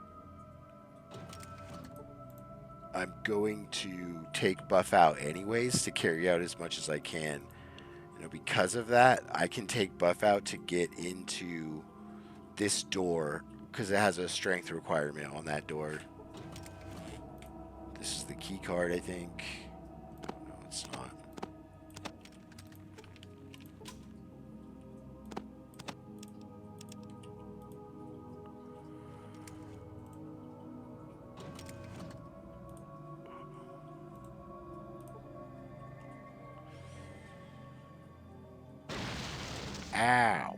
I'm going to take buff out anyways to carry out as much as I can. Because of that, I can take buff out to get into this door because it has a strength requirement on that door. This is the key card, I think. No, it's not. Ow.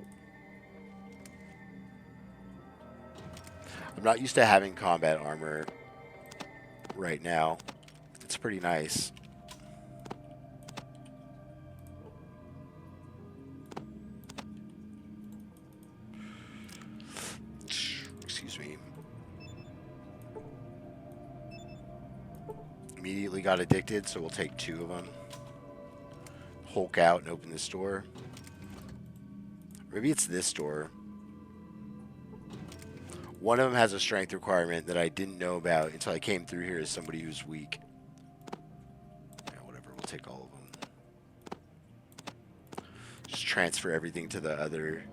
I'm not used to having combat armor right now. It's pretty nice. Excuse me. Immediately got addicted, so we'll take 2 of them. Hulk out and open this door. Maybe it's this door. One of them has a strength requirement that I didn't know about until I came through here as somebody who's weak. Yeah, whatever, we'll take all of them. Just transfer everything to the other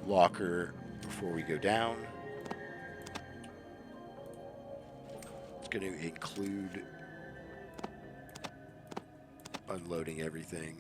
locker before we go down. It's going to include unloading everything.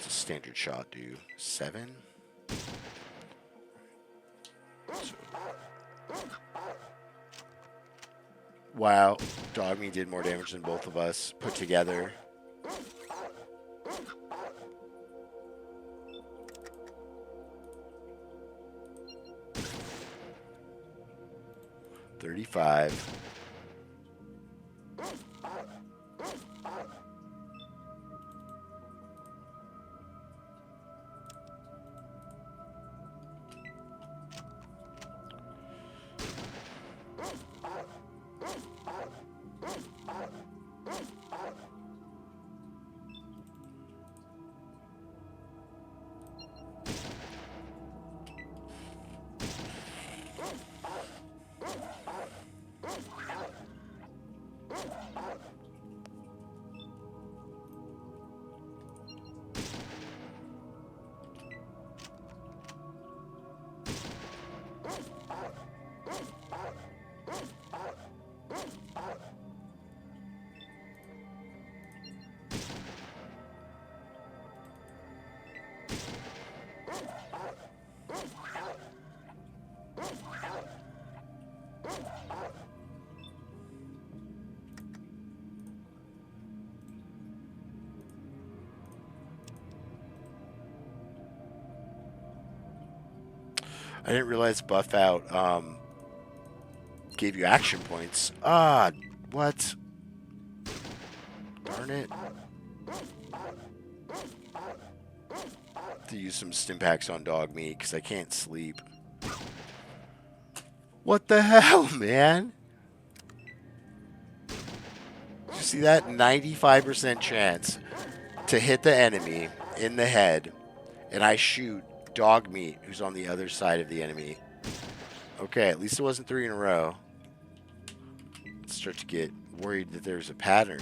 It's a standard shot, do 7. Wow, Dog Me did more damage than both of us put together. $35. I didn't realize buff out gave you action points. Ah, what? Darn it. To use some stimpaks on dog meat because I can't sleep. What the hell, man? Did you see that? 95% chance to hit the enemy in the head, and I shoot dog meat who's on the other side of the enemy. Okay, at least it wasn't 3 in a row. Let's start to get worried that there's a pattern.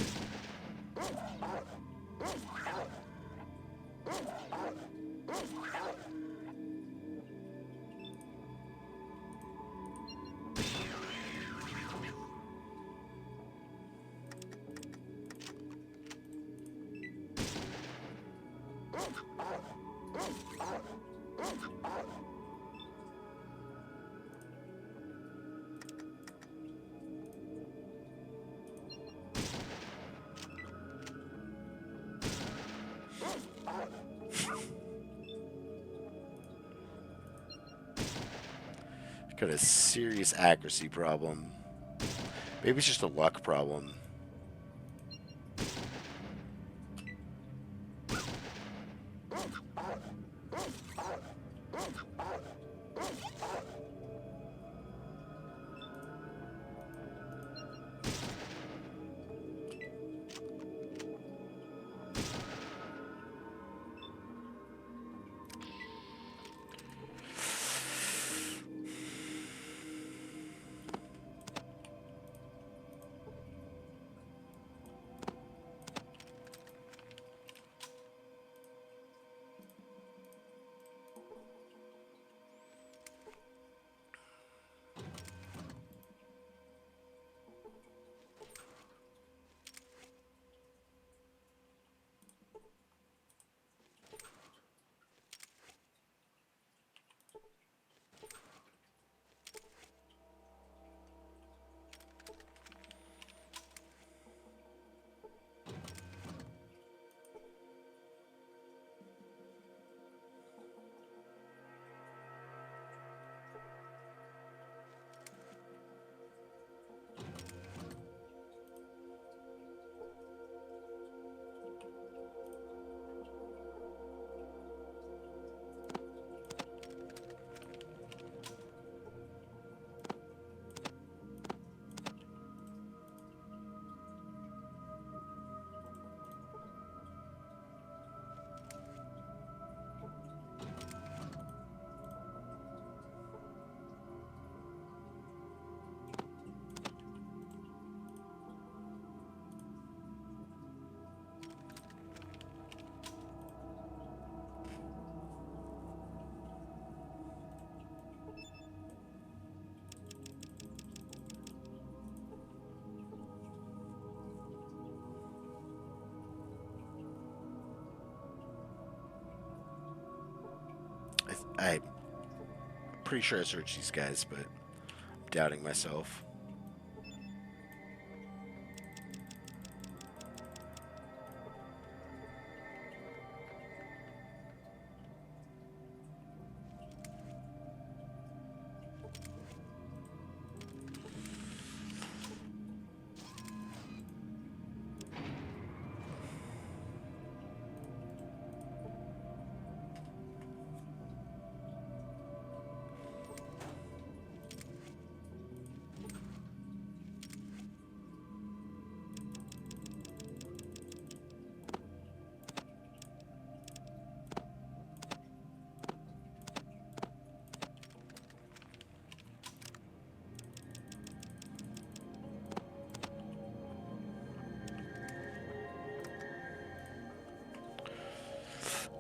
Got a serious accuracy problem. Maybe it's just a luck problem. I'm pretty sure I searched these guys, but I'm doubting myself.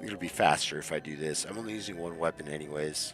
It'll be faster if I do this. I'm only using one weapon anyways.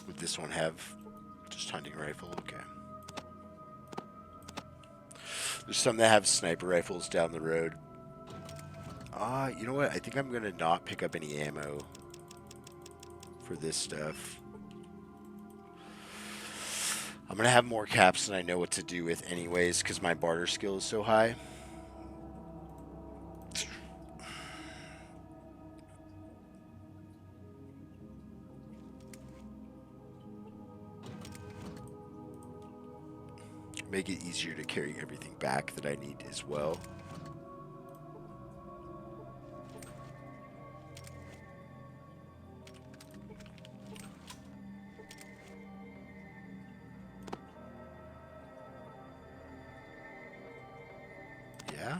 Would this one have just hunting rifle? Okay. There's some that have sniper rifles down the road. You know what? I think I'm gonna not pick up any ammo for this stuff. I'm gonna have more caps than I know what to do with anyways, because my barter skill is so high. Make it easier to carry everything back that I need as well. Yeah.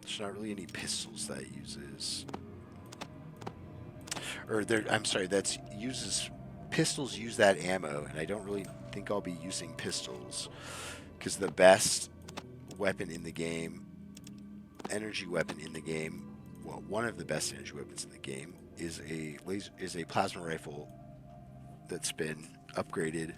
There's not really any pistols that it uses. Or there, I'm sorry, that's uses pistols use that ammo, and I don't really think I'll be using pistols because the best weapon in the game, energy weapon in the game, well, one of the best energy weapons in the game is a plasma rifle that's been upgraded.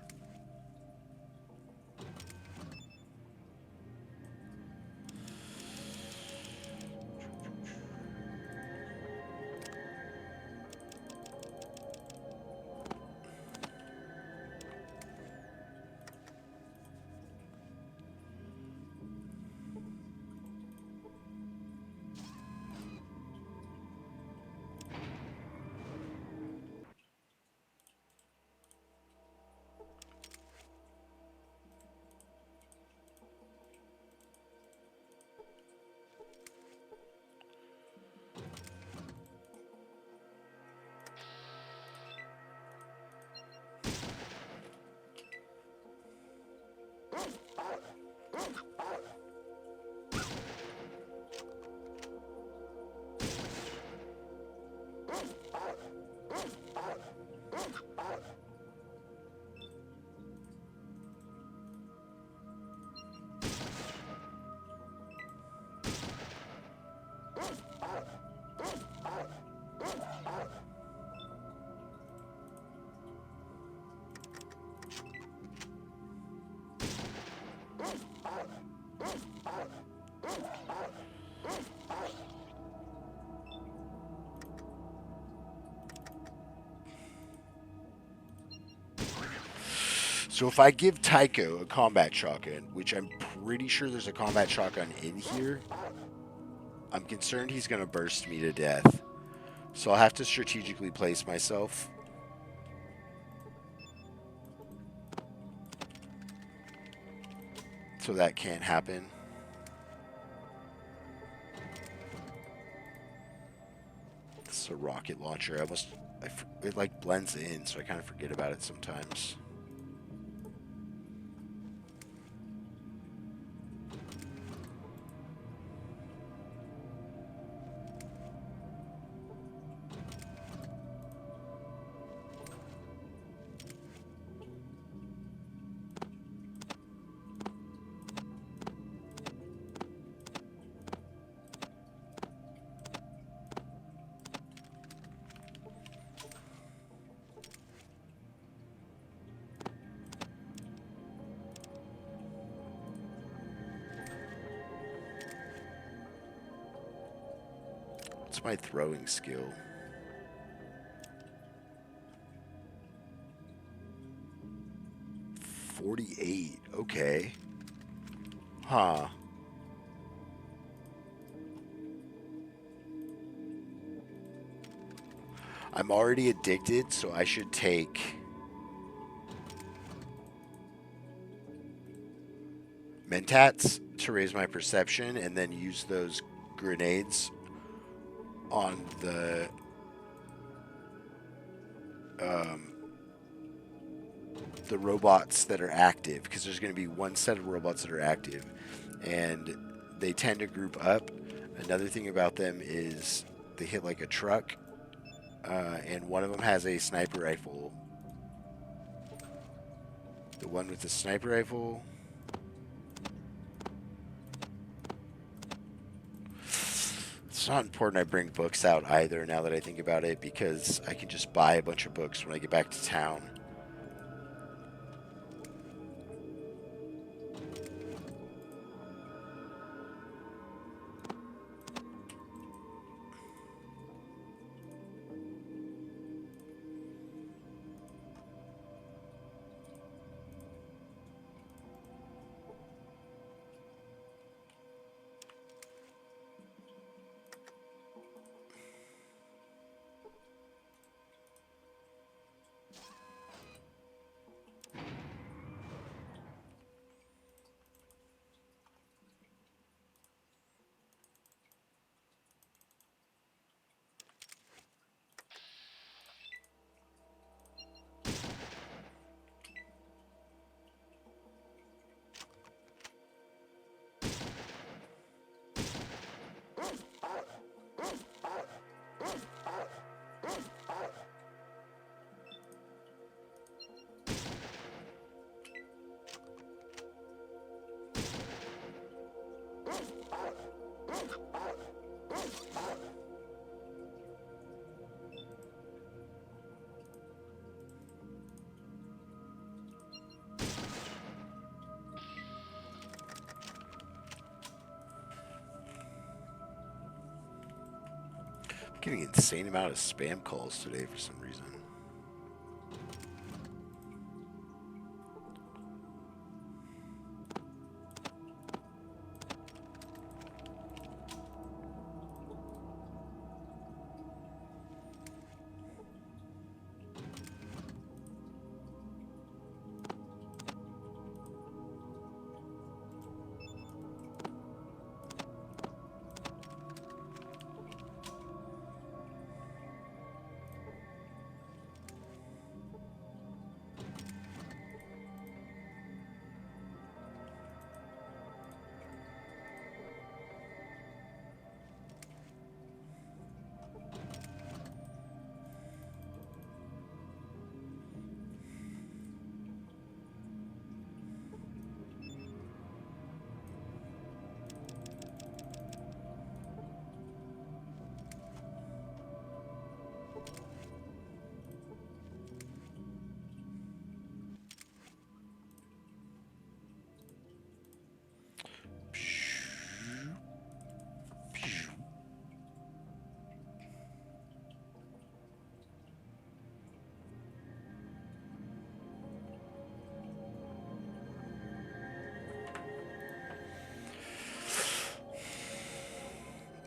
So if I give Tycho a combat shotgun, which I'm pretty sure there's a combat shotgun in here, I'm concerned he's going to burst me to death. So I'll have to strategically place myself. So that can't happen. This is a rocket launcher. It like blends in, so I kind of forget about it sometimes. What's my throwing skill? $48. Okay. Huh. I'm already addicted, so I should take Mentats to raise my perception and then use those grenades on the robots that are active, because there's going to be one set of robots that are active and they tend to group up. Another thing about them is they hit like a truck, and one of them has a sniper rifle. The one with the sniper rifle. It's not important I bring books out either, now that I think about it, because I can just buy a bunch of books when I get back to town. Getting an insane amount of spam calls today for some reason.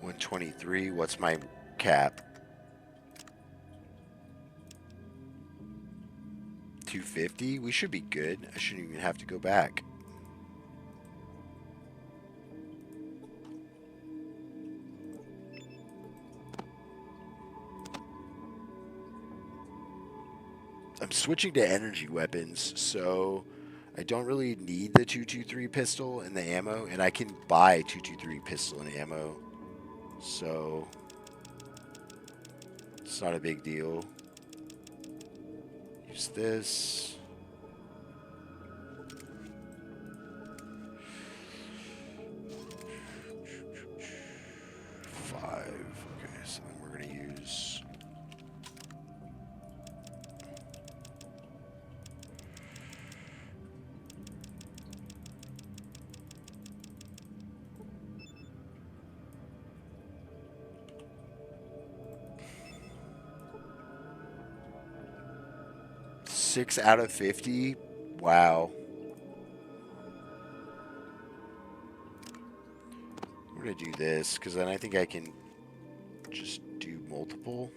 $123. What's my cap? $250. We should be good. I shouldn't even have to go back. I'm switching to energy weapons, so I don't really need the 223 pistol and the ammo, and I can buy 223 pistol and ammo, so it's not a big deal. Use this. Five. Okay, so then we're gonna use. 6 out of 50? Wow. I'm going to do this, because then I think I can just do multiple.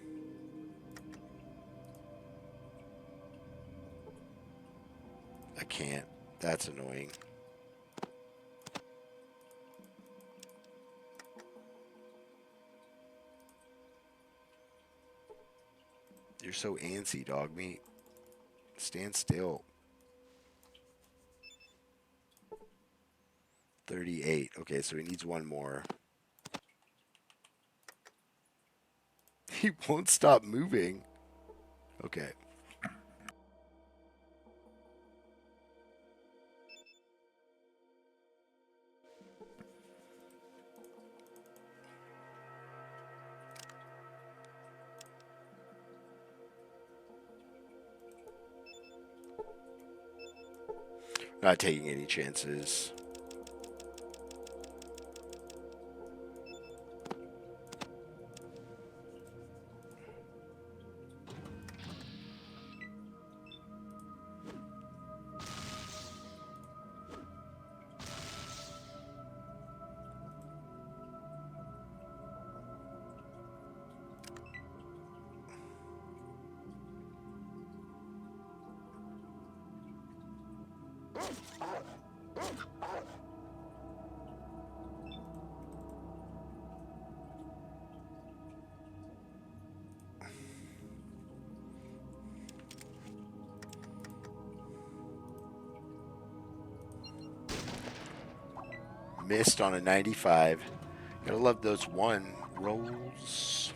I can't. That's annoying. You're so antsy, dog meat. Stand still. 38. Okay, so he needs one more. He won't stop moving. Okay. Not taking any chances. Missed on a 95. Gotta love those one rolls.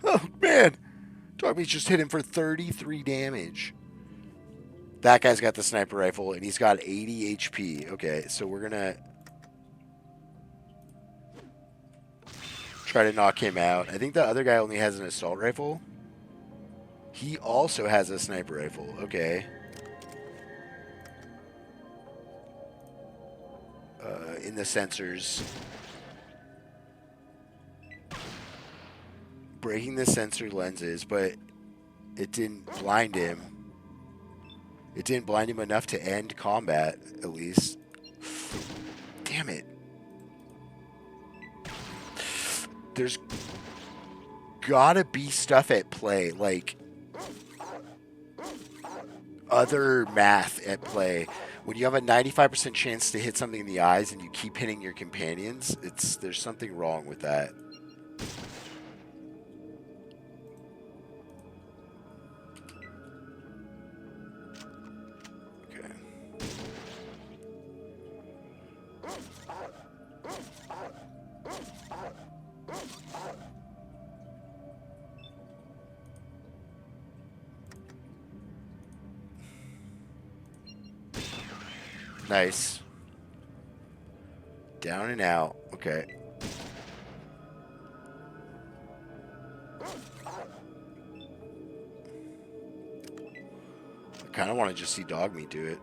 Oh, man. Dogmeat just hit him for 33 damage. That guy's got the sniper rifle, and he's got 80 HP. Okay, so we're going to try to knock him out. I think the other guy only has an assault rifle. He also has a sniper rifle. Okay. In the sensors. Breaking the sensor lenses, but it didn't blind him. It didn't blind him enough to end combat, at least. Damn it. There's gotta be stuff at play, like other math at play. When you have a 95% chance to hit something in the eyes and you keep hitting your companions, there's something wrong with that. Okay. Nice. Down and out. Okay. I kind of want to just see Dogmeat do it.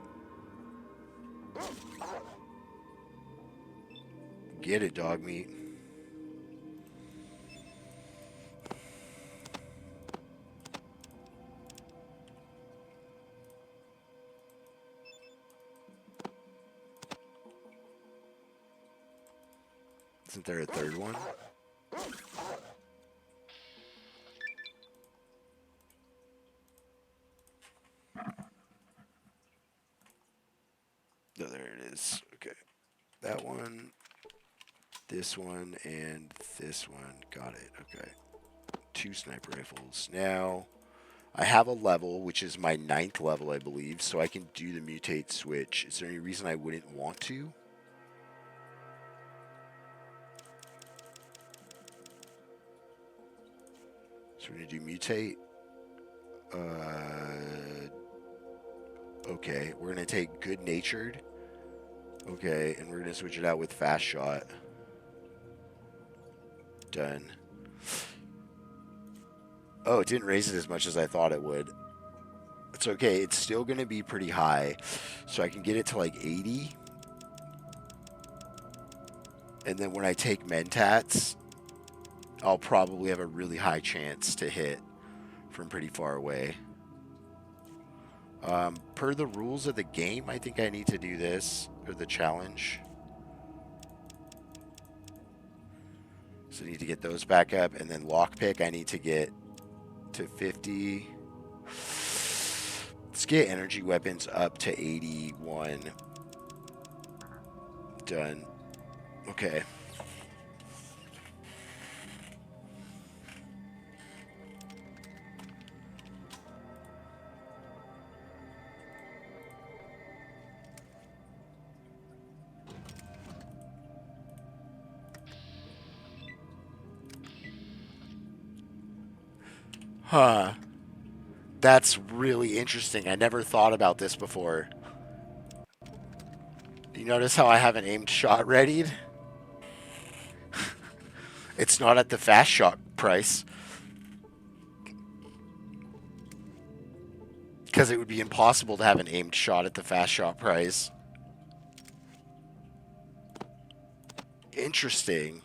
Get it, Dogmeat. Isn't there a third one? No, there it is. Okay. That one, this one, and this one. Got it. Okay. 2 sniper rifles. Now, I have a level, which is my 9th level, I believe, so I can do the mutate switch. Is there any reason I wouldn't want to? So we're going to do mutate. Okay, we're gonna take good natured. Okay, and we're gonna switch it out with fast shot. Done. Oh, it didn't raise it as much as I thought it would. It's okay. It's still gonna be pretty high, so I can get it to like 80. And then when I take mentats, I'll probably have a really high chance to hit from pretty far away. Per the rules of the game, I think I need to do this, or the challenge. So I need to get those back up, and then lockpick, I need to get to 50. Let's get energy weapons up to 81. Done. Okay. Huh. That's really interesting. I never thought about this before. You notice how I have an aimed shot readied? It's not at the fast shot price. Because it would be impossible to have an aimed shot at the fast shot price. Interesting.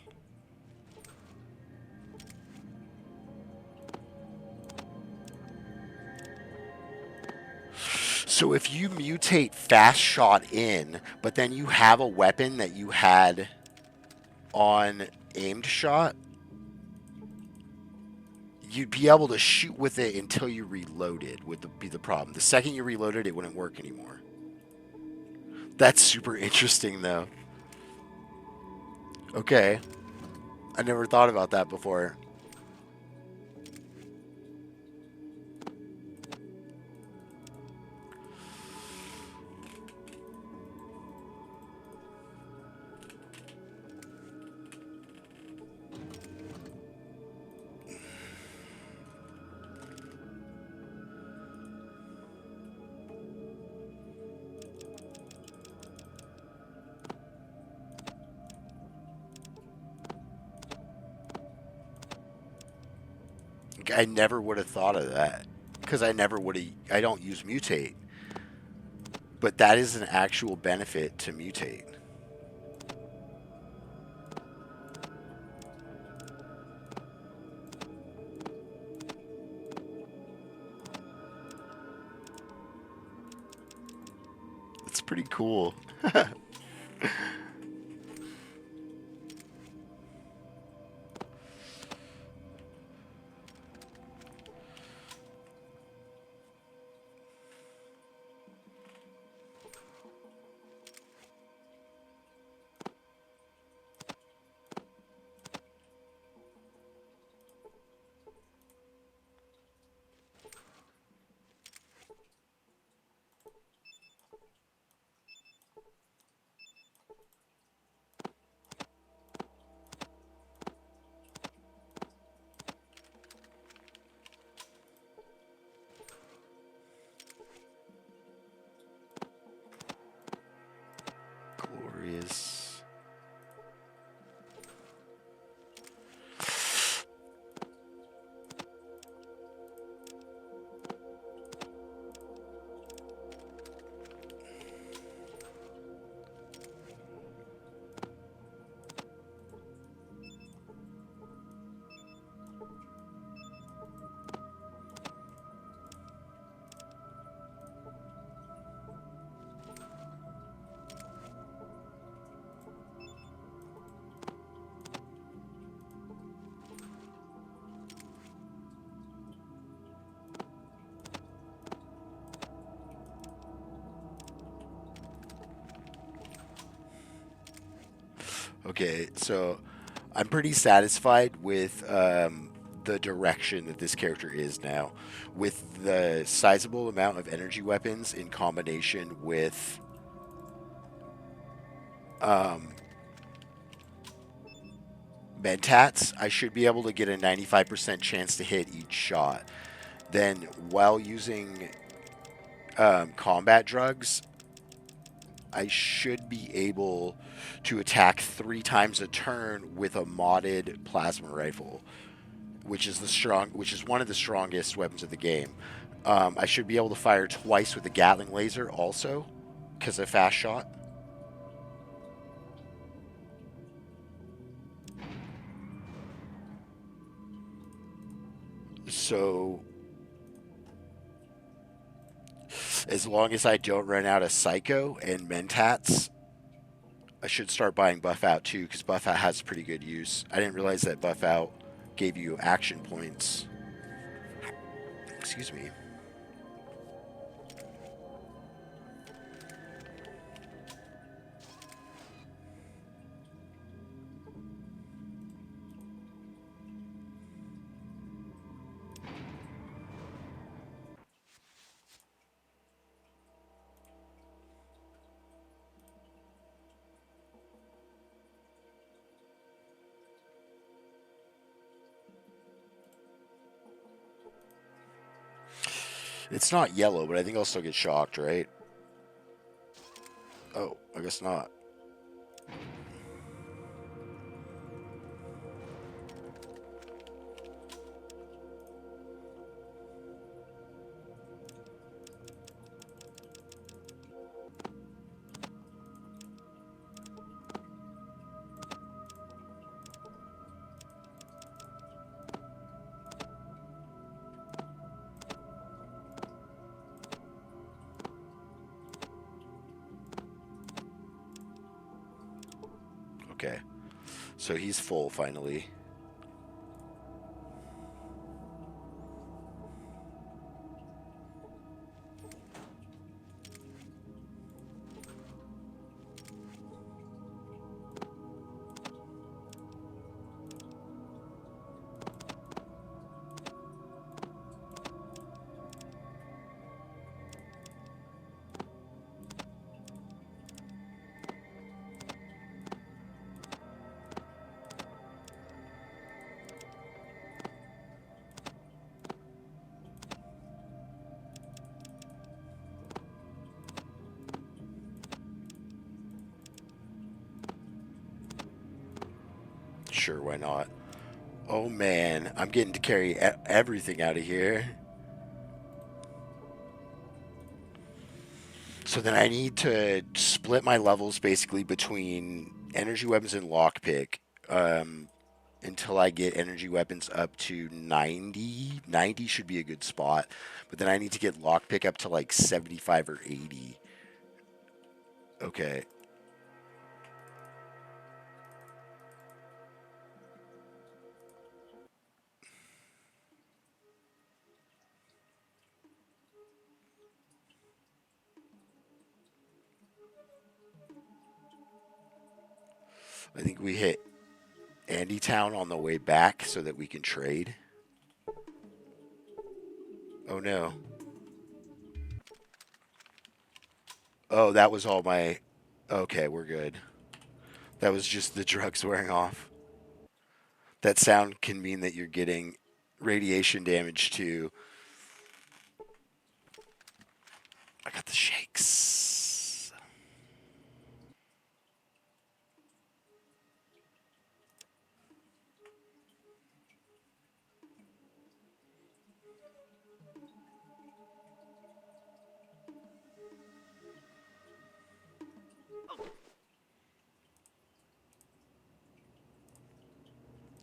So if you mutate fast shot in, but then you have a weapon that you had on aimed shot, you'd be able to shoot with it until you reloaded would be the problem. The second you reloaded, it wouldn't work anymore. That's super interesting, though. Okay. I never thought about that before. I never would have thought of that. Because I never would have... I don't use mutate. But that is an actual benefit to mutate. It's pretty cool. Glorious. Okay, so I'm pretty satisfied with the direction that this character is now. With the sizable amount of energy weapons in combination with mentats, I should be able to get a 95% chance to hit each shot. then while using combat drugs, I should be able to attack 3 times a turn with a modded plasma rifle, which is one of the strongest weapons of the game. I should be able to fire twice with a Gatling laser also, because of fast shot. So as long as I don't run out of Psycho and Mentats, I should start buying Buff Out too, because Buff Out has pretty good use. I didn't realize that Buff Out gave you action points. Excuse me. It's not yellow, but I think I'll still get shocked, right? Oh, I guess not. Okay. So he's full finally. Sure, why not? Oh man, I'm getting to carry everything out of here. So then I need to split my levels basically between energy weapons and lockpick until I get energy weapons up to 90. 90 should be a good spot. But then I need to get lockpick up to like 75 or 80. Okay. I think we hit Andy Town on the way back so that we can trade. Oh no. Oh, that was all my. Okay, we're good. That was just the drugs wearing off. That sound can mean that you're getting radiation damage too. I got the shakes.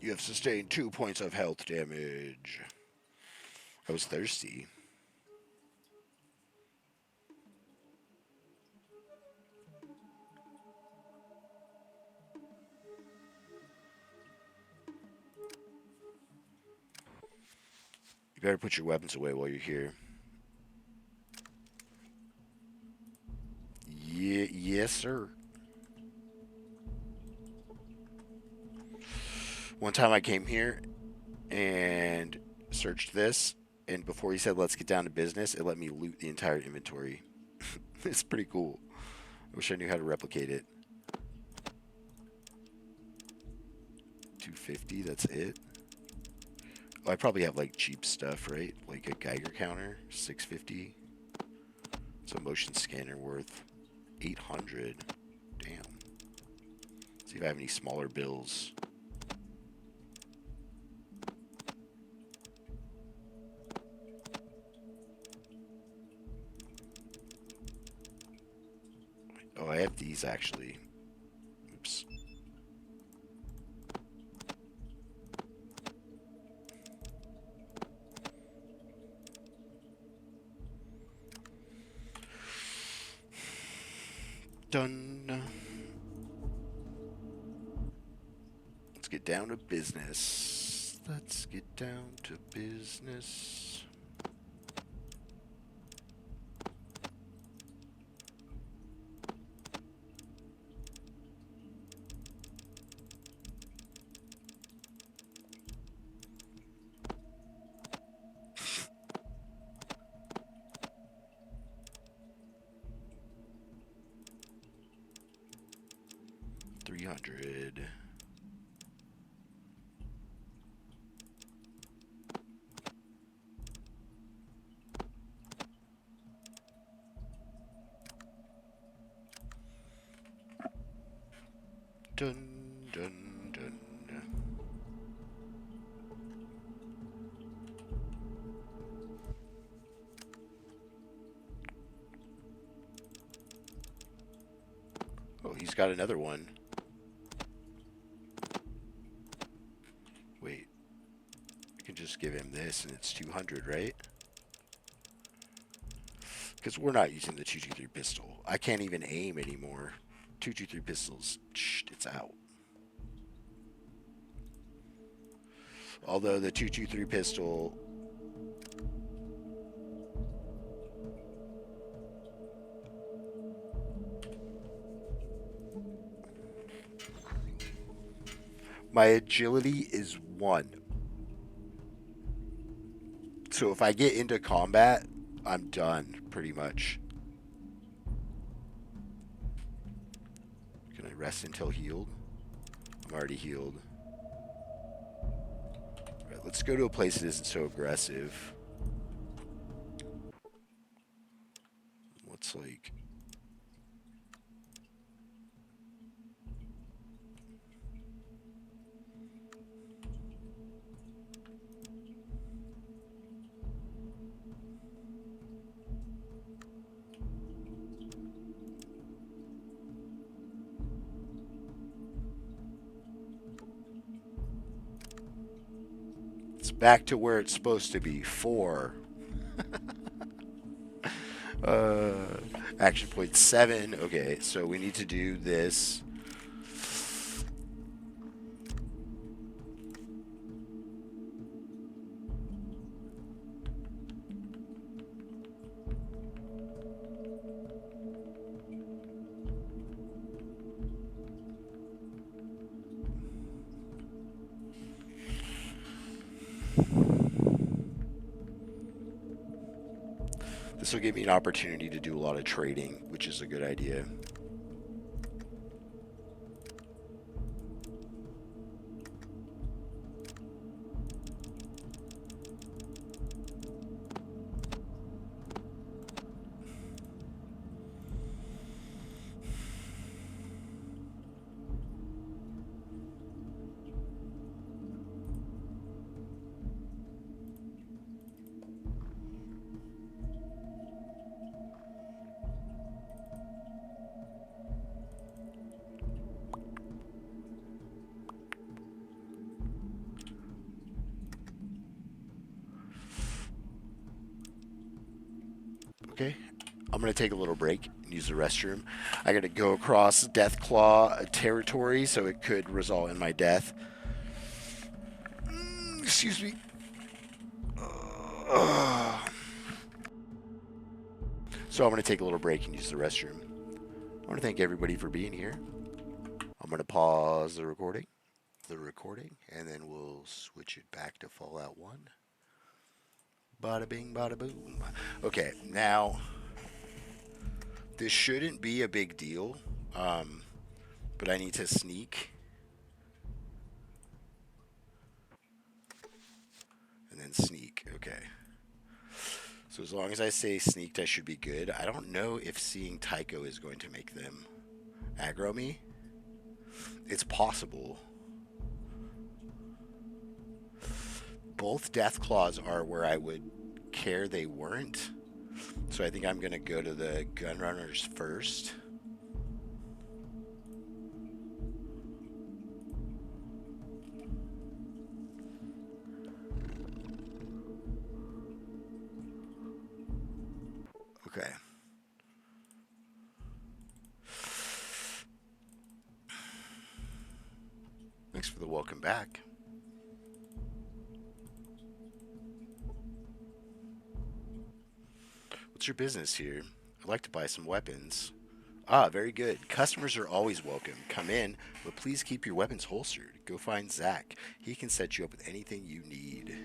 You have sustained 2 points of health damage. I was thirsty. You better put your weapons away while you're here. Yeah, yes, sir. One time I came here and searched this, and before he said, let's get down to business, it let me loot the entire inventory. It's pretty cool. I wish I knew how to replicate it. 250, that's it. I probably have like cheap stuff, right? Like a Geiger counter, 650. It's a motion scanner worth 800. Damn. See if I have any smaller bills. Oh, I have these actually. Oops. Done. Let's get down to business. Let's get down to business. $300. Dun dun dun. Oh, he's got another one. Wait. I can just give him this and it's 200, right? Because we're not using the 223 pistol. I can't even aim anymore. 223 pistols, it's out. Although the 223 pistol... My agility is 1. So if I get into combat, I'm done, pretty much. Can I rest until healed? I'm already healed. Alright, let's go to a place that isn't so aggressive. What's like... It's back to where it's supposed to be. 4. Action point 7. Okay, so we need to do this. This will give me an opportunity to do a lot of trading, which is a good idea. Okay, I'm going to take a little break and use the restroom. I got to go across Deathclaw territory, so it could result in my death. Excuse me. So I'm going to take a little break and use the restroom. I want to thank everybody for being here. I'm going to pause the recording, and then we'll switch it back to Fallout 1. Bada bing, bada boom. Okay, now, this shouldn't be a big deal, but I need to sneak. So as long as I say sneaked, I should be good. I don't know if seeing Tycho is going to make them aggro me. It's possible. Both Deathclaws are where I would care they weren't. So I think I'm going to go to the Gunrunners first. Okay. Thanks for the welcome back. What's your business here? I'd like to buy some weapons. Ah, very good. Customers are always welcome. Come in, but please keep your weapons holstered. Go find Zach. He can set you up with anything you need.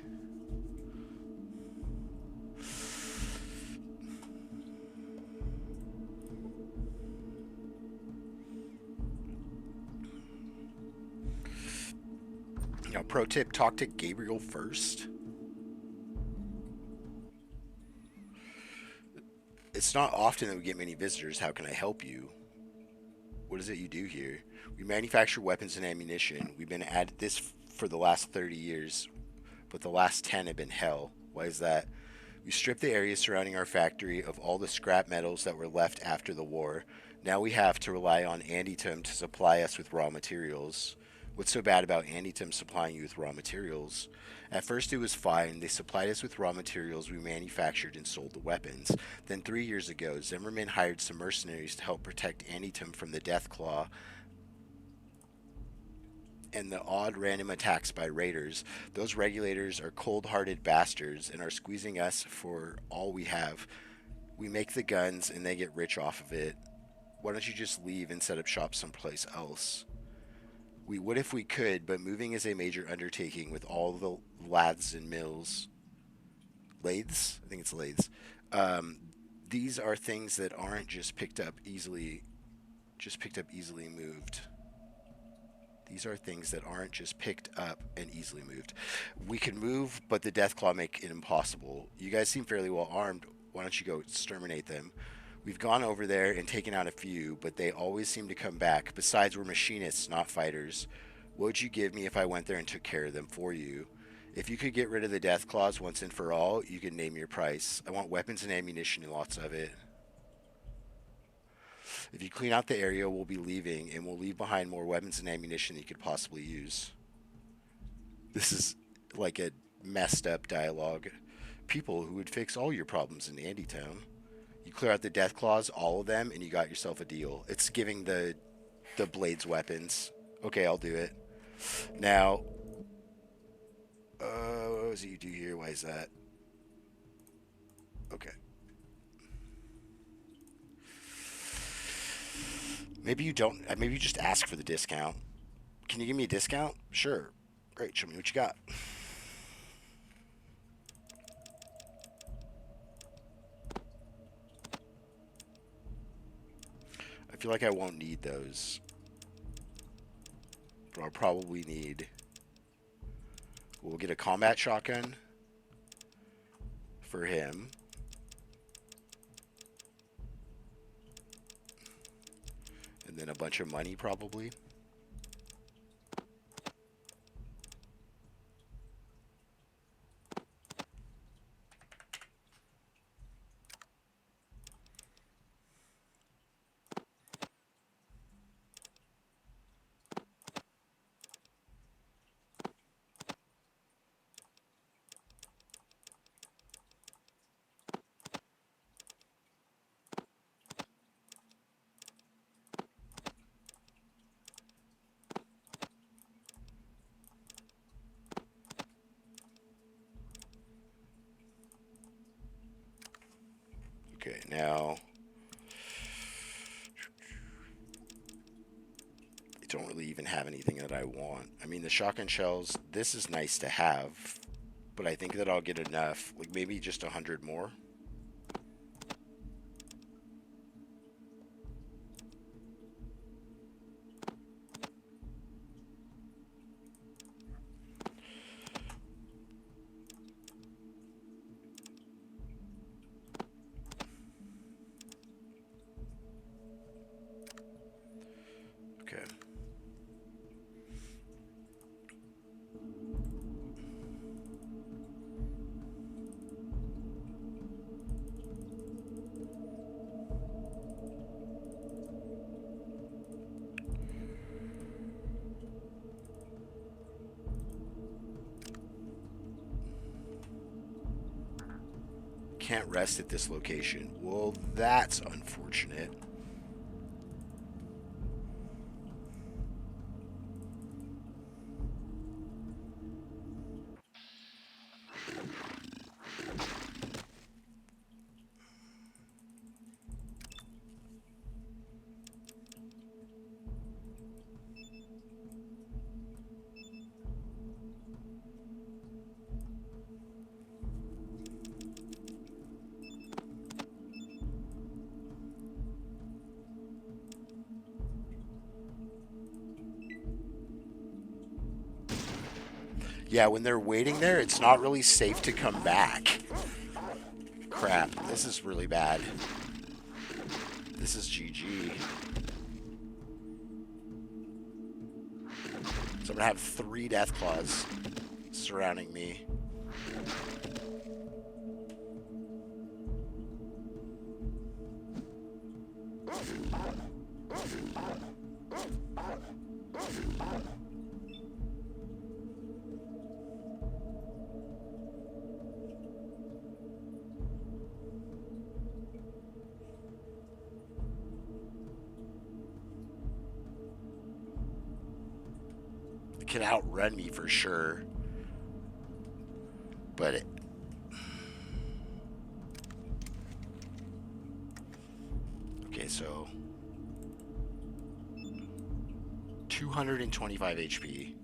Now, pro tip, talk to Gabriel first. It's not often that we get many visitors. How can I help you? What is it you do here? We manufacture weapons and ammunition. We've been at this for the last 30 years, but the last 10 have been hell. Why is that? We stripped the area surrounding our factory of all the scrap metals that were left after the war. Now we have to rely on Anditum to supply us with raw materials. What's so bad about Anditum supplying you with raw materials? At first it was fine. They supplied us with raw materials we manufactured and sold the weapons. Then 3 years ago, Zimmerman hired some mercenaries to help protect Anditum from the Deathclaw and the odd random attacks by raiders. Those regulators are cold-hearted bastards and are squeezing us for all we have. We make the guns and they get rich off of it. Why don't you just leave and set up shop someplace else? We would if we could, but moving is a major undertaking with all the laths and mills. Lathes? I think it's lathes. These are things that aren't just picked up easily moved. These are things that aren't just picked up and easily moved. We can move, but the Deathclaw make it impossible. You guys seem fairly well armed. Why don't you go exterminate them? We've gone over there and taken out a few, but they always seem to come back. Besides, we're machinists, not fighters. What would you give me if I went there and took care of them for you? If you could get rid of the Deathclaws once and for all, you can name your price. I want weapons and ammunition and lots of it. If you clean out the area, we'll be leaving, and we'll leave behind more weapons and ammunition that you could possibly use. This is like a messed up dialogue. People who would fix all your problems in Andytown. You clear out the Deathclaws, all of them, and you got yourself a deal. It's giving the Blades weapons. Okay, I'll do it. Now, what was it you do here? Why is that? Okay. Maybe you don't. Maybe you just ask for the discount. Can you give me a discount? Sure. Great. Show me what you got. I feel like I won't need those. But I'll probably need... We'll get a combat shotgun for him. And then a bunch of money, probably. Okay, now I don't really even have anything that I want. I mean, the shotgun shells, this is nice to have, but I think that I'll get enough, like maybe just 100 more. Can't rest at this location. Well, that's unfortunate. Yeah, when they're waiting there, it's not really safe to come back. Crap, this is really bad. This is GG. So I'm gonna have 3 Deathclaws surrounding me. It can outrun me for sure. But it... Okay, so... 225 HP.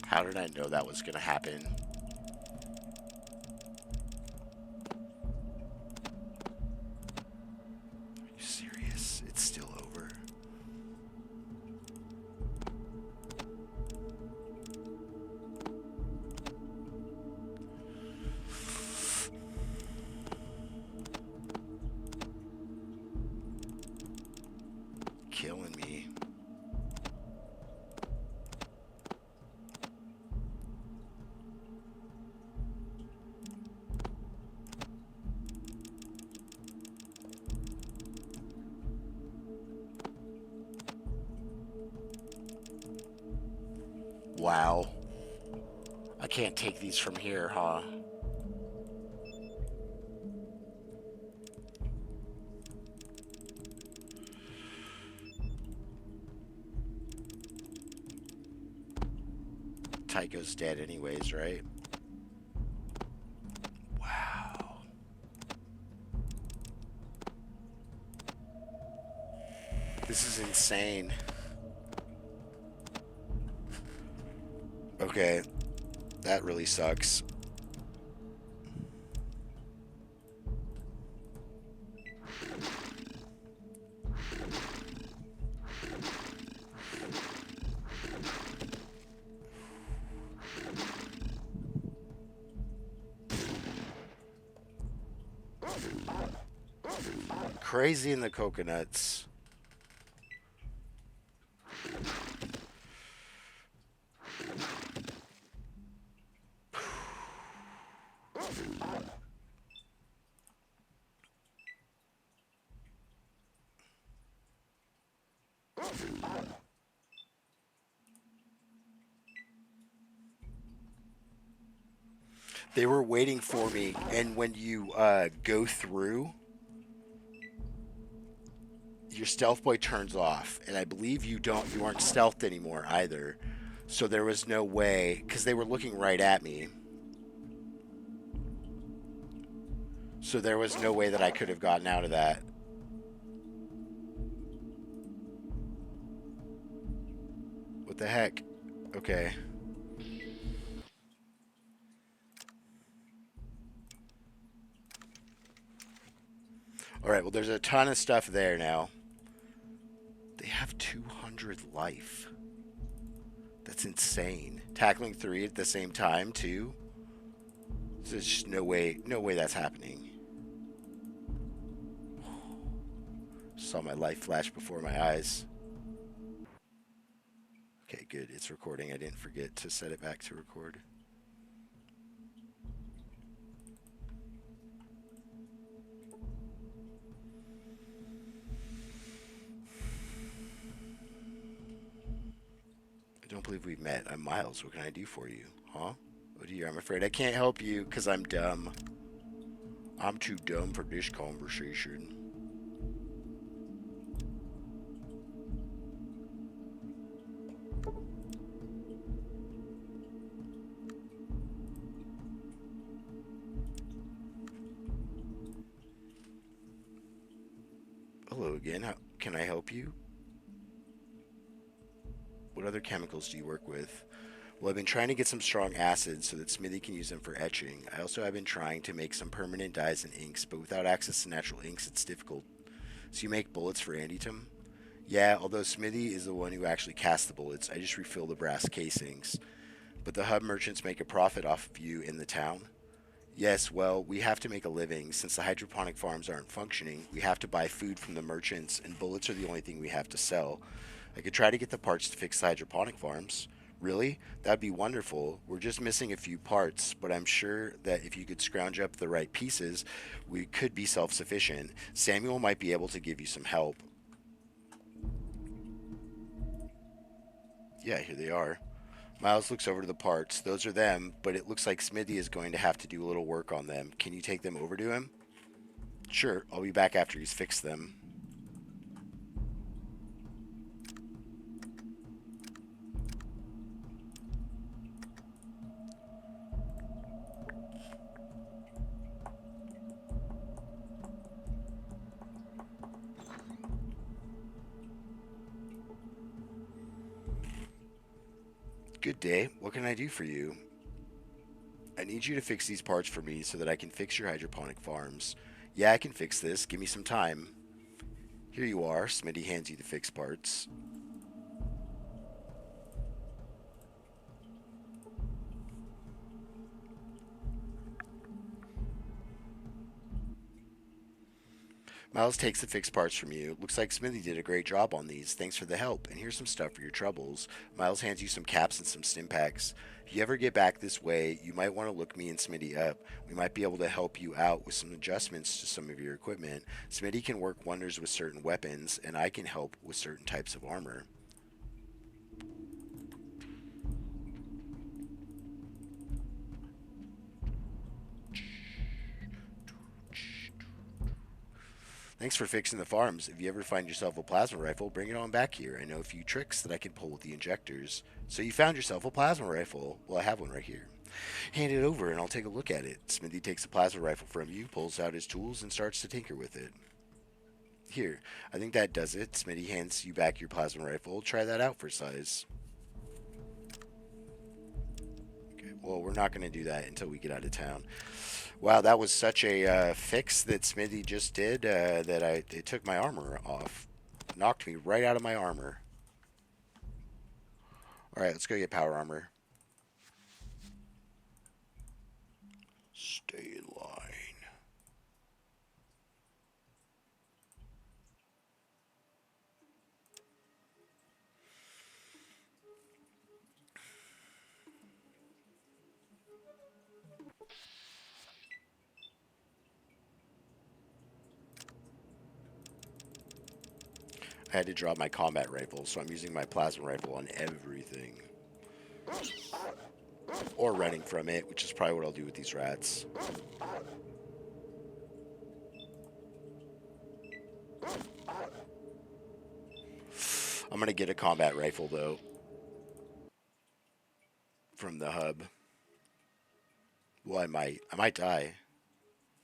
How did I know that was going to happen? Are you serious? It's still over. Killing me. Wow. I can't take these from here, huh? Tycho's dead anyways, right? Wow. This is insane. Okay. That really sucks. Crazy in the coconuts. They were waiting for me, and when you go through, your stealth boy turns off, and I believe you aren't stealthed anymore either. So there was no way, because they were looking right at me. So there was no way that I could have gotten out of that. What the heck? Okay. Alright, well there's a ton of stuff there now. They have 200 life. That's insane. Tackling 3 at the same time, too? There's just no way that's happening. Saw my life flash before my eyes. Okay, good. It's recording. I didn't forget to set it back to record. I don't believe we've met. I'm Miles. What can I do for you? Huh? Oh dear, I'm afraid I can't help you because I'm dumb. I'm too dumb for this conversation. Hello again. How can I help you? What other chemicals do you work with? Well, I've been trying to get some strong acids so that Smithy can use them for etching. I also have been trying to make some permanent dyes and inks, but without access to natural inks, it's difficult. So you make bullets for Andytum? Yeah, although Smithy is the one who actually casts the bullets, I just refill the brass casings. But the hub merchants make a profit off of you in the town? Yes, well, we have to make a living. Since the hydroponic farms aren't functioning, we have to buy food from the merchants, and bullets are the only thing we have to sell. I could try to get the parts to fix the hydroponic farms. Really? That'd be wonderful. We're just missing a few parts, but I'm sure that if you could scrounge up the right pieces, we could be self-sufficient. Samuel might be able to give you some help. Yeah, here they are. Miles looks over to the parts. Those are them, but it looks like Smithy is going to have to do a little work on them. Can you take them over to him? Sure, I'll be back after he's fixed them. Good day. What can I do for you? I need you to fix these parts for me so that I can fix your hydroponic farms. Yeah, I can fix this. Give me some time. Here you are. Smitty hands you the fixed parts. Miles takes the fixed parts from you. Looks like Smithy did a great job on these. Thanks for the help. And here's some stuff for your troubles. Miles hands you some caps and some stim packs. If you ever get back this way, you might want to look me and Smitty up. We might be able to help you out with some adjustments to some of your equipment. Smitty can work wonders with certain weapons, and I can help with certain types of armor. Thanks for fixing the farms. If you ever find yourself a plasma rifle, bring it on back here. I know a few tricks that I can pull with the injectors. So you found yourself a plasma rifle. Well, I have one right here. Hand it over and I'll take a look at it. Smithy takes the plasma rifle from you, pulls out his tools, and starts to tinker with it. Here, I think that does it. Smitty hands you back your plasma rifle. Try that out for size. Okay, well, we're not going to do that until we get out of town. Wow, that was such a fix that Smithy just did that it took my armor off. Knocked me right out of my armor. Alright, let's go get power armor. Stay in line. I had to drop my combat rifle, so I'm using my plasma rifle on everything. Or running from it, which is probably what I'll do with these rats. I'm going to get a combat rifle, though. From the hub. Well, I might. I might die.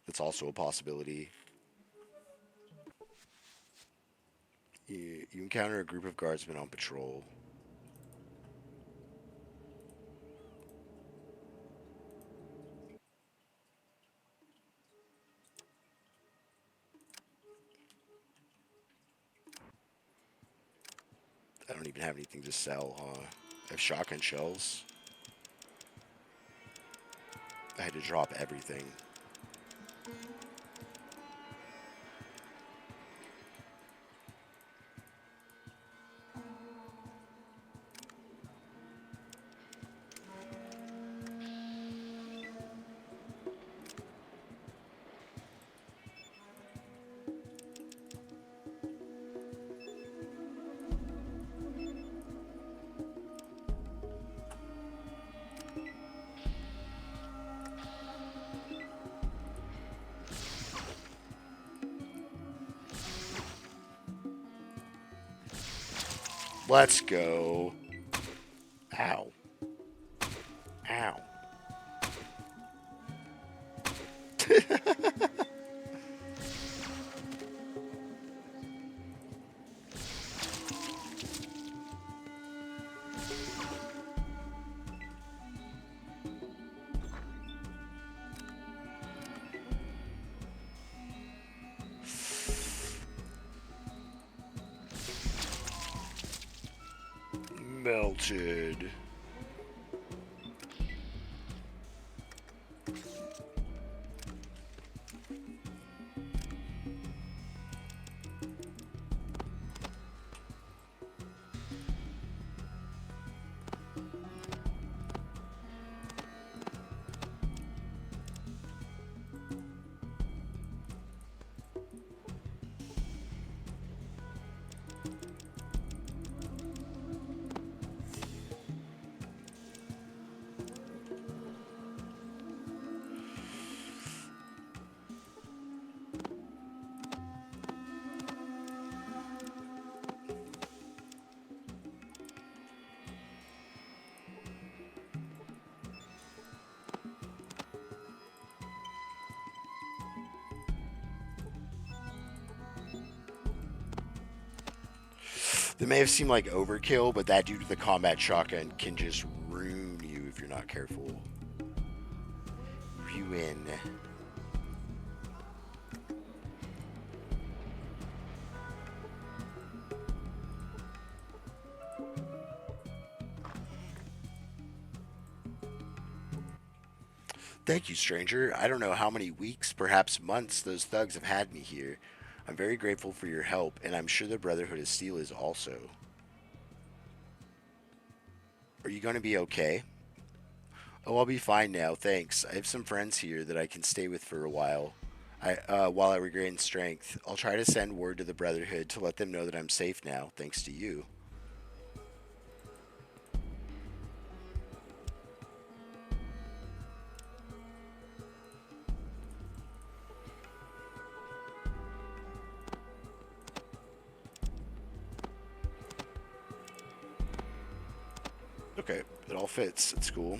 That's also a possibility. You encounter a group of guardsmen on patrol. I don't even have anything to sell, huh? I have shotgun shells. I had to drop everything. Let's go. Ow. Ow. Melted. That may have seemed like overkill, but that dude with the combat shotgun can just ruin you if you're not careful. Ruin. Thank you, stranger. I don't know how many weeks, perhaps months, those thugs have had me here. I'm very grateful for your help, and I'm sure the Brotherhood of Steel is also. Are you going to be okay? Oh, I'll be fine now, thanks. I have some friends here that I can stay with for a while. While I regain strength, I'll try to send word to the Brotherhood to let them know that I'm safe now, thanks to you. Okay, it all fits. It's cool.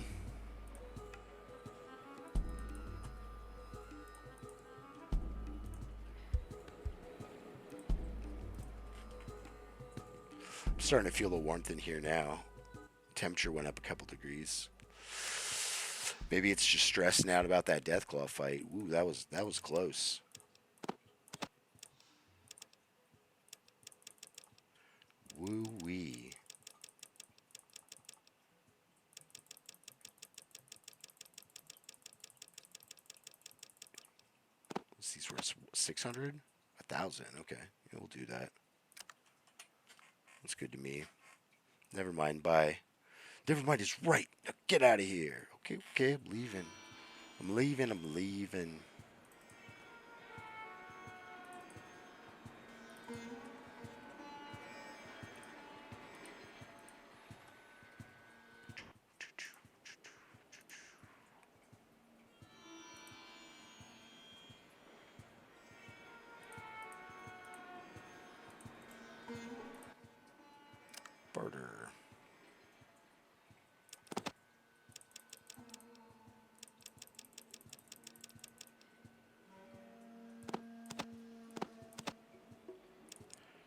I'm starting to feel the warmth in here now. Temperature went up a couple degrees. Maybe it's just stressing out about that Deathclaw fight. Ooh, that was close. Woo wee. These were 600, 1,000. Okay, yeah, we'll do that. That's good to me. Never mind. Bye. Never mind is right. Now get out of here. Okay, okay. I'm leaving. I'm leaving. I'm leaving. Barter.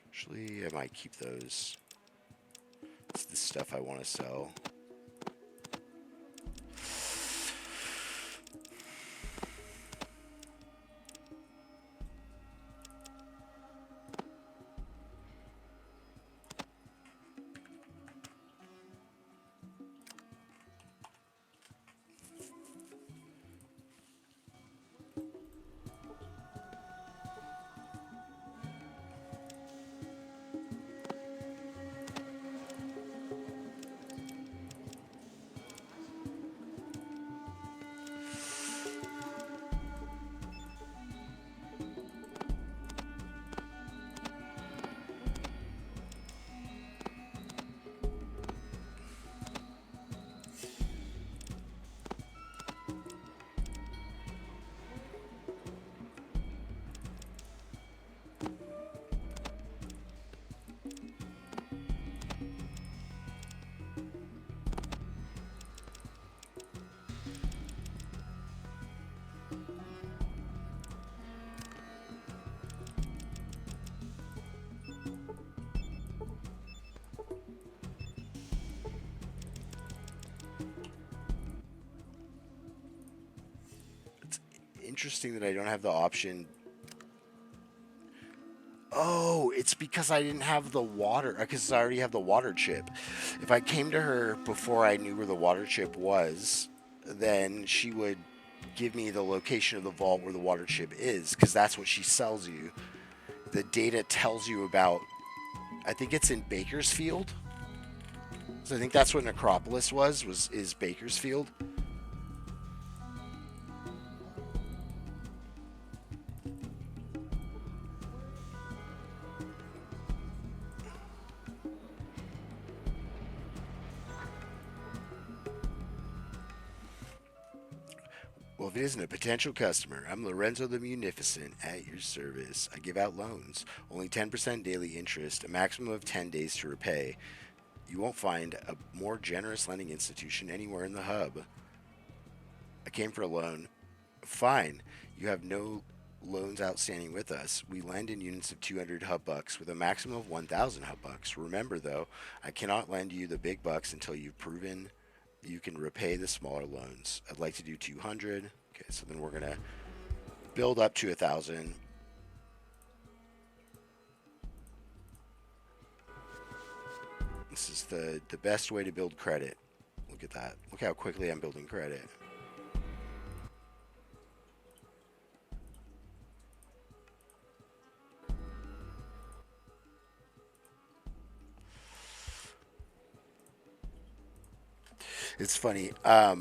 Actually, I might keep those. It's the stuff I want to sell. interesting that I don't have the option. Oh, it's because I didn't have the water. Because I already have the water chip. If I came to her before I knew where the water chip was, then she would give me the location of the vault where the water chip is. Because that's what she sells you. The data tells you about. I think it's in Bakersfield. So I think that's what Necropolis is Bakersfield. Well, if it isn't a potential customer, I'm Lorenzo the Munificent at your service. I give out loans, only 10% daily interest, a maximum of 10 days to repay. You won't find a more generous lending institution anywhere in the hub. I came for a loan. Fine. You have no loans outstanding with us. We lend in units of 200 hub bucks with a maximum of 1,000 hub bucks. Remember, though, I cannot lend you the big bucks until you've proven you can repay the smaller loans. I'd like to do 200. Okay, so then we're going to build up to 1,000. This is the best way to build credit. Look at that. Look how quickly I'm building credit. It's funny. I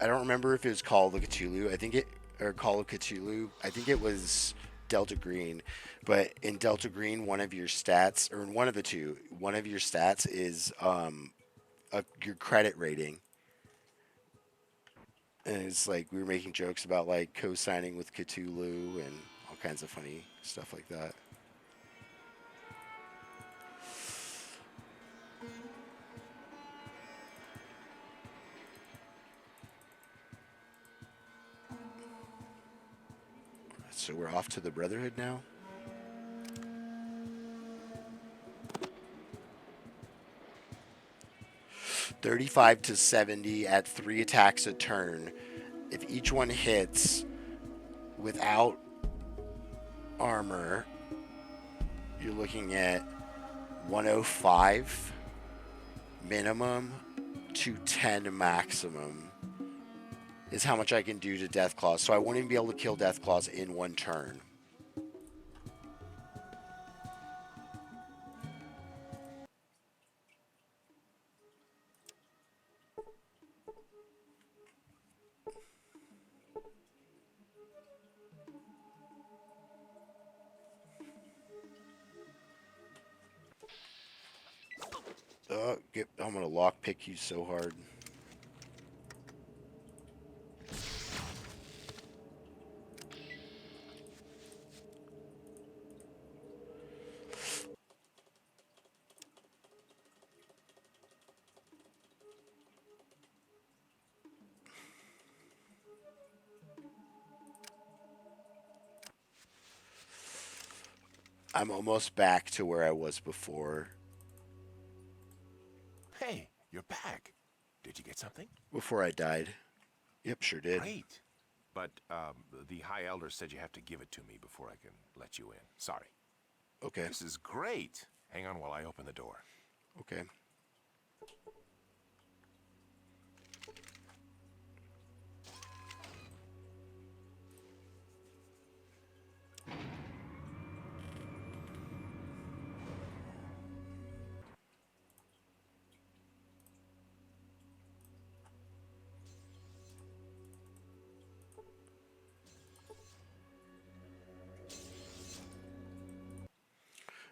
don't remember if it was Call of Cthulhu. Call of Cthulhu. I think it was Delta Green. But in Delta Green, one of your stats, or in one of the two, one of your stats is your credit rating. And it's like we were making jokes about like co-signing with Cthulhu and all kinds of funny stuff like that. So we're off to the Brotherhood now. $35 to $70 at 3 attacks a turn. If each one hits without armor, you're looking at 105 minimum to 10 maximum is how much I can do to Deathclaws. So I won't even be able to kill Deathclaws in one turn. I'm gonna lockpick you so hard. I'm almost back to where I was before. Hey, you're back. Did you get something? Before I died. Yep, sure did. Great. But the High Elder said you have to give it to me before I can let you in. Sorry. Okay. This is great. Hang on while I open the door. Okay.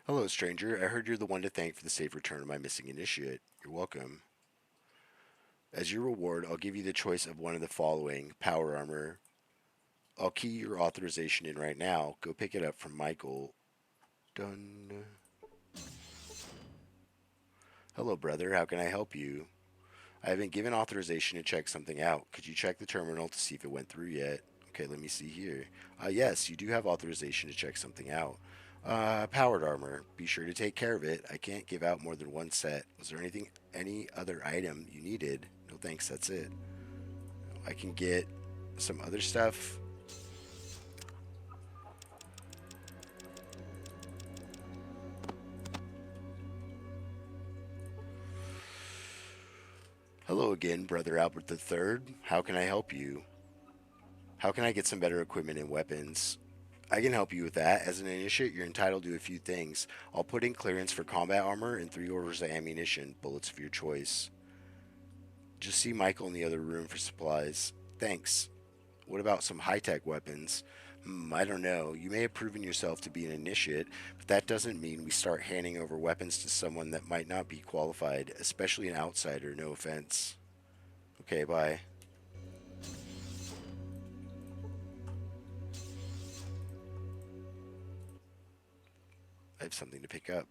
Hello, stranger. I heard you're the one to thank for the safe return of my missing initiate. You're welcome. As your reward, I'll give you the choice of one of the following: power armor. I'll key your authorization in right now. Go pick it up from Michael. Done. Hello, brother. How can I help you? I have been given authorization to check something out. Could you check the terminal to see if it went through yet? Okay, let me see here. Yes, you do have authorization to check something out. Powered armor. Be sure to take care of it. I can't give out more than one set. Was there any other item you needed? No thanks, that's it. I can get some other stuff. Hello again, Brother Albert III. How can I help you? How can I get some better equipment and weapons? I can help you with that. As an initiate, you're entitled to a few things. I'll put in clearance for combat armor and 3 orders of ammunition, bullets of your choice. Just see Michael in the other room for supplies. Thanks. What about some high-tech weapons? I don't know. You may have proven yourself to be an initiate, but that doesn't mean we start handing over weapons to someone that might not be qualified, especially an outsider, no offense. Okay, bye. I have something to pick up.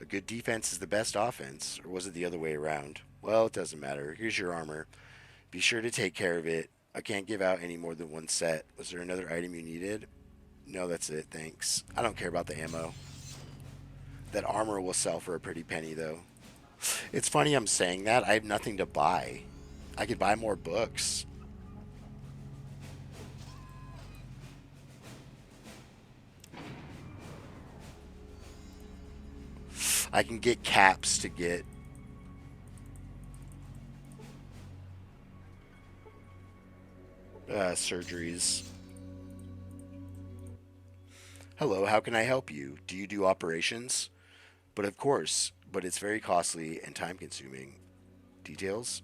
A good defense is the best offense, or was it the other way around? Well, it doesn't matter. Here's your armor. Be sure to take care of it. I can't give out any more than one set. Was there another item you needed? No, that's it, thanks. I don't care about the ammo. That armor will sell for a pretty penny, though. It's funny I'm saying that. I have nothing to buy. I could buy more books. I can get caps to get surgeries. Hello, how can I help you? Do you do operations? But of course, but it's very costly and time consuming. Details?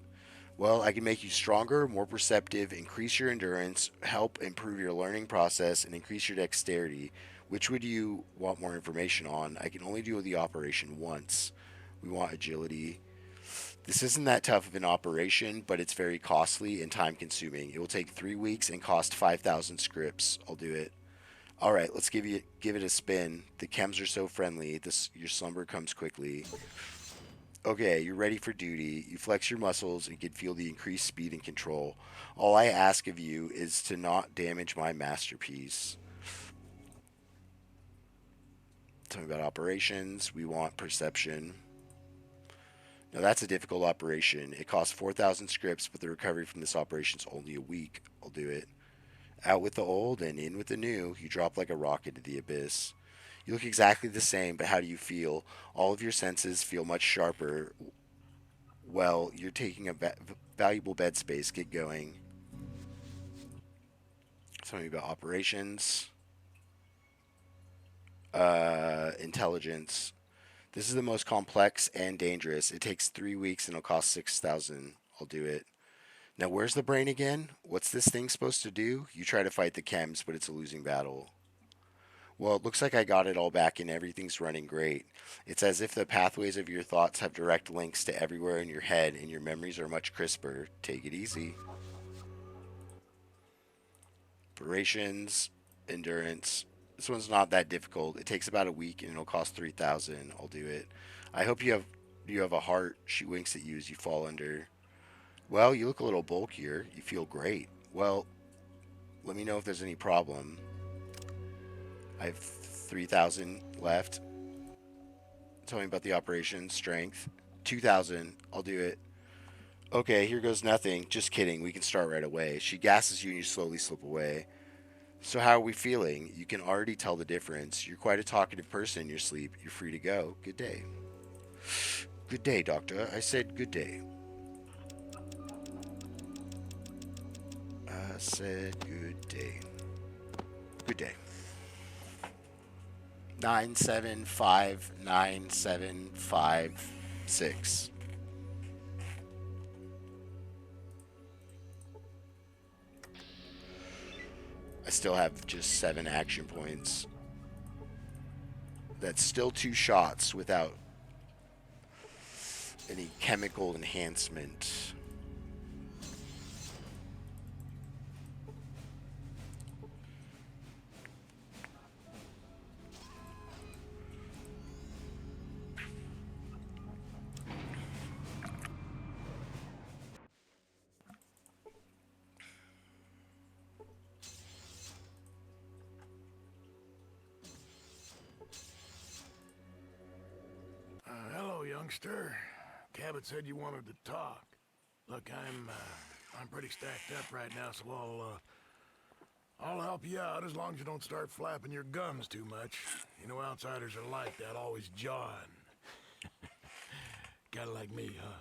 Well, I can make you stronger, more perceptive, increase your endurance, help improve your learning process, and increase your dexterity. Which would you want more information on? I can only do the operation once. We want agility. This isn't that tough of an operation, but it's very costly and time consuming. It will take 3 weeks and cost 5,000 scripts. I'll do it. All right, let's give it a spin. The chems are so friendly. Your slumber comes quickly. Okay, you're ready for duty. You flex your muscles and can feel the increased speed and control. All I ask of you is to not damage my masterpiece. Tell me about operations. We want perception. Now that's a difficult operation. It costs 4,000 scripts, but the recovery from this operation is only a week. I'll do it. Out with the old and in with the new. You drop like a rocket to the abyss. You look exactly the same, but how do you feel? All of your senses feel much sharper. Well, you're taking a valuable bed space. Get going. Tell me about operations. Intelligence. This is the most complex and dangerous. It takes 3 weeks and it'll cost 6,000. I'll do it. Now, where's the brain again? What's this thing supposed to do? You try to fight the chems, but it's a losing battle. Well, it looks like I got it all back and everything's running great. It's as if the pathways of your thoughts have direct links to everywhere in your head and your memories are much crisper. Take it easy. Operations, endurance. This one's not that difficult. It takes about a week and it'll cost 3,000. I'll do it. I hope you have a heart. She winks at you as you fall under. Well, you look a little bulkier. You feel great. Well, let me know if there's any problem. I have 3,000 left. Tell me about the operation. Strength. 2,000. I'll do it. Okay, here goes nothing. Just kidding. We can start right away. She gasses you and you slowly slip away. So how are we feeling? You can already tell the difference. You're quite a talkative person in your sleep. You're free to go. Good day. Good day, doctor. I said good day. I said good day. Good day. 9759756. I still have just 7 action points. That's still 2 shots without any chemical enhancement. Hello, youngster. Cabot said you wanted to talk. Look, I'm pretty stacked up right now, so I'll help you out as long as you don't start flapping your gums too much. You know outsiders are like that, always jawing. Kinda like me, huh?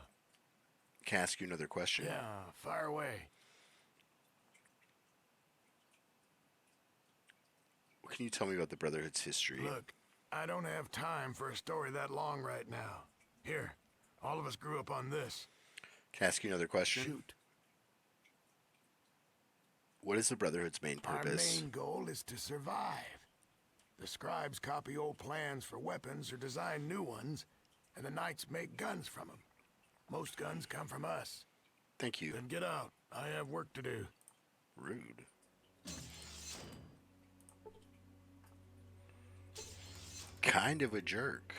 Can I ask you another question? Yeah, fire away. What can you tell me about the Brotherhood's history? Look, I don't have time for a story that long right now. Here, all of us grew up on this. Can I ask you another question? Shoot. What is the Brotherhood's main Our purpose? main goal is to survive. The scribes copy old plans for weapons or design new ones, and the knights make guns from them. Most guns come from us. Thank you. Then get out. I have work to do. Rude. Kind of a jerk.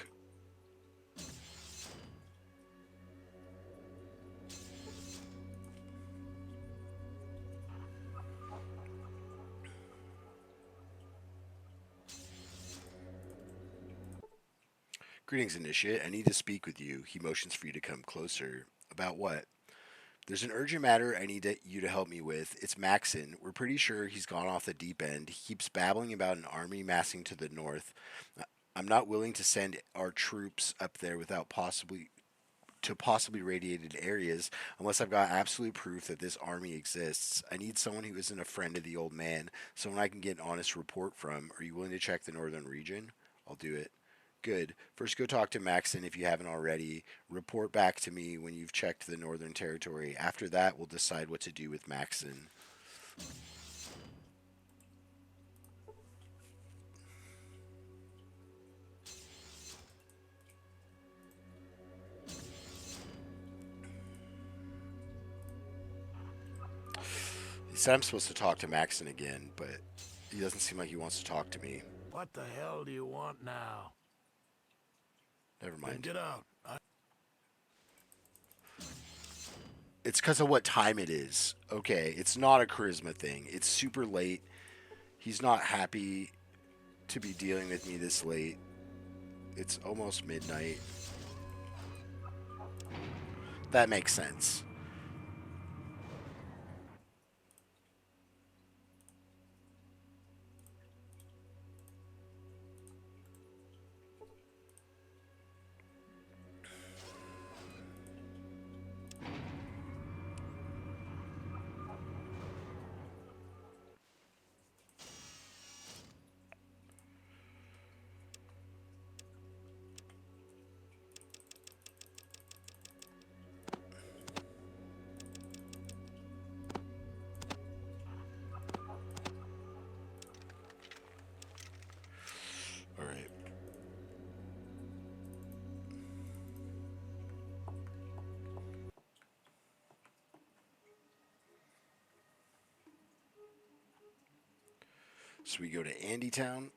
Greetings, Initiate. I need to speak with you. He motions for you to come closer. About what? There's an urgent matter I need you to help me with. It's Maxon. We're pretty sure he's gone off the deep end. He keeps babbling about an army massing to the north. I'm not willing to send our troops up there without possibly radiated areas unless I've got absolute proof that this army exists. I need someone who isn't a friend of the old man, someone I can get an honest report from. Are you willing to check the northern region? I'll do it. Good. First, go talk to Maxon if you haven't already. Report back to me when you've checked the Northern Territory. After that, we'll decide what to do with Maxon. He said I'm supposed to talk to Maxon again, but he doesn't seem like he wants to talk to me. What the hell do you want now? Never Then mind. get out. It's because of what time it is. Okay, it's not a charisma thing. It's super late. He's not happy to be dealing with me this late. It's almost midnight. That makes sense. All right. So we go to Andytown.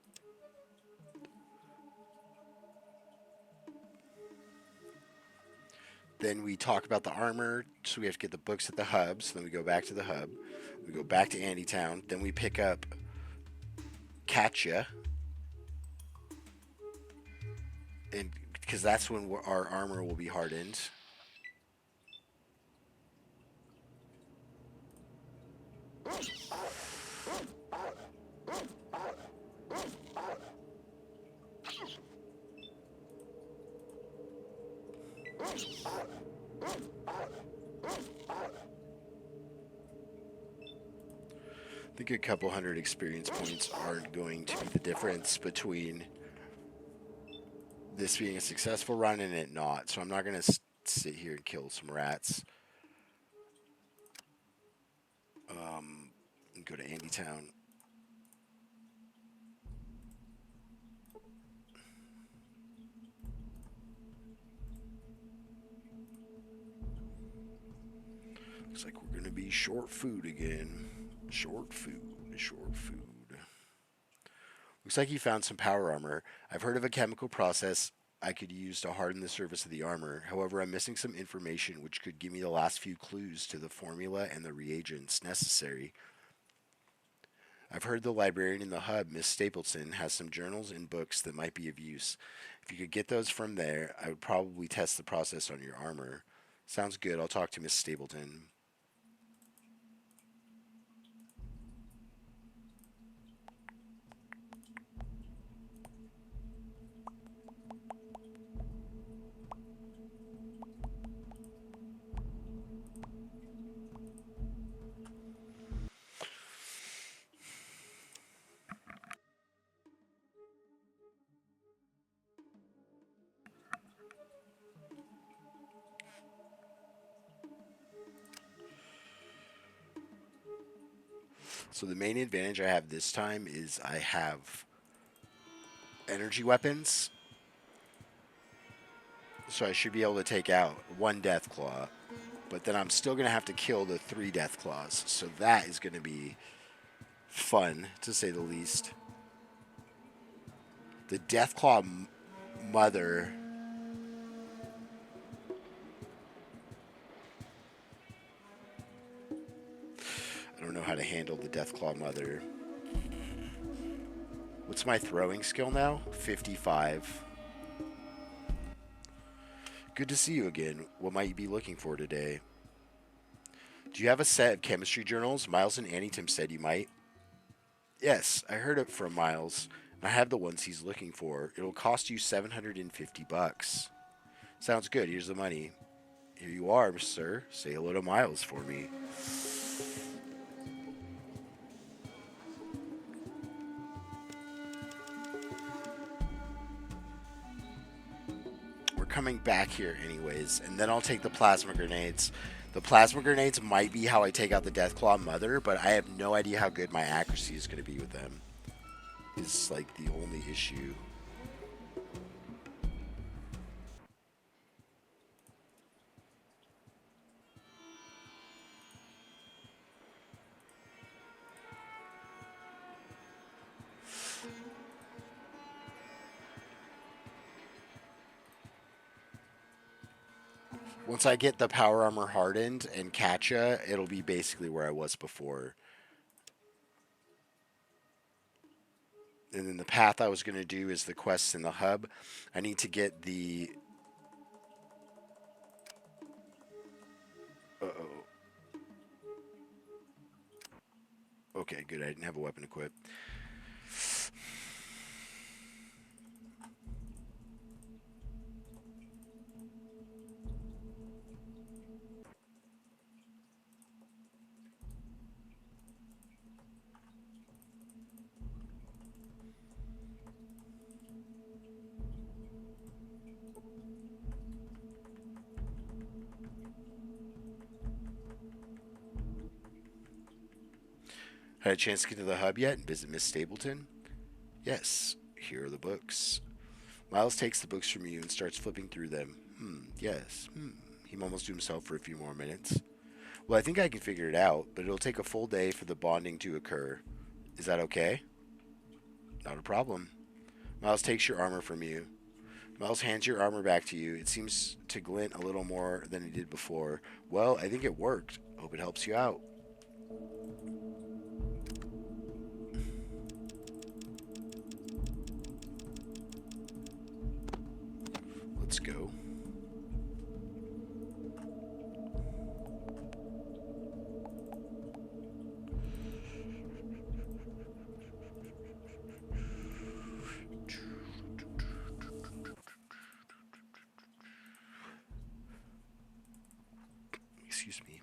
Then we talk about the armor, so we have to get the books at the hub. So then we go back to the hub. We go back to Andytown. Then we pick up Katya. And because that's when our armor will be hardened. I think a couple hundred experience points aren't going to be the difference between this being a successful run and it not. So I'm not going to sit here and kill some rats. And go to Andytown. Looks like we're going to be short food again. Short food. Looks like he found some power armor. I've heard of a chemical process I could use to harden the surface of the armor. However, I'm missing some information which could give me the last few clues to the formula and the reagents necessary. I've heard the librarian in the hub, Miss Stapleton, has some journals and books that might be of use. If you could get those from there, I would probably test the process on your armor. Sounds good. I'll talk to Miss Stapleton. So the main advantage I have this time is I have energy weapons. So I should be able to take out one Deathclaw. But then I'm still going to have to kill the 3 Deathclaws. So that is going to be fun, to say the least. The Deathclaw mother... I don't know how to handle the Deathclaw mother. What's my throwing skill now? 55. Good to see you again. What might you be looking for today? Do you have a set of chemistry journals? Miles and Annie said you might. Yes, I heard it from Miles. I have the ones he's looking for. It'll cost you $750. Sounds good. Here's the money. Here you are, sir. Say hello to Miles for me. We're coming back here anyways, and then I'll take the plasma grenades. The plasma grenades might be how I take out the Deathclaw mother, but I have no idea how good my accuracy is going to be with them. Is like the only issue. Once I get the power armor hardened and Katja, it'll be basically where I was before. And then the path I was going to do is the quests in the hub. I need to get the... Uh-oh. Okay, good. I didn't have a weapon equipped. Had a chance to get to the hub yet and visit Miss Stapleton? Yes, here are the books. Miles takes the books from you and starts flipping through them. Yes. He mumbles to himself for a few more minutes. Well, I think I can figure it out, but it'll take a full day for the bonding to occur. Is that okay? Not a problem. Miles takes your armor from you. Miles hands your armor back to you. It seems to glint a little more than it did before. Well, I think it worked. Hope it helps you out. Let's go. Excuse me.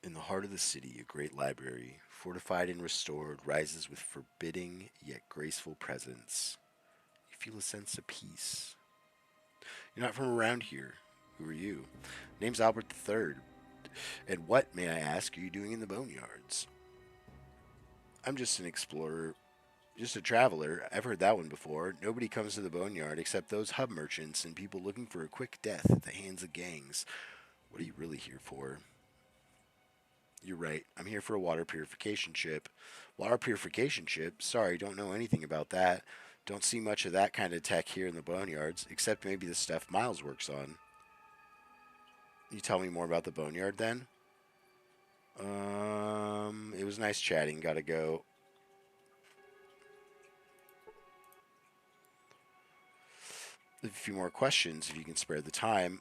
In the heart of the city, a great library, fortified and restored, rises with forbidding yet graceful presence. You feel a sense of peace. You're not from around here. Who are you? Name's Albert III. And what, may I ask, are you doing in the boneyards? I'm just an explorer, just a traveler. I've heard that one before. Nobody comes to the boneyard except those hub merchants and people looking for a quick death at the hands of gangs. What are you really here for? You're right. I'm here for a water purification ship. Water purification ship? Sorry, don't know anything about that. Don't see much of that kind of tech here in the boneyards, except maybe the stuff Miles works on. You tell me more about the boneyard then? It was nice chatting. Gotta go. A few more questions if you can spare the time.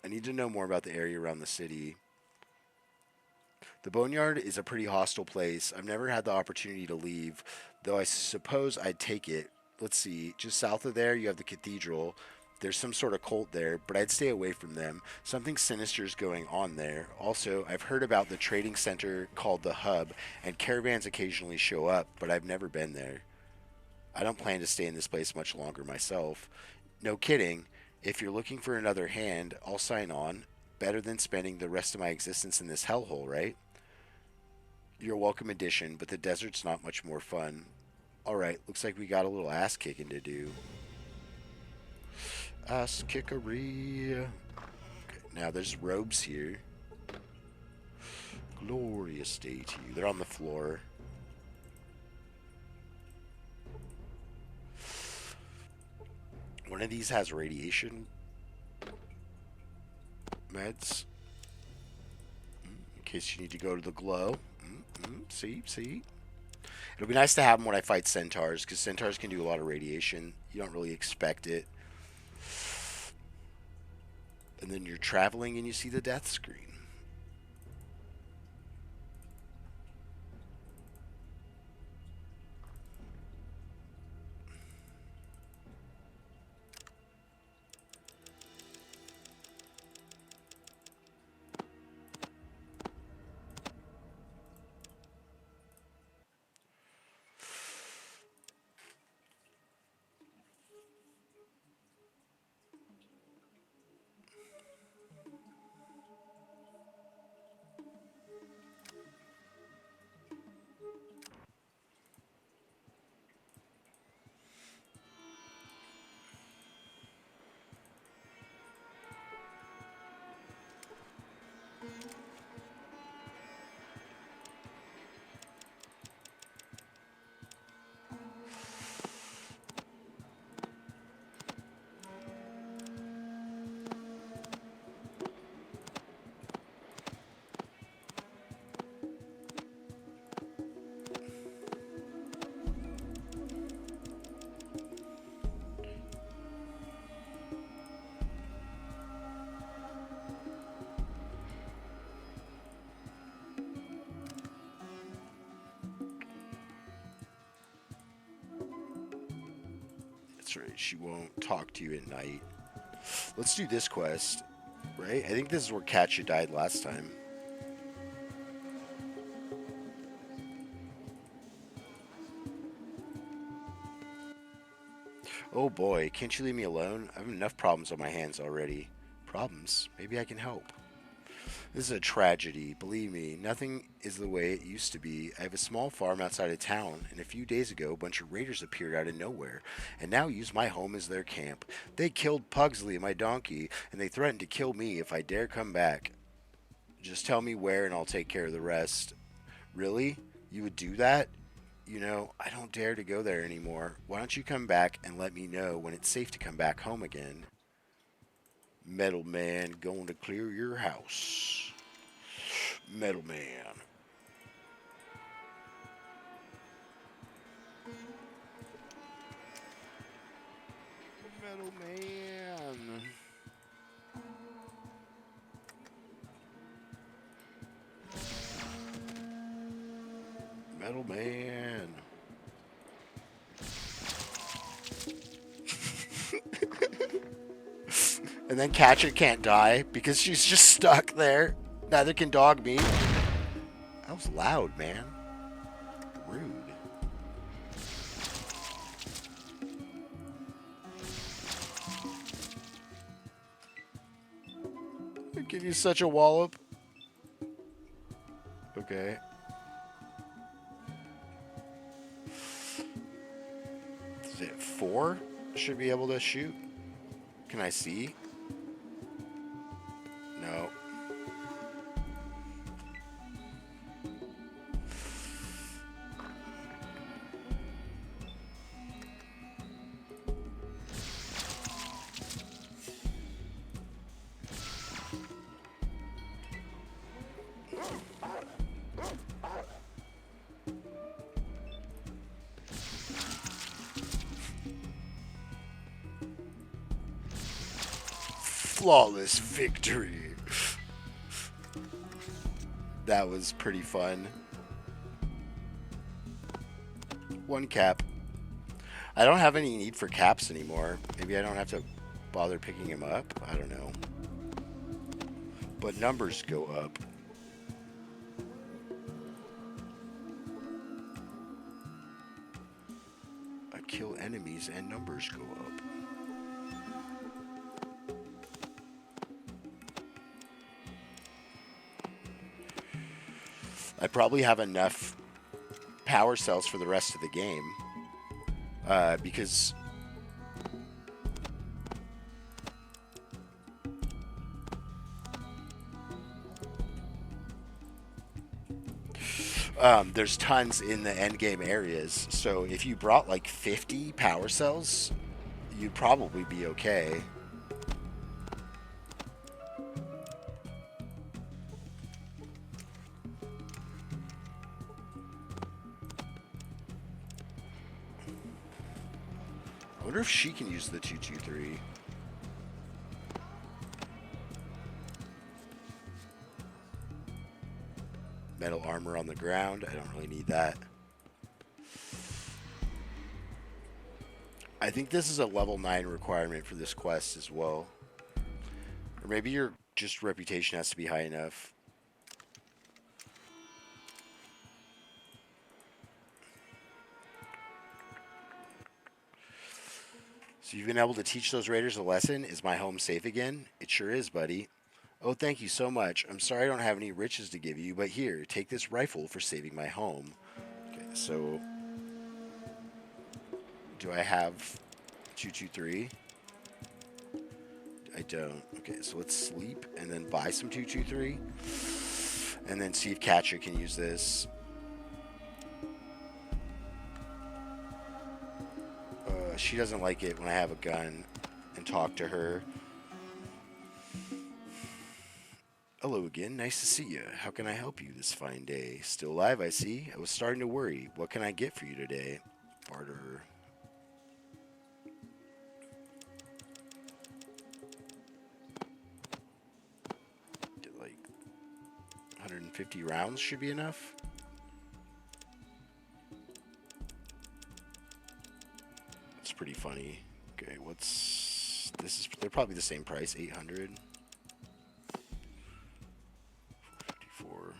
I need to know more about the area around the city. The boneyard is a pretty hostile place. I've never had the opportunity to leave, though I suppose I'd take it. Let's see, just south of there you have the cathedral. There's some sort of cult there, but I'd stay away from them. Something sinister is going on there. Also, I've heard about the trading center called the Hub, and caravans occasionally show up, but I've never been there. I don't plan to stay in this place much longer myself. No kidding. If you're looking for another hand, I'll sign on. Better than spending the rest of my existence in this hellhole, right? You're a welcome addition, but the desert's not much more fun. Alright, looks like we got a little ass kicking to do. Ass kickery. Okay, now there's robes here. Glorious day to you. They're on the floor. One of these has radiation meds. In case you need to go to the glow. See? It'll be nice to have them when I fight centaurs, because centaurs can do a lot of radiation. You don't really expect it. And then you're traveling and you see the death screen. That's right, she won't talk to you at night. Let's do this quest, right? I think this is where Katya died last time. Oh boy, can't you leave me alone? I have enough problems on my hands already. Problems? Maybe I can help. This is a tragedy. Believe me, nothing is the way it used to be. I have a small farm outside of town, and a few days ago, a bunch of raiders appeared out of nowhere, and now use my home as their camp. They killed Pugsley, my donkey, and they threatened to kill me if I dare come back. Just tell me where, and I'll take care of the rest. Really? You would do that? You know, I don't dare to go there anymore. Why don't you come back and let me know when it's safe to come back home again? Metal Man going to clear your house. Metal Man. Metal Man. Metal Man. And then Catcher can't die because she's just stuck there. Neither can Dog Meat. That was loud, man. Rude. I give you such a wallop. Okay. Is it 4? Should be able to shoot. Can I see? No. Flawless victory. That was pretty fun. 1 cap. I don't have any need for caps anymore. Maybe I don't have to bother picking them up. I don't know. But numbers go up. I kill things and numbers go up. I probably have enough power cells for the rest of the game because there's tons in the end game areas. So if you brought like 50 power cells, you'd probably be okay. I wonder if she can use the 223. Metal armor on the ground. I don't really need that. I think this is a level 9 requirement for this quest as well. Or maybe your just reputation has to be high enough. So you've been able to teach those raiders a lesson? Is my home safe again? It sure is, buddy. Oh, thank you so much. I'm sorry I don't have any riches to give you, but here, take this rifle for saving my home. Okay, so do I have 223? I don't. Okay, so let's sleep and then buy some 223. And then see if Katja can use this. She doesn't like it when I have a gun and talk to her. Hello again. Nice to see you. How can I help you this fine day? Still alive, I see. I was starting to worry. What can I get for you today? Barter. Like 150 rounds should be enough. It's pretty funny. Okay, what's this? Is they're probably the same price. 800. 454.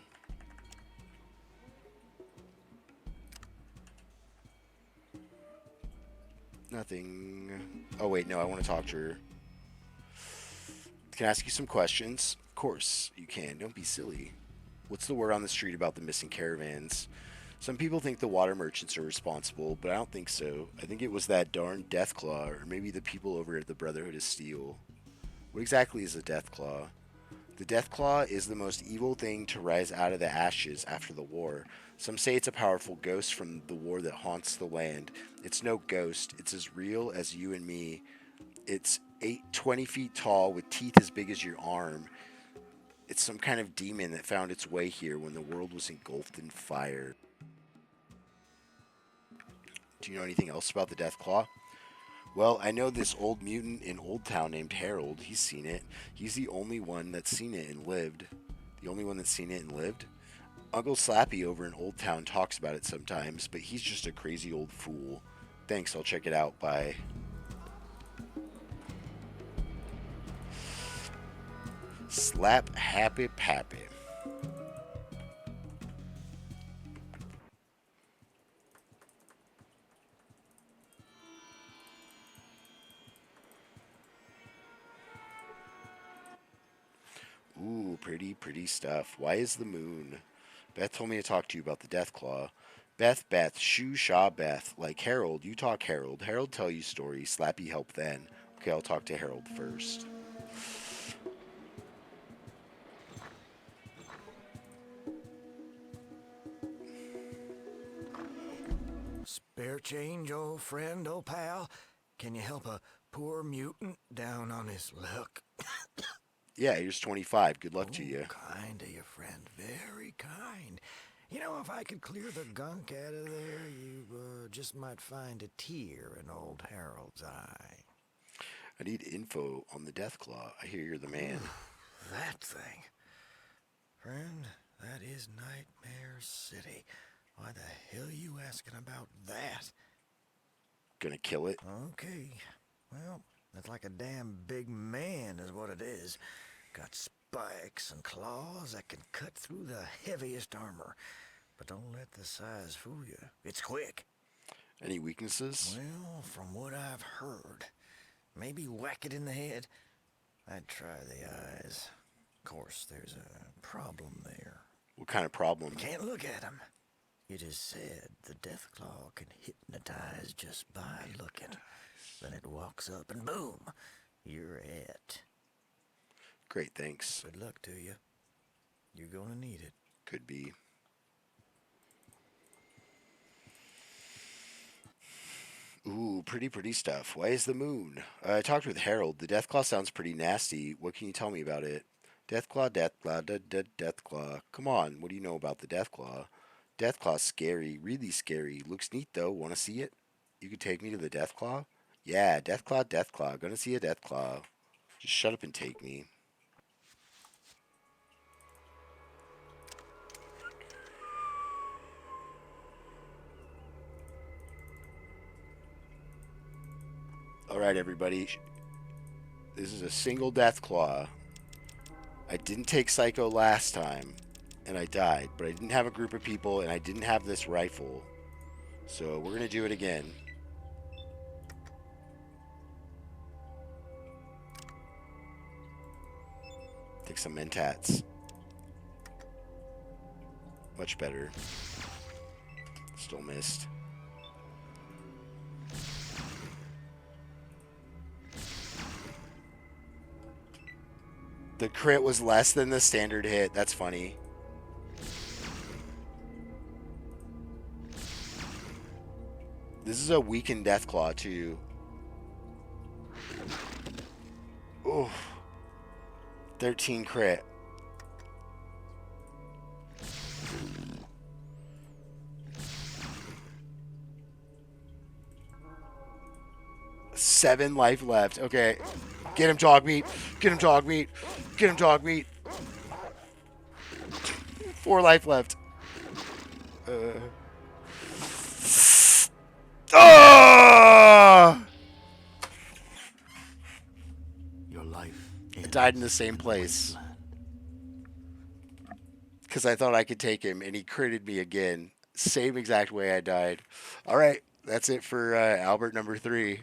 Nothing. Oh wait, no. I want to talk to her. Can I ask you some questions? Of course you can. Don't be silly. What's the word on the street about the missing caravans? Some people think the water merchants are responsible, but I don't think so. I think it was that darn Deathclaw, or maybe the people over at the Brotherhood of Steel. What exactly is a Deathclaw? The Deathclaw is the most evil thing to rise out of the ashes after the war. Some say it's a powerful ghost from the war that haunts the land. It's no ghost. It's as real as you and me. It's 20 feet tall with teeth as big as your arm. It's some kind of demon that found its way here when the world was engulfed in fire. Do you know anything else about the Deathclaw? Well, I know this old mutant in Old Town named Harold. He's seen it. He's the only one that's seen it and lived. The only one that's seen it and lived? Uncle Slappy over in Old Town talks about it sometimes, but he's just a crazy old fool. Thanks, I'll check it out. Bye. Slap happy pappy. Ooh, pretty, pretty stuff. Why is the moon? Beth told me to talk to you about the Deathclaw. Beth, shoo, shaw, Beth. Like Harold, you talk Harold. Harold tell you stories. Slappy help then. Okay, I'll talk to Harold first. Spare change, old friend, old pal? Can you help a poor mutant down on his luck? Yeah, here's 25. Good luck to you. Kind of you, friend. Very kind. You know, if I could clear the gunk out of there, you just might find a tear in old Harold's eye. I need info on the Deathclaw. I hear you're the man. That thing. Friend, that is Nightmare City. Why the hell you asking about that? Gonna kill it? Okay. Well, that's like a damn big man is what it is. Got spikes and claws that can cut through the heaviest armor. But don't let the size fool you. It's quick. Any weaknesses? Well, from what I've heard, maybe whack it in the head. I'd try the eyes. Of course, there's a problem there. What kind of problem? Can't look at 'em. It is said the Deathclaw can hypnotize just by looking. Then it walks up and boom, you're it. Great, thanks. Good luck to you. You're gonna need it. Could be. Ooh, pretty stuff. Why is the moon? I talked with Harold. The Deathclaw sounds pretty nasty. What can you tell me about it? Deathclaw, Deathclaw. Come on, what do you know about the Deathclaw? Deathclaw's scary, really scary. Looks neat though. Want to see it? You could take me to the Deathclaw? Yeah, Deathclaw. Gonna see a Deathclaw. Just shut up and take me. Alright, everybody. This is a single Deathclaw. I didn't take Psycho last time, and I died, but I didn't have a group of people, and I didn't have this rifle. So we're going to do it again. Take some mentats. Much better. Still missed. The crit was less than the standard hit. That's funny. This is a weakened Deathclaw, too. Oof. 13 crit. Seven life left. Okay. Get him, dog meat. Get him, dog meat. Get him, dog meat. 4 life left. Your life. I died in the same place. Because I thought I could take him, and he critted me again. Same exact way I died. All right. That's it for Albert number 3.